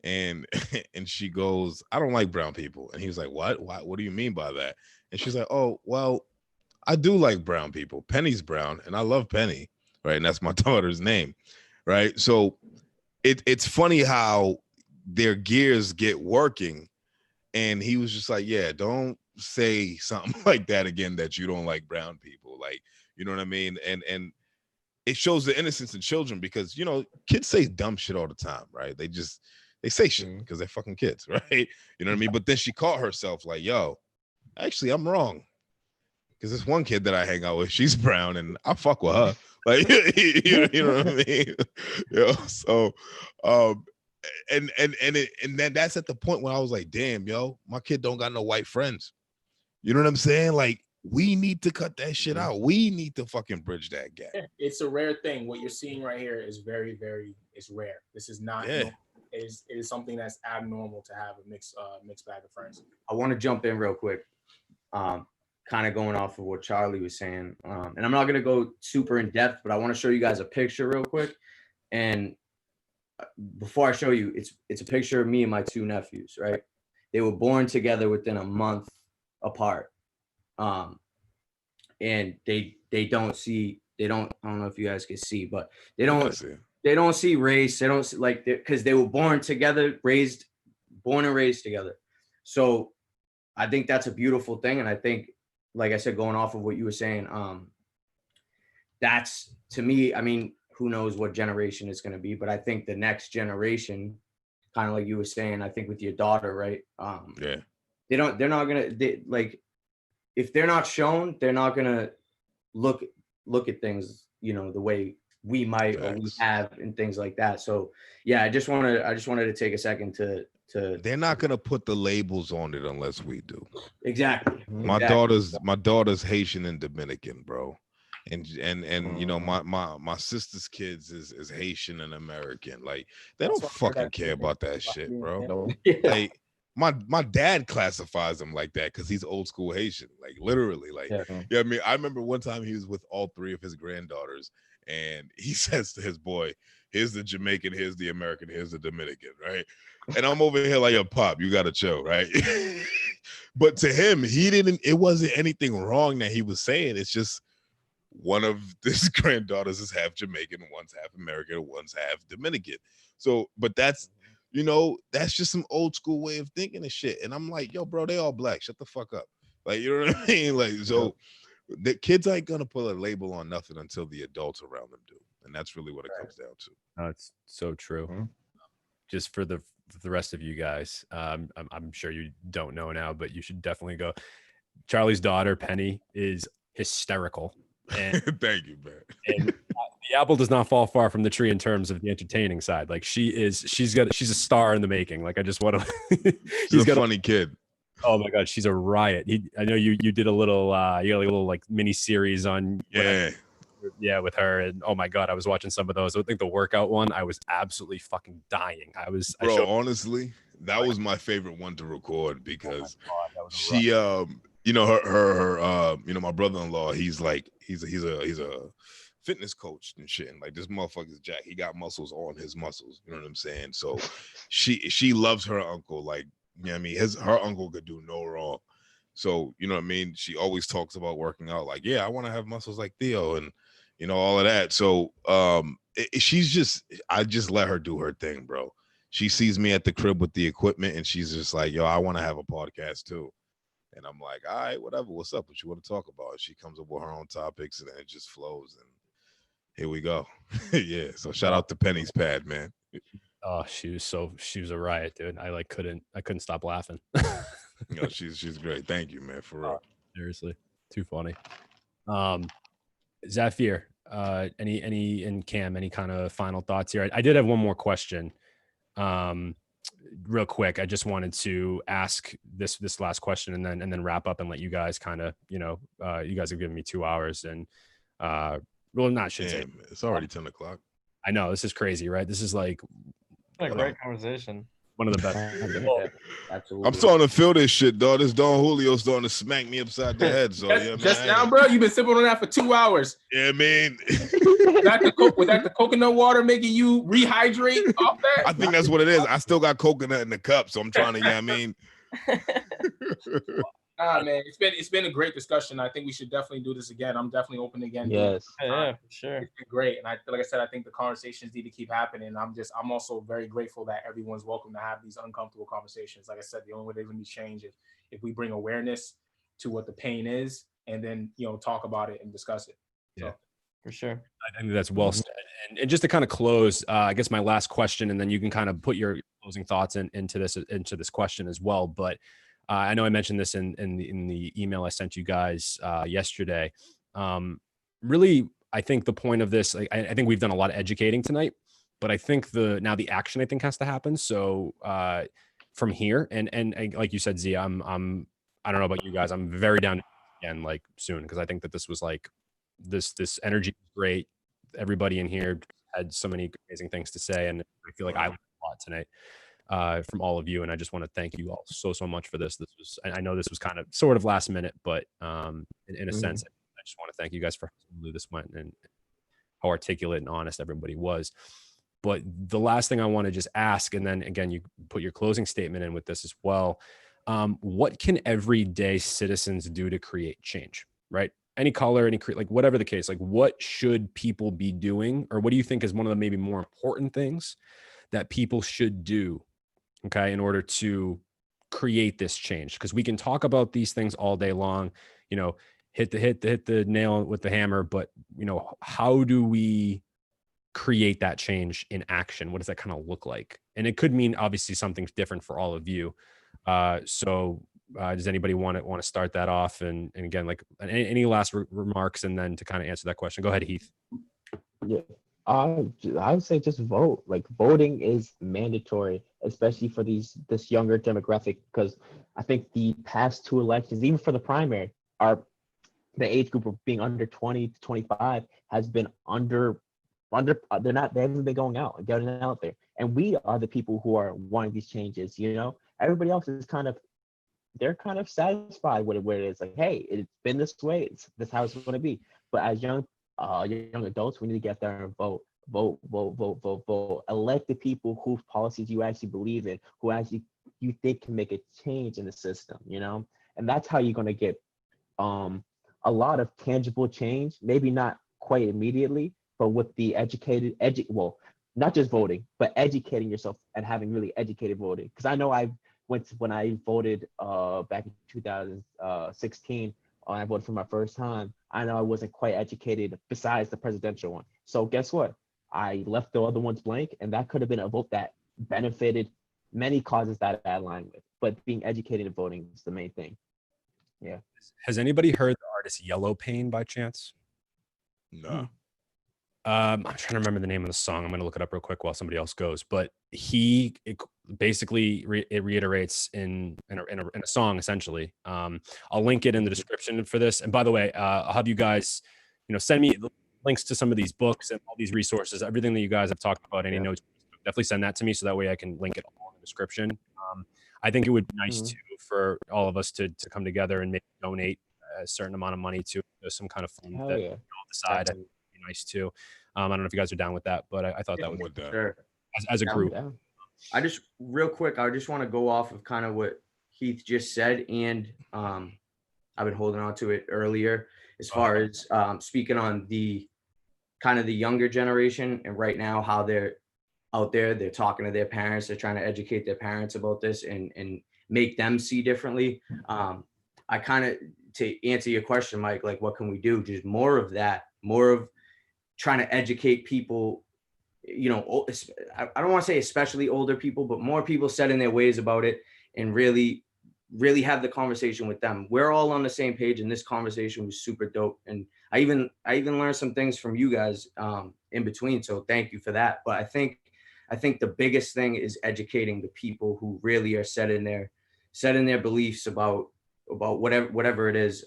And and she goes, I don't like brown people. And he was like, what do you mean by that? And she's like, oh, well, I do like brown people. Penny's brown, and I love Penny, right? And that's my daughter's name, right? So it's funny how their gears get working. And he was just like, yeah, don't say something like that again, that you don't like brown people, like, you know what I mean? And it shows the innocence in children, because, you know, kids say dumb shit all the time, right? They say shit because they're fucking kids, right? You know what I mean? But then she caught herself like, yo, actually, I'm wrong. Because this one kid that I hang out with, she's brown, and I fuck with her. Like, you know what I mean? You know, so, and then that's at the point when I was like, damn, yo, my kid don't got no white friends. You know what I'm saying? Like, we need to cut that shit out. We need to fucking bridge that gap. It's a rare thing. What you're seeing right here is very, very, it's rare. This is not, Yeah. It is something that's abnormal to have a mixed bag of friends. I want to jump in real quick, kind of going off of what Charlie was saying. And I'm not going to go super in depth, but I want to show you guys a picture real quick. And before I show you, it's a picture of me and my 2 nephews, right? They were born together within a month apart. And they don't, I don't know if you guys can see, but they don't see race. They don't see, like, because they were born together, born and raised together. So I think that's a beautiful thing. And I think, like I said, going off of what you were saying, that's, to me, I mean, who knows what generation it's going to be, but I think the next generation, kind of like you were saying, I think with your daughter, right? Yeah. They're not going to, like, if they're not shown, they're not going to look at things, you know, the way we might or we have, and things like that. So yeah, I just wanted to take a second to they're not gonna put the labels on it unless we do. Exactly. My daughter's Haitian and Dominican, bro. And you know, my sister's kids is Haitian and American. Like, they don't fucking care about that shit, bro. Like, my dad classifies them like that because he's old school Haitian, like, literally. Like, yeah, I mean, I remember one time he was with all 3 of his granddaughters, and he says to his boy, here's the Jamaican, here's the American, here's the Dominican, right? And I'm over here like, yo, Pop, you gotta chill, right? But to him, it wasn't anything wrong that he was saying. It's just one of his granddaughters is half Jamaican, one's half American, one's half Dominican. So, but that's, you know, that's just some old school way of thinking and shit. And I'm like, yo, bro, they all black. Shut the fuck up. Like, you know what I mean? Like, so the kids ain't gonna put a label on nothing until the adults around them do. And that's really what it comes down to. It's so true. Just for the rest of you guys, I'm sure you don't know now, but you should definitely go. Charlie's daughter, Penny, is hysterical. And thank you, man. And the apple does not fall far from the tree in terms of the entertaining side. Like, she's a star in the making. Like, I just want to. She's a funny kid. Oh my God, she's a riot. I know you did a little you got like a little like mini series on with her, and oh my God, I was watching some of those. I think the workout one, I was absolutely fucking dying. Honestly, that was my favorite one to record because she you know, her you know, my brother-in-law, he's a fitness coach and shit, and like, this motherfucker's jack, he got muscles on his muscles, you know what I'm saying? So she loves her uncle, like, you know what I mean, her uncle could do no wrong. So, you know what I mean, she always talks about working out, like, yeah, I want to have muscles like Theo, and you know, all of that. So I just let her do her thing, bro. she sees me at the crib with the equipment, and she's just like, yo, I want to have a podcast too. And I'm like, all right, whatever. What's up? What you want to talk about? And she comes up with her own topics, and then it just flows. And here we go. Yeah. So shout out to Penny's Pad, man. Oh, she was a riot, dude. I couldn't stop laughing. You know, she's great. Thank you, man, for real. Seriously, too funny. Zaafir, any and Cam, any kind of final thoughts here? I did have one more question. Real quick, I just wanted to ask this last question and then wrap up and let you guys kind of, you guys have given me 2 hours and well, not should say it's already 10 o'clock. I know, this is crazy, right? This is like a great conversation. One of the best. Absolutely. I'm starting to feel this shit, dog. This Don Julio's starting to smack me upside the head. So just now, bro, you've been sipping on that for 2 hours. Yeah, man. Was that the coconut water making you rehydrate off that? I think that's what it is. I still got coconut in the cup, so I'm trying to, Man, it's been a great discussion. I think we should definitely do this again. I'm definitely open again. Yes. Yeah, sure. It's been great. And like I said, I think the conversations need to keep happening. I'm also very grateful that everyone's welcome to have these uncomfortable conversations. Like I said, the only way they're going to be changed is if we bring awareness to what the pain is and then, talk about it and discuss it. Yeah, for sure. I think that's well said. And just to kind of close, I guess my last question, and then you can kind of put your closing thoughts into this question as well. But I know I mentioned this in the email I sent you guys yesterday. Really, I think the point of this, I think we've done a lot of educating tonight, but I think now the action I think has to happen. So from here, and like you said, Z, I don't know about you guys, I'm very down to again like soon, because I think that this was like this energy is great. Everybody in here had so many amazing things to say, and I feel like I learned a lot tonight. From all of you, and I just want to thank you all so much for this. I know this was kind of sort of last minute, but in a sense, I just want to thank you guys for how smoothly this went and how articulate and honest everybody was. But the last thing I want to just ask, and then again, you put your closing statement in with this as well. What can everyday citizens do to create change, right? Any color, like whatever the case, like what should people be doing, or what do you think is one of the maybe more important things that people should do, okay, in order to create this change? Because we can talk about these things all day long, hit the nail with the hammer, but how do we create that change in action? What does that kind of look like? And it could mean obviously something different for all of you. So does anybody want to start that off? And again, like any last remarks, and then to kind of answer that question, go ahead, Heath. Yeah. I would say just vote. Like voting is mandatory, especially for this younger demographic, because I think the past 2 elections, even for the primary, the age group of being under 20 to 25 has been they haven't been going out and getting out there. And we are the people who are wanting these changes. Everybody else is they're kind of satisfied with it, where it's like, hey, it's been this way. This how it's going to be. But as young adults, we need to get there and vote. Elect the people whose policies you actually believe in, who actually you think can make a change in the system, and that's how you're going to get a lot of tangible change. Maybe not quite immediately, but with the not just voting, but educating yourself and having really educated voting. Because I know when I voted back in 2016. I voted for my first time. I know I wasn't quite educated besides the presidential one. So guess what? I left the other ones blank, and that could have been a vote that benefited many causes that I align with. But being educated in voting is the main thing. Yeah. Has anybody heard the artist Yellow Pain by chance? No. I'm trying to remember the name of the song. I'm going to look it up real quick while somebody else goes. But it basically reiterates in a song, essentially. I'll link it in the description for this. And by the way, I'll have you guys, send me links to some of these books and all these resources, everything that you guys have talked about, any notes, definitely send that to me so that way I can link it all in the description. I think it would be nice too for all of us to come together and maybe donate a certain amount of money to some kind of fund that we all decide. Definitely. Be nice too. I don't know if you guys are down with that, but I thought that would sure. as a group. I just real quick, I just want to go off of kind of what Heath just said, and I've been holding on to it earlier as far as speaking on the kind of the younger generation and right now how they're out there. They're talking to their parents. They're trying to educate their parents about this and make them see differently. I kind of, to answer your question, Mike, like what can we do? Just more of that, more of trying to educate people, you know, I don't want to say especially older people, but more people set in their ways about it and really have the conversation with them. We're all on the same page, and this conversation was super dope. And I even learned some things from you guys in between. So thank you for that. But I think the biggest thing is educating the people who really are set in their beliefs about whatever it is.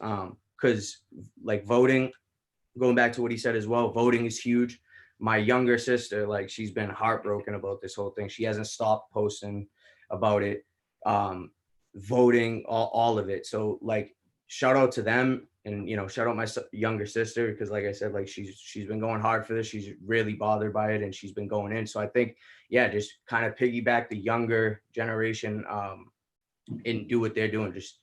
Because like voting, going back to what he said as well, voting is huge. My younger sister, like, she's been heartbroken about this whole thing. She hasn't stopped posting about it. Voting, all of it. So like, shout out to them, and you know, shout out my younger sister, because like I said, like she's been going hard for this. She's really bothered by it, and she's been going in. So I think, yeah, just kind of piggyback the younger generation and do what they're doing. Just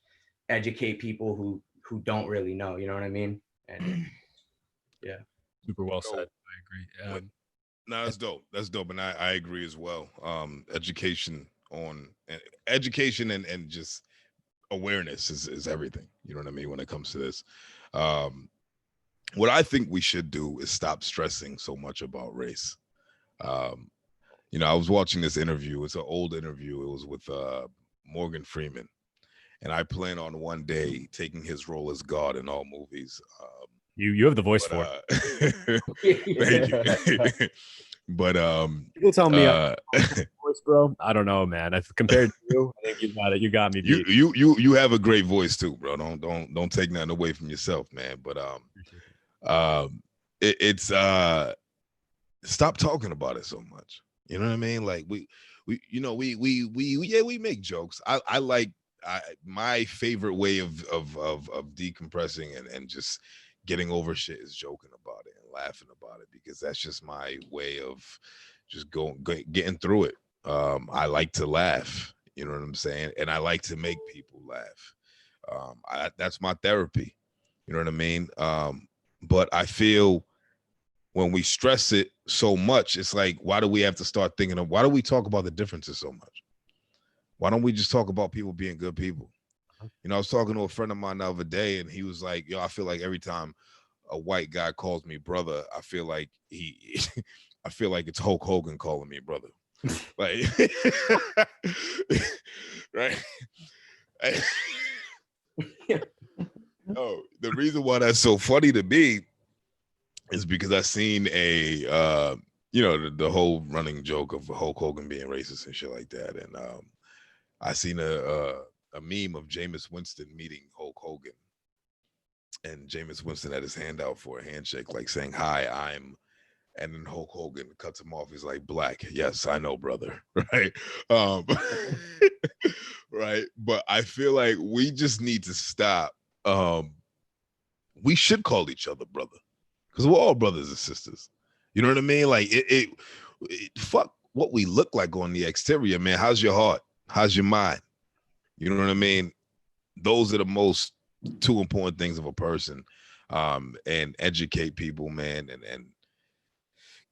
educate people who don't really know. You know what I mean? And yeah, Super well said. I agree. No, that's dope. That's dope, and I agree as well. Education and just awareness is everything. You know what I mean when it comes to this. What I think we should do is stop stressing so much about race. You know, I was watching this interview. It's an old interview. It was with Morgan Freeman, and I plan on one day taking his role as God in all movies. You have the voice for it. Thank you. But people tell me voice, bro. I don't know, man. If compared to you, I think you got me. You have a great voice too, bro. Don't take nothing away from yourself, man. But it's stop talking about it so much. You know what I mean? Like we make jokes. I like my favorite way of decompressing and just getting over shit is joking about it and laughing about it, because that's just my way of just getting through it. I like to laugh, you know what I'm saying? And I like to make people laugh. That's my therapy, you know what I mean? But I feel when we stress it so much, it's like, why do we have to start thinking of, why do we talk about the differences so much? Why don't we just talk about people being good people? You know, I was talking to a friend of mine the other day, and he was like, yo, I feel like every time a white guy calls me brother, I feel like I feel like it's Hulk Hogan calling me brother. Like, right? Oh, the reason why that's so funny to me is because I seen a, you know, the whole running joke of Hulk Hogan being racist and shit like that. And I seen a meme of Jameis Winston meeting Hulk Hogan, and Jameis Winston had his hand out for a handshake, like saying, hi, I'm, and then Hulk Hogan cuts him off. He's like, black. Yes, I know, brother. Right. Right. But I feel like we just need to stop. We should call each other brother, because we're all brothers and sisters. You know what I mean? Like it fuck what we look like on the exterior, man. How's your heart? How's your mind? You know what I mean? Those are the most two important things of a person. And educate people, man, and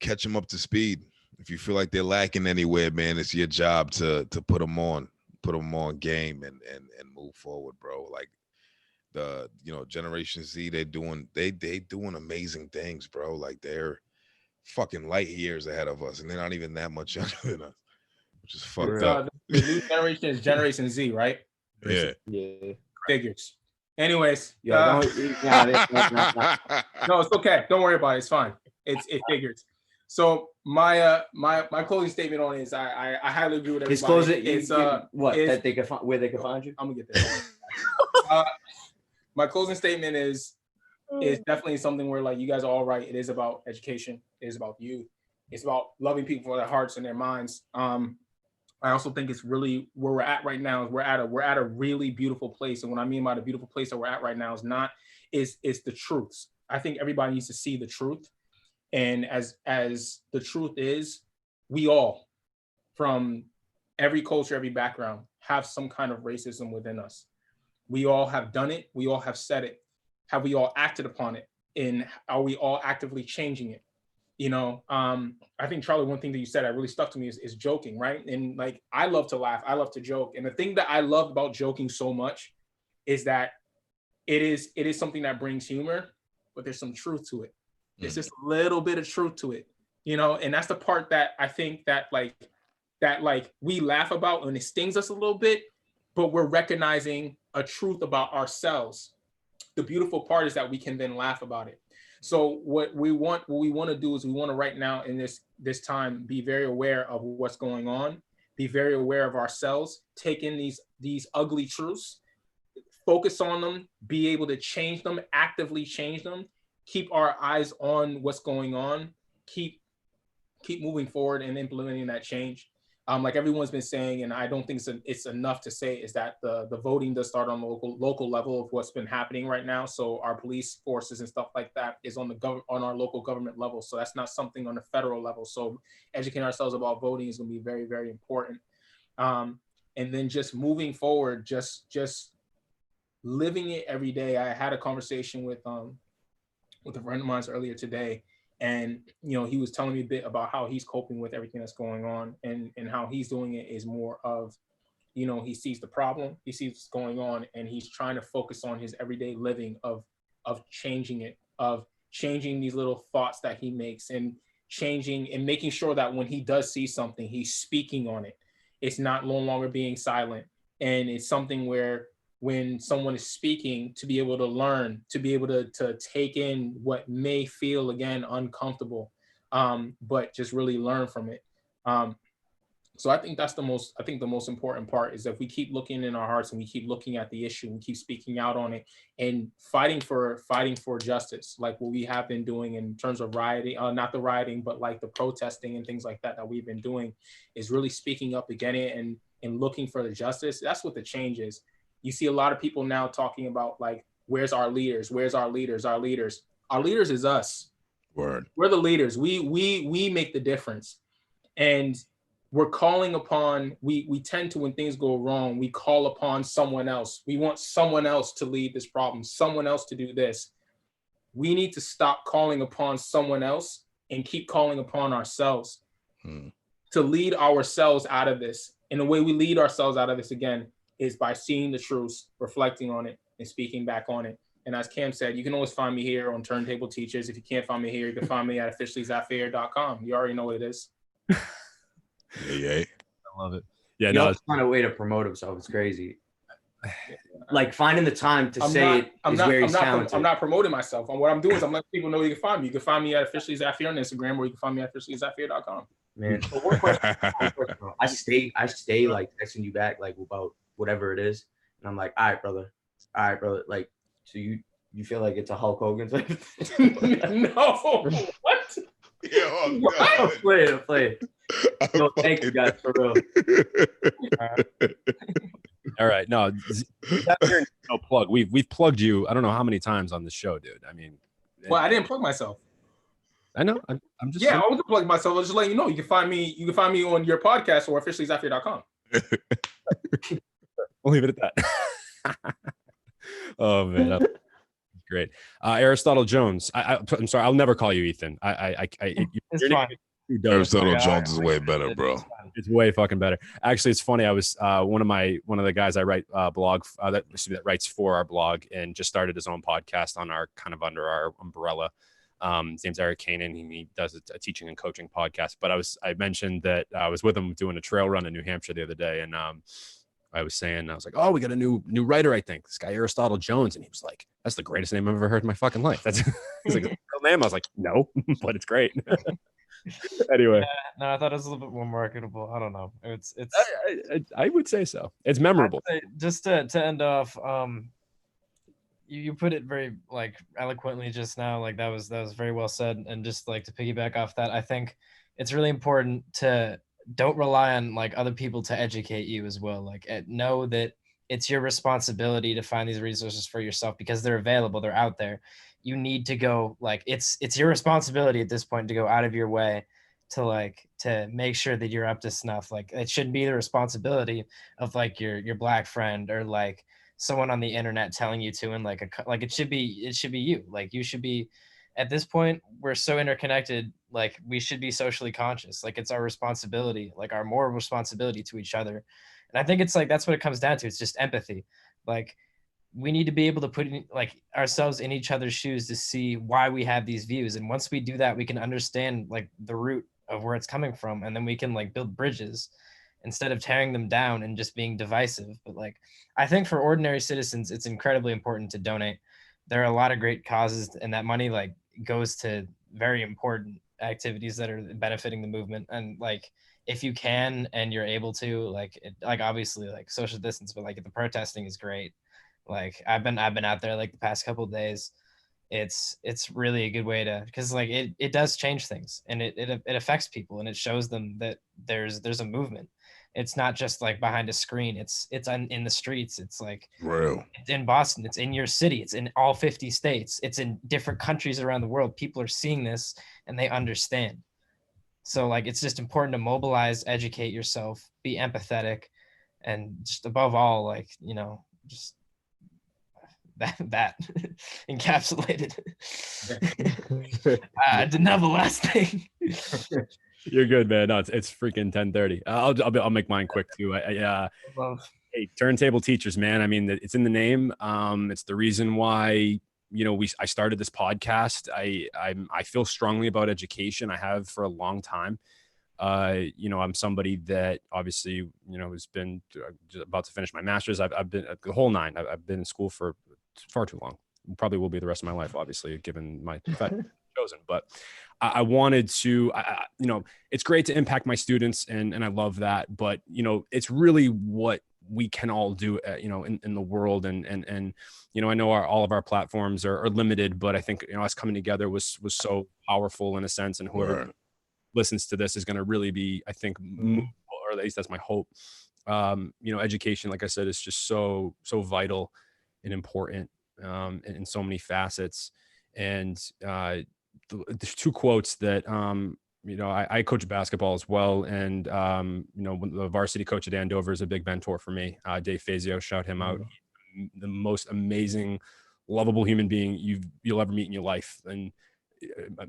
catch them up to speed. If you feel like they're lacking anywhere, man, it's your job to put them on game and move forward, bro. Like the, you know, Generation Z, they doing amazing things, bro. Like they're fucking light years ahead of us, and they're not even that much younger than us, which is fucked up. The new generation is Generation Z, right? Yeah. Figures. Anyways, no, it's okay. Don't worry about it. It's fine. It figures. So my closing statement on it is I highly agree with everybody. His closing is that they can find, where they can find you. I'm gonna get there. My closing statement is definitely something where, like, you guys are all right. It is about education. It is about youth. It's about loving people for their hearts and their minds. I also think it's really where we're at right now. Is we're at a really beautiful place. And what I mean by the beautiful place that we're at right now is the truths. I think everybody needs to see the truth. And as the truth is, we all, from every culture, every background, have some kind of racism within us. We all have done it. We all have said it. Have we all acted upon it? And are we all actively changing it? I think, Charlie, one thing that you said that really stuck to me is joking, right? And like, I love to laugh, I love to joke, and the thing that I love about joking so much is that it is something that brings humor, but there's some truth to it. There's just a little bit of truth to it, and that's the part that I think that we laugh about and it stings us a little bit, but we're recognizing a truth about ourselves. The beautiful part is that we can then laugh about it. So what we want to do is we want to right now in this time be very aware of what's going on, be very aware of ourselves, take in these ugly truths, focus on them, be able to change them, actively change them, keep our eyes on what's going on, keep moving forward and implementing that change. Like everyone's been saying, and I don't think it's enough to say, is that the voting does start on the local level of what's been happening right now. So our police forces and stuff like that is on our local government level. So that's not something on the federal level. So educating ourselves about voting is going to be very, very important. And then just moving forward, just living it every day. I had a conversation with a friend of mine earlier today. And, he was telling me a bit about how he's coping with everything that's going on, and how he's doing it is more of, he sees the problem, he sees what's going on, and he's trying to focus on his everyday living of changing it, of changing these little thoughts that he makes, and changing and making sure that when he does see something, he's speaking on it. It's not no longer being silent. And it's something where when someone is speaking, to be able to learn, to be able to take in what may feel, again, uncomfortable, but just really learn from it. So I think that's the most important part is if we keep looking in our hearts and we keep looking at the issue and keep speaking out on it and fighting for justice, like what we have been doing in terms of rioting, not the rioting, but like the protesting and things like that we've been doing, is really speaking up again and looking for the justice. That's what the change is. You see a lot of people now talking about like, where's our leaders? Where's our leaders? Our leaders is us. Word. We're the leaders. We make the difference. And we're calling upon, we tend to, when things go wrong, we call upon someone else. We want someone else to lead this problem, someone else to do this. We need to stop calling upon someone else and keep calling upon ourselves to lead ourselves out of this. And the way we lead ourselves out of this, again, is by seeing the truths, reflecting on it, and speaking back on it. And as Cam said, you can always find me here on Turntable Teachers. If you can't find me here, you can find me at officiallyzaafir.com. You already know what it is. Yeah. I love it. Yeah, He also found a way to promote himself. It's crazy. Like finding the time to say it is where he's talented. I'm not promoting myself. And what I'm doing is I'm letting people know you can find me. You can find me at officiallyzaafir on Instagram, or you can find me at officiallyzaafir.com. Man, but one question. I stay like texting you back like about whatever it is, and I'm like, all right, brother. Like, so you feel like it's a Hulk Hogan type of thing? No. What? Yo, I'll play it. No, thank you guys for real. All right. No, no plug. We've plugged you. I don't know how many times on the show, dude. I mean, well, I didn't plug myself. I know. I'm just. Yeah, I wasn't plugging myself. I was just letting you know. You can find me on your podcast or officiallyzaafir.com. We'll leave it at that. Oh man, that's great. Aristotle Jones. I'm sorry. I'll never call you Ethan. It's fine. Aristotle Jones is way better, bro. It's way fucking better. Actually, it's funny. I was one of the guys I write blog that writes for our blog and just started his own podcast on our kind of under our umbrella. His name's Eric Kanan. He does a teaching and coaching podcast. But I mentioned that I was with him doing a trail run in New Hampshire the other day, and I was like, oh, we got a new writer, I think. This guy Aristotle Jones, and he was like, that's the greatest name I've ever heard in my fucking life. He's like, the real name. I was like, no, but it's great. Anyway, no, I thought it was a little bit more marketable. I don't know. It's. I would say so. It's memorable. Just to end off, you put it very like eloquently just now. Like that was very well said. And just like to piggyback off that, I think it's really important to don't rely on like other people to educate you as well. Like know that it's your responsibility to find these resources for yourself because they're available. They're out there. You need to go like it's your responsibility at this point to go out of your way to make sure that you're up to snuff. Like it shouldn't be the responsibility of like your black friend or like someone on the internet telling you to, and like it should be you. Like you should be at this point, we're so interconnected. Like, we should be socially conscious. Like, it's our responsibility, like our moral responsibility to each other. And I think it's like, that's what it comes down to. It's just empathy. Like, we need to be able to put in, like, ourselves in each other's shoes to see why we have these views. And once we do that, we can understand like the root of where it's coming from. And then we can like build bridges instead of tearing them down and just being divisive. But like, I think for ordinary citizens, it's incredibly important to donate. There are a lot of great causes, and that money like goes to very important activities that are benefiting the movement. And like, if you can and you're able to, like, like obviously like social distance, but like the protesting is great. Like, I've been out there like the past couple of days. It's really a good way to, because like it does change things, and it affects people, and it shows them that there's a movement. It's not just like behind a screen. It's in the streets. It's like Real. it's in Boston. It's in your city. It's in all 50 states. It's in different countries around the world. People are seeing this and they understand. So like, it's just important to mobilize, educate yourself, be empathetic, and just above all, like, you know, just that encapsulated. I didn't have a last thing. You're good, man. No, it's freaking 10:30. I'll make mine quick too. Hey, turntable teachers, man. I mean, it's in the name. It's the reason why, you know, I started this podcast. I feel strongly about education. I have for a long time. You know, I'm somebody that obviously, you know, has been about to finish my master's. I've been the whole nine. I've been in school for far too long. Probably will be the rest of my life, obviously, given my profession chosen. But I wanted to, you know, it's great to impact my students, and I love that. But, you know, it's really what we can all do, you know, in the world. And, you know, I know all of our platforms are limited, but I think, you know, us coming together was so powerful in a sense, and whoever listens to this is going to really be, I think, movable, or at least that's my hope. You know, education, like I said, is just so vital and important in so many facets. And the two quotes that, you know, I coach basketball as well. And, you know, the varsity coach at Andover is a big mentor for me. Dave Fazio, shout him out. The most amazing, lovable human being you'll ever meet in your life. And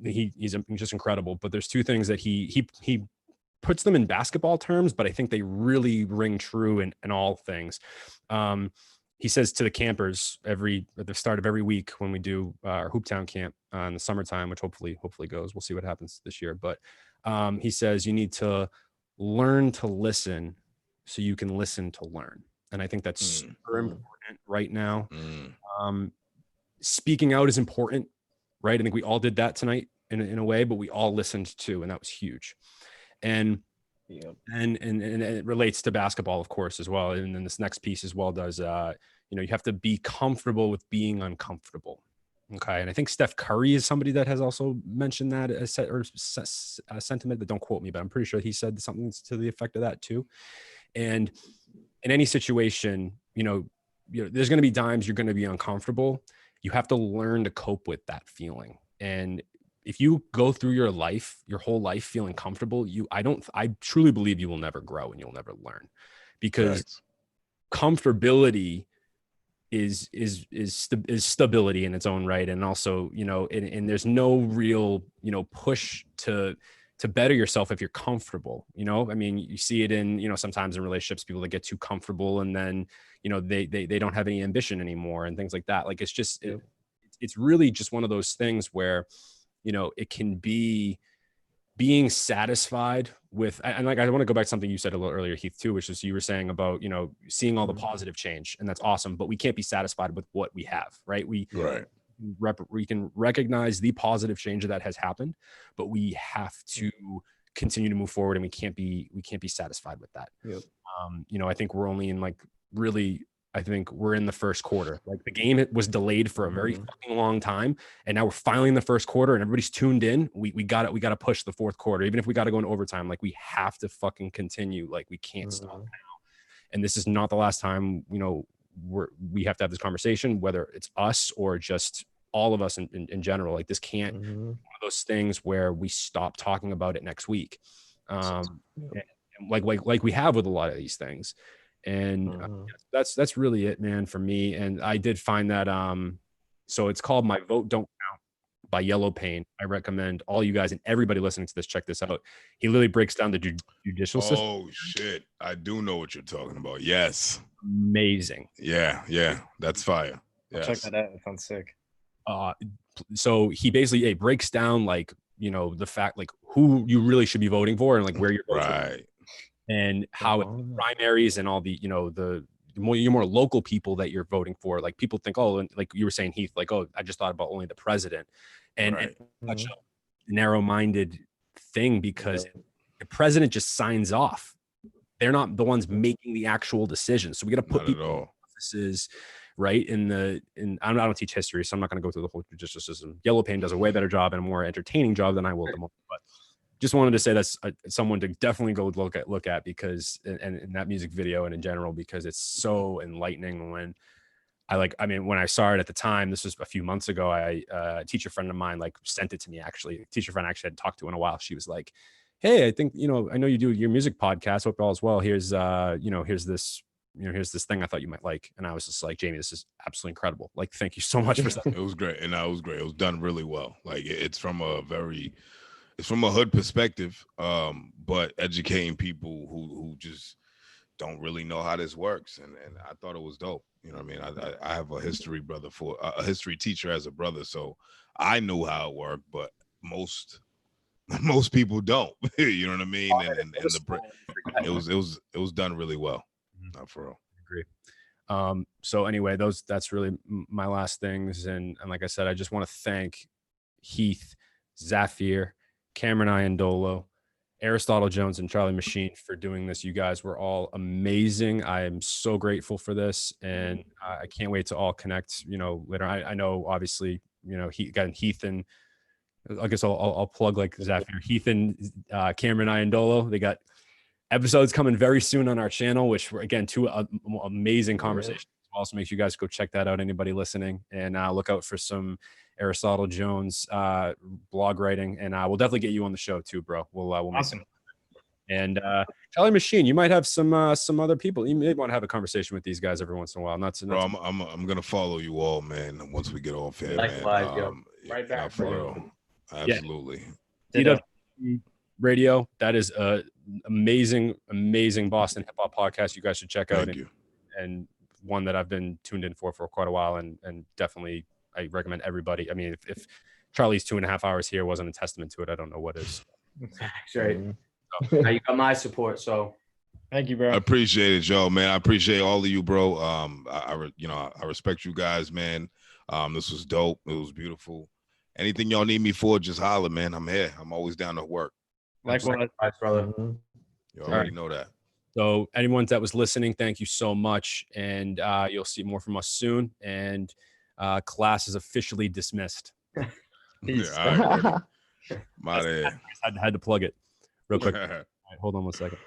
he's just incredible. But there's two things that he puts them in basketball terms, but I think they really ring true in all things. He says to the campers at the start of every week when we do our Hooptown camp in the summertime, which hopefully goes, we'll see what happens this year. But he says you need to learn to listen so you can listen to learn. And I think that's super important right now. Speaking out is important, right? I think we all did that tonight in a way, but we all listened too, and that was huge. And and it relates to basketball, of course, as well. And then this next piece as well does, you know, you have to be comfortable with being uncomfortable. Okay. And I think Steph Curry is somebody that has also mentioned that a sentiment, but don't quote me, but I'm pretty sure he said something to the effect of that too. And in any situation, you know, there's going to be times you're going to be uncomfortable. You have to learn to cope with that feeling. And if you go through your whole life feeling comfortable, I truly believe you will never grow and you'll never learn, because comfortability is stability in its own right. And also, you know, and there's no real, you know, push to better yourself if you're comfortable. You know, I mean, you see it in, you know, sometimes in relationships, people that get too comfortable and then, you know, they don't have any ambition anymore and things like that. Like, it's just, it's really just one of those things where, you know, it can be being satisfied with, and like, I want to go back to something you said a little earlier, Heath, too, which is you were saying about, you know, seeing all the positive change, and that's awesome, but we can't be satisfied with what we have, right? We can recognize the positive change that has happened, but we have to continue to move forward, and we can't be satisfied with that. You know, I think we're only in I think we're in the first quarter. Like, the game was delayed for a very fucking long time, and now we're finally in the first quarter, and everybody's tuned in. We got to push the fourth quarter, even if we got to go into overtime. Like, we have to fucking continue. Like, we can't stop now. And this is not the last time, you know, we have to have this conversation, whether it's us or just all of us in general. Like, this can't be one of those things where we stop talking about it next week, like we have with a lot of these things. And that's really it, man, for me. And I did find that so it's called My Vote Don't Count. by Yellow Pain. I recommend all you guys and everybody listening to this, check this out. He literally breaks down the judicial system. Oh shit, I do know what you're talking about. Yes. Amazing. Yeah, that's fire. I'll check that out. That sounds sick. So he basically breaks down like, you know, the fact like who you really should be voting for and like where you're voting Right. and how primaries and all the, you know, the more local people that you're voting for. Like people think, oh, and like you were saying, Heath, like, oh, I just thought about only the president, and such a narrow-minded thing because the president just signs off. They're not the ones making the actual decisions. So we got to put people in offices, right? I don't teach history, so I'm not going to go through the whole judicial system. Yellow Pain does a way better job and a more entertaining job than I will at the moment. But just wanted to say that's someone to definitely go look at because and in that music video and in general, because it's so enlightening. When I saw it at the time, this was a few months ago, a teacher friend of mine like sent it to me. Actually, a teacher friend I actually hadn't talked to in a while. She was like, hey, I think, you know, I know you do your music podcast. Hope all is well. Here's this thing I thought you might like. And I was just like, Jamie, this is absolutely incredible. Like, thank you so much for that. It was great. And that was great. It was done really well. Like it's from a hood perspective, but educating people who just don't really know how this works. And I thought it was dope. You know what I mean? I have a history teacher as a brother. So I knew how it worked, but most people don't. You know what I mean? And it was done really well. Not for real. I agree. So anyway, that's really my last things. And like I said, I just want to thank Heath, Zaafir, Cameron Iandolo, Aristotle Jones, and Charlie MaSheen for doing this. You guys were all amazing. I am so grateful for this, and I can't wait to all connect, you know, later. I know, obviously, you know, Heath and I guess I'll plug like Zaafir, Heath and Cameron Iandolo. They got episodes coming very soon on our channel, which were, again, two amazing conversations. Also, make sure you guys go check that out, anybody listening, and look out for some Aristotle Jones blog writing, and we'll definitely get you on the show too, bro. We'll Awesome. And Charlie MaSheen, you might have some other people. You may want to have a conversation with these guys every once in a while. Bro, I'm gonna follow you all, man. Once we get off here, Likewise, man. Right back, for bro. real. Absolutely. CWTFB Radio. That is a amazing Boston hip hop podcast. You guys should check out. Thank you. And one that I've been tuned in for quite a while, and definitely I recommend everybody. I mean, if Charlie's 2.5 hours here wasn't a testament to it, I don't know what is. That's right. Now you got my support, so thank you, bro. I appreciate it, Joe, man. I appreciate all of you, bro. I respect you guys, man. This was dope. It was beautiful. Anything y'all need me for, just holler, man. I'm here. I'm always down to work. Likewise, brother. You already know that. So anyone that was listening, thank you so much. And you'll see more from us soon. And class is officially dismissed. Yeah, all right, my I had to plug it real quick. All right, hold on one second.